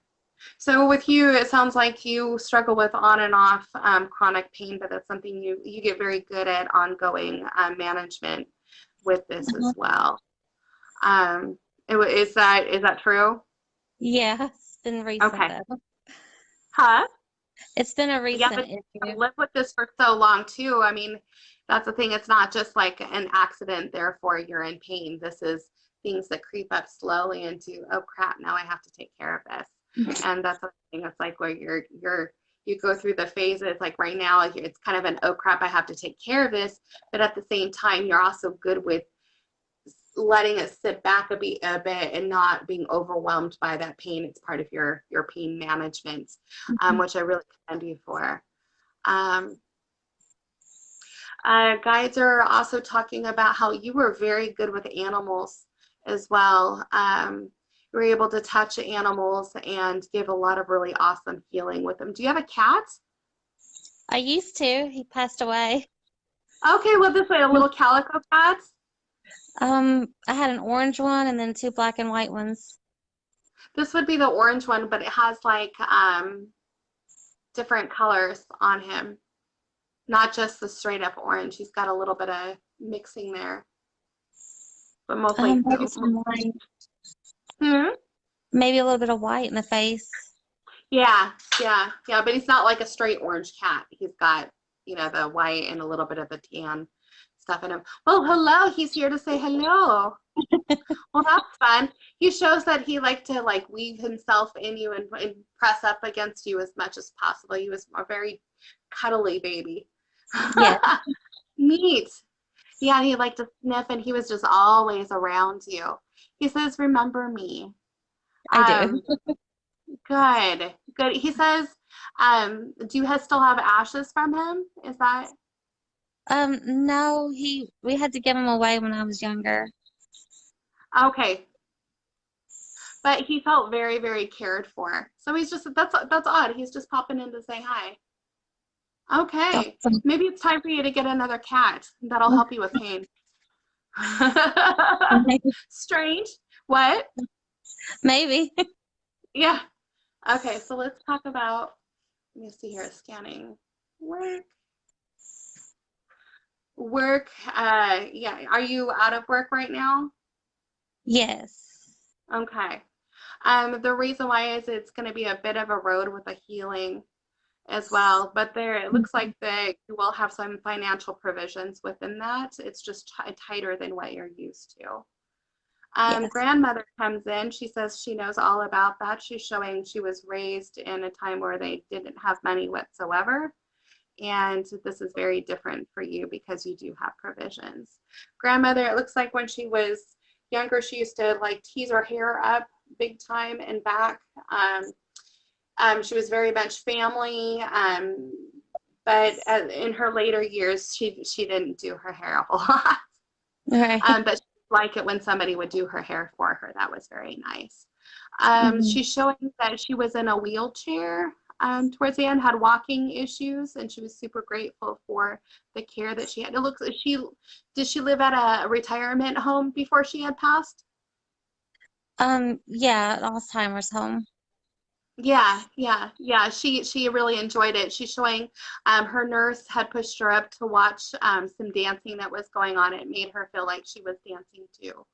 S1: So with you, it sounds like you struggle with on and off chronic pain, but that's something you get very good at ongoing management with this as well. Is that true?
S4: Yeah, it's been recent
S1: Okay.
S4: though.
S1: Huh?
S4: It's been a
S1: Yeah,
S4: recent
S1: but you
S4: issue.
S1: live with this for so long too. I mean, that's the thing. It's not just like an accident, therefore you're in pain. This is things that creep up slowly into, oh crap, now I have to take care of this. And that's the thing. It's like where you go through the phases. Like right now, it's kind of an, oh crap, I have to take care of this. But at the same time, you're also good with letting it sit back a bit and not being overwhelmed by that pain. It's part of your pain management, which I really commend you for. Guides are also talking about how you were very good with animals as well. You were able to touch animals and give a lot of really awesome healing with them. Do you have a cat?
S4: I used to. He passed away.
S1: Okay, well, this way, a little calico cat.
S4: I had an orange one and then two black and white ones.
S1: This would be the orange one, but it has like different colors on him. Not just the straight up orange. He's got a little bit of mixing there. But mostly.
S4: Maybe some white. Maybe a little bit of white in the face.
S1: Yeah. But he's not like a straight orange cat. He's got, you know, the white and a little bit of the tan stuff in him. Well, hello. He's here to say hello. Well, that's fun. He shows that he liked to like weave himself in you and press up against you as much as possible. He was a very cuddly baby.
S4: Yeah.
S1: Neat. Yeah, he liked to sniff, and he was just always around you. He says, remember me.
S4: I do.
S1: Good. He says, do you still have ashes from him? Is that?
S4: No, we had to give him away when I was younger.
S1: Okay. But he felt very, very cared for. So he's just, that's odd. He's just popping in to say hi. Okay. Maybe it's time for you to get another cat. That'll help you with pain. Strange. What?
S4: Maybe.
S1: Yeah. Okay, so let's talk about, let me see here, scanning work. Work, yeah. Are you out of work right now?
S4: Yes.
S1: Okay. The reason why is it's going to be a bit of a road with a healing as well, but there it looks
S4: Mhm.
S1: like that you will have some financial provisions within that. It's just tighter than what you're used to.
S4: Yes.
S1: Grandmother comes in. She says she knows all about that. She's showing she was raised in a time where they didn't have money whatsoever. And this is very different for you because you do have provisions. Grandmother, it looks like when she was younger, she used to like tease her hair up big time and back. She was very much family, but in her later years, she didn't do her hair a whole lot.
S4: Right.
S1: But she liked it when somebody would do her hair for her. That was very nice.
S4: Hmm.
S1: She's showing that she was in a wheelchair towards the end, had walking issues, and she was super grateful for the care that she had. It looks like did she live at a retirement home before she had passed?
S4: Yeah, Alzheimer's home.
S1: Yeah, yeah, yeah. She really enjoyed it. She's showing her nurse had pushed her up to watch some dancing that was going on. It made her feel like she was dancing too.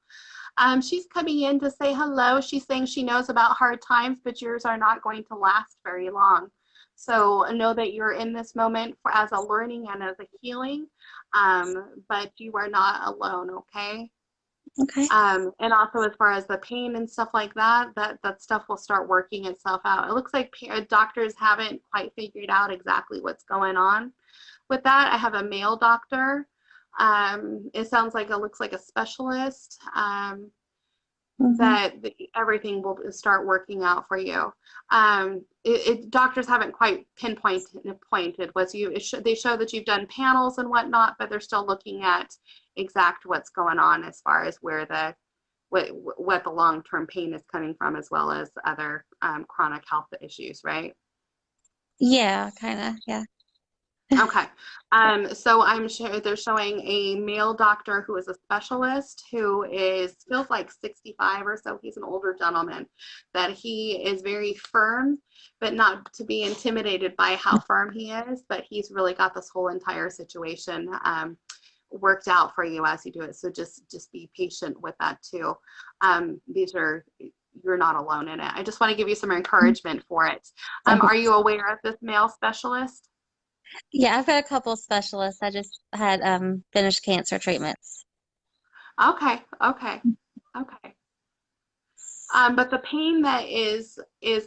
S1: She's coming in to say hello. She's saying she knows about hard times, but yours are not going to last very long. So know that you're in this moment for as a learning and as a healing, but you are not alone. Okay.
S4: Okay.
S1: And also as far as the pain and stuff like that, that stuff will start working itself out. It looks like doctors haven't quite figured out exactly what's going on with that. I have a male doctor. It sounds like it looks like a specialist.
S4: Hmm.
S1: That everything will start working out for you. Doctors haven't quite pointed was you. They show that you've done panels and whatnot, but they're still looking at exact what's going on as far as where the what the long-term pain is coming from, as well as other chronic health issues, right?
S4: Yeah, kind of. Yeah.
S1: Okay. So I'm sure they're showing a male doctor who is a specialist who feels like 65 or so. He's an older gentleman, that he is very firm, but not to be intimidated by how firm he is, but he's really got this whole entire situation worked out for you as you do it. So just be patient with that too. You're not alone in it. I just want to give you some encouragement for it. Are you aware of this male specialist?
S4: Yeah, I've got a couple specialists. I just had finished cancer treatments.
S1: Okay, okay, okay. But the pain that is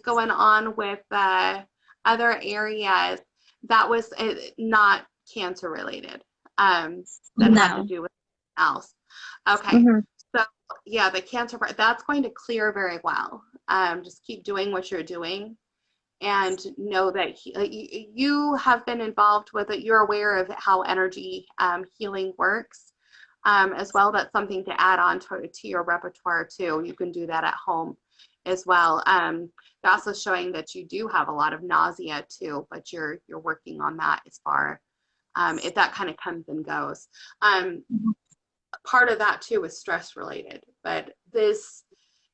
S1: going on with the other areas, that was not cancer related. That had to
S4: No.
S1: do with something else. Okay,
S4: Hmm.
S1: so yeah, the cancer part, that's going to clear very well. Just keep doing what you're doing, and know that you have been involved with it. You're aware of how energy healing works as well. That's something to add on to your repertoire too. You can do that at home as well. They're also showing that you do have a lot of nausea too, but you're working on that as far if that kind of comes and goes. Um, Part of that too is stress related, but this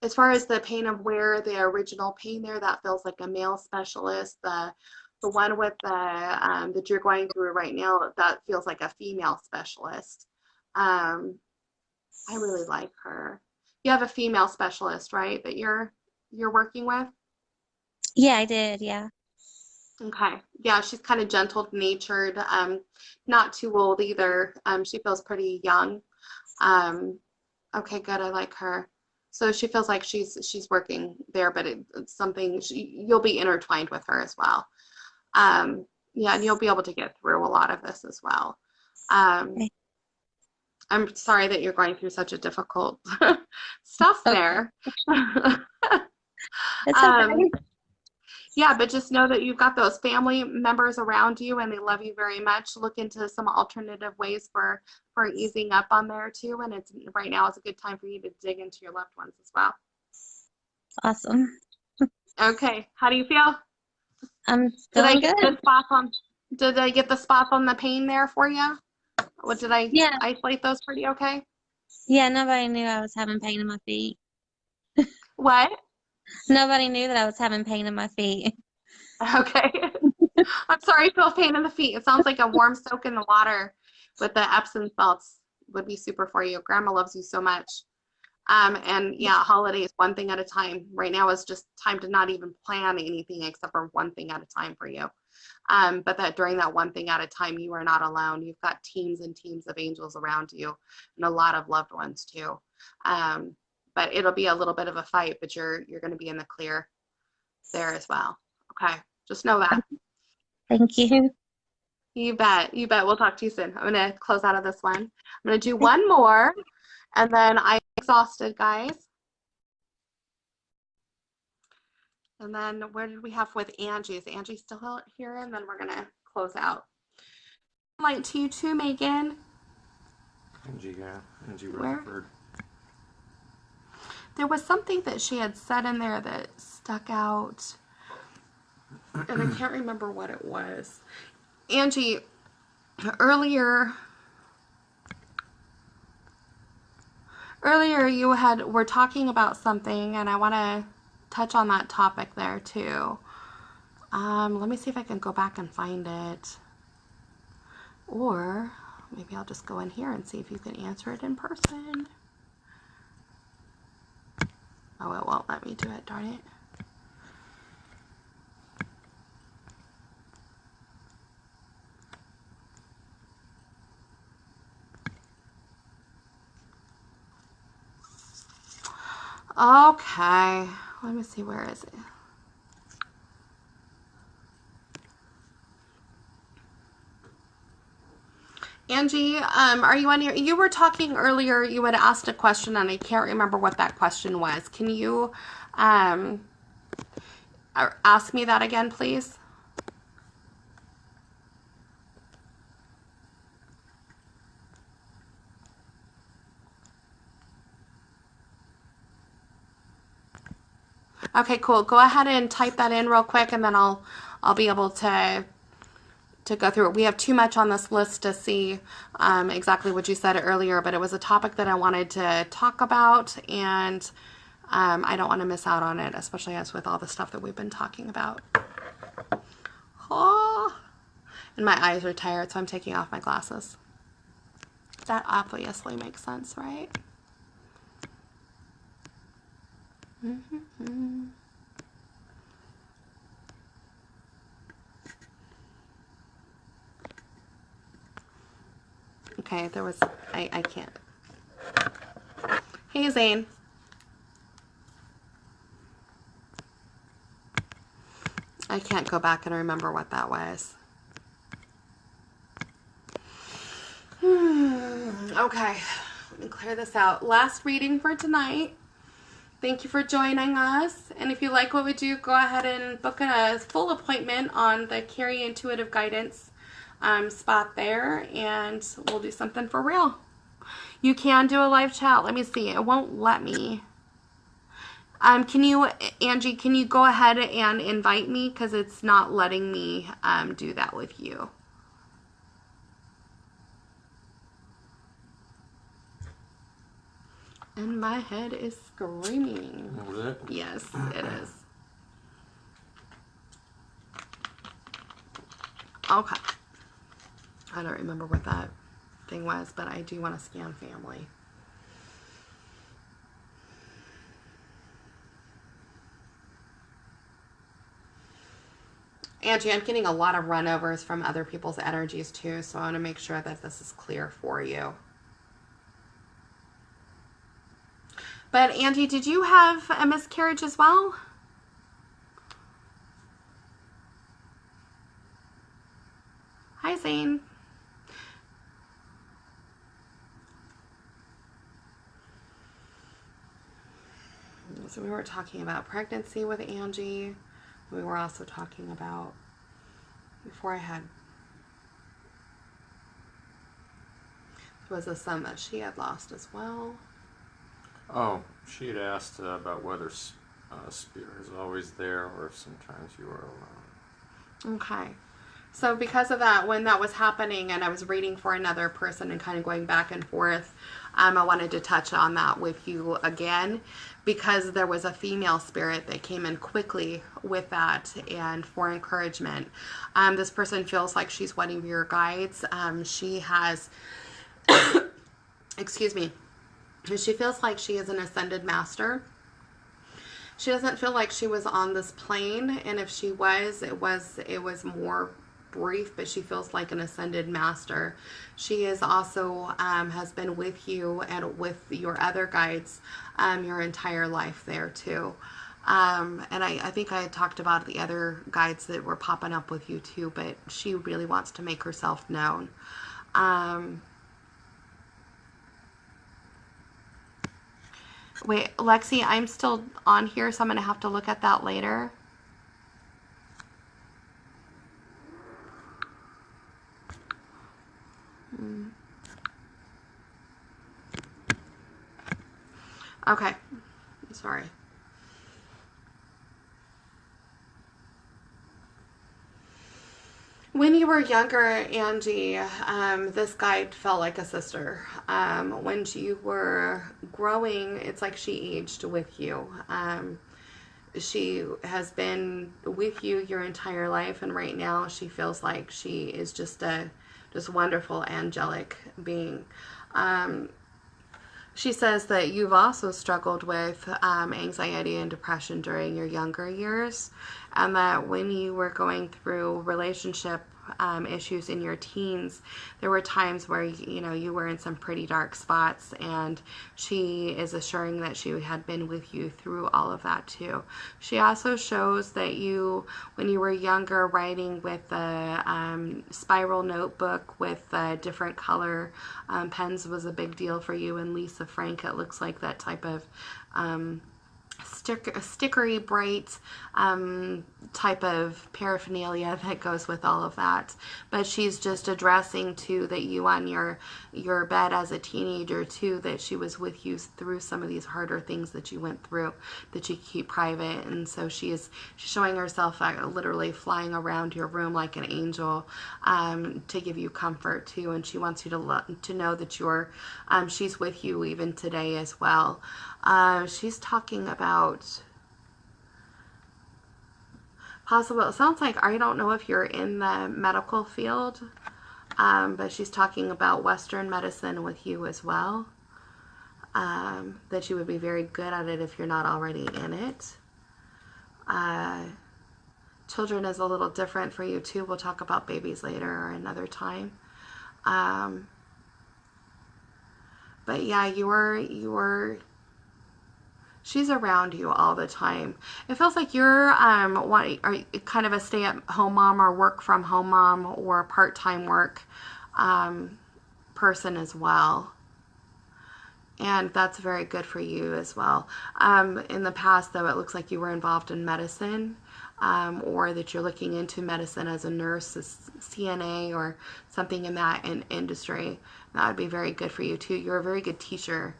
S1: as far as the pain of where the original pain there, that feels like a male specialist. The one with the that you're going through right now, that feels like a female specialist. um, I really like her. You have a female specialist, right, that you're working with?
S4: Yeah, I did. Yeah.
S1: Okay. Yeah, she's kind of gentle natured, not too old either. She feels pretty young. Um, okay, good. I like her. So she feels like she's working there, but it's something you'll be intertwined with her as well. Yeah, and you'll be able to get through a lot of this as well. Um,
S4: Okay.
S1: I'm sorry that you're going through such a difficult stuff
S4: Okay.
S1: there.
S4: It's
S1: um,
S4: okay.
S1: yeah, but just know that you've got those family members around you and they love you very much. Look into some alternative ways for easing up on there too. And it's right now is a good time for you to dig into your loved ones as well.
S4: Awesome.
S1: Okay, how do you feel?
S4: I'm
S1: Did I
S4: feeling
S1: get
S4: good.
S1: the spots on? Did I get the spots on the pain there for you? What did I
S4: Yeah.
S1: isolate those pretty okay?
S4: Yeah, nobody knew I was having pain in my feet.
S1: What?
S4: Nobody knew that I was having pain in my feet.
S1: Okay. I'm sorry, you feel pain in the feet. It sounds like a warm soak in the water But the Epsom salts would be super for you. Grandma loves you so much. And yeah, holidays, one thing at a time. Right now is just time to not even plan anything except for one thing at a time for you. But that during that one thing at a time, you are not alone. You've got teams and teams of angels around you and a lot of loved ones too. But it'll be a little bit of a fight, but you're going to be in the clear there as well. Okay. Just know that.
S4: Thank you.
S1: You bet. You bet. We'll talk to you soon. I'm going to close out of this one. I'm going to do one more and then I'm exhausted, guys. And then where did we have with Angie? Is Angie still here? And then we're going to close out. Light to you too, Megan.
S2: Angie, yeah. Angie
S1: Where?
S2: Rutherford.
S1: There was something that she had said in there that stuck out. And I can't remember what it was. Angie, earlier you were talking about something, and I want to touch on that topic there too. Let me see if I can go back and find it. Or maybe I'll just go in here and see if you can answer it in person. Oh, it won't let me do it, darn it. Okay, let me see, where is it? Angie, are you on here? You were talking earlier, you had asked a question and I can't remember what that question was. Can you ask me that again, please? Okay, cool. Go ahead and type that in real quick and then I'll be able to go through it. We have too much on this list to see exactly what you said earlier, but it was a topic that I wanted to talk about, and I don't want to miss out on it, especially as with all the stuff that we've been talking about. Oh, and my eyes are tired, so I'm taking off my glasses. That obviously makes sense, right? Mm-hmm. Okay, there was, I can't. Hey, Zane. I can't go back and remember what that was. Okay, let me clear this out. Last reading for tonight. Thank you for joining us. And if you like what we do, go ahead and book a full appointment on the Carrie Intuitive Guidance spot there, and we'll do something for real. You can do a live chat. Let me see. It won't let me. Can you, Angie, can you go ahead and invite me? Because it's not letting me do that with you. And my head is screaming.
S2: Was it?
S1: Yes, it is. Okay. I don't remember what that thing was, but I do want to scan family. Angie, I'm getting a lot of runovers from other people's energies too, so I want to make sure that this is clear for you. But Angie, did you have a miscarriage as well? Hi, Zane. So we were talking about pregnancy with Angie. We were also talking about, before I had, there was a son that she had lost as well.
S2: Oh, she had asked about whether spirit is always there or if sometimes you are alone.
S1: Okay. So because of that, when that was happening and I was reading for another person and kind of going back and forth, I wanted to touch on that with you again, because there was a female spirit that came in quickly with that and for encouragement. This person feels like she's one of your guides. She has, excuse me, she feels like she is an ascended master. She doesn't feel like she was on this plane, and if she was, it was more brief, but she feels like an ascended master. She is also has been with you and with your other guides your entire life there too. And I think I had talked about the other guides that were popping up with you too, but she really wants to make herself known. Wait, Lexi, I'm still on here, so I'm going to have to look at that later. Okay, sorry. When you were younger, Angie, this guide felt like a sister. When you were growing, it's like she aged with you. She has been with you your entire life, and right now she feels like she is just a wonderful angelic being. She says that you've also struggled with anxiety and depression during your younger years, and that when you were going through relationship issues in your teens, there were times where you were in some pretty dark spots, and she is assuring that she had been with you through all of that too. She also shows that you, when you were younger, writing with a spiral notebook with different color pens was a big deal for you. And Lisa Frank, it looks like that type of stickery, bright type of paraphernalia that goes with all of that. But she's just addressing too that you on your bed as a teenager too, that she was with you through some of these harder things that you went through that you keep private. And so she's showing herself literally flying around your room like an angel to give you comfort too. And she wants you to know that she's with you even today as well. She's talking about possible, it sounds like, I don't know if you're in the medical field, but she's talking about Western medicine with you as well, that you would be very good at it if you're not already in it. Children is a little different for you too. We'll talk about babies later or another time. But yeah, she's around you all the time. It feels like you're kind of a stay-at-home mom or work-from-home mom or part-time work person as well. And that's very good for you as well. In the past, though, it looks like you were involved in medicine, or that you're looking into medicine as a nurse, a CNA, or something in that industry. That would be very good for you, too. You're a very good teacher.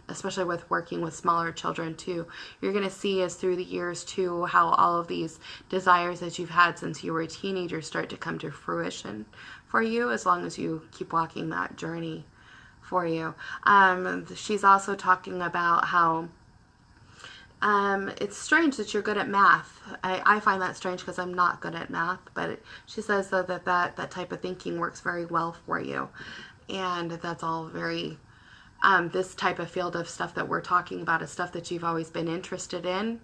S1: Especially with working with smaller children too. You're going to see as through the years too how all of these desires that you've had since you were a teenager start to come to fruition for you, as long as you keep walking that journey for you. She's also talking about how it's strange that you're good at math. I find that strange because I'm not good at math, but she says though that type of thinking works very well for you, and that's all very this type of field of stuff that we're talking about is stuff that you've always been interested in.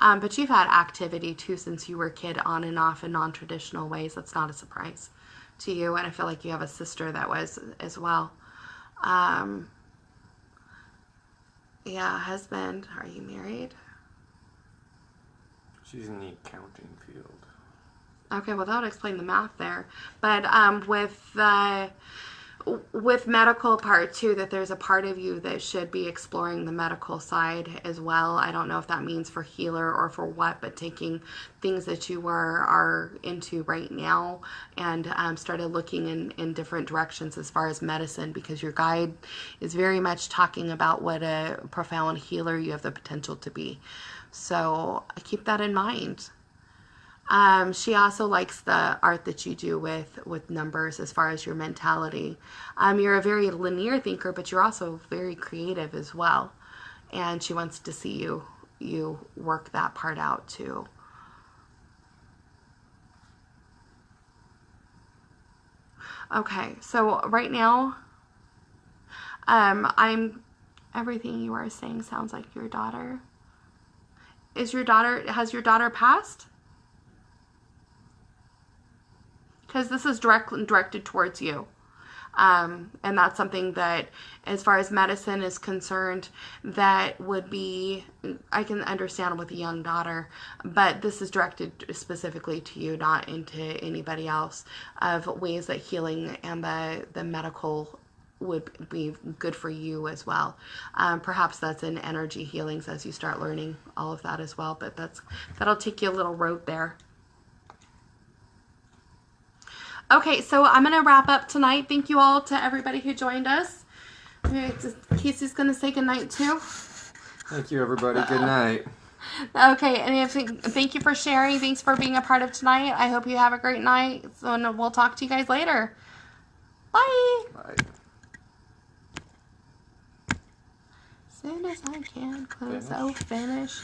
S1: But you've had activity too since you were a kid, on and off in non-traditional ways. That's not a surprise to you. And I feel like you have a sister that was as well. Yeah, husband. Are you married?
S2: She's in the accounting field.
S1: Okay, well that would explain the math there. But with medical part too, that there's a part of you that should be exploring the medical side as well. I don't know if that means for healer or for what, but taking things that you are into right now and started looking in different directions as far as medicine, because your guide is very much talking about what a profound healer you have the potential to be. So keep that in mind. She also likes the art that you do with numbers as far as your mentality. You're a very linear thinker, but you're also very creative as well. And she wants to see you work that part out too. Okay, so right now, everything you are saying sounds like your daughter. Has your daughter passed? Because this is directed towards you. And that's something that, as far as medicine is concerned, that would be, I can understand with a young daughter, but this is directed specifically to you, not into anybody else, of ways that healing and the medical would be good for you as well. Perhaps that's in energy healings as you start learning all of that as well, but that'll take you a little road there. Okay, so I'm going to wrap up tonight. Thank you all to everybody who joined us. Casey's going to say goodnight too.
S2: Thank you, everybody. Good night.
S1: Okay, and thank you for sharing. Thanks for being a part of tonight. I hope you have a great night. So, and we'll talk to you guys later. Bye.
S2: Bye.
S1: As soon as I can close, oh, finish.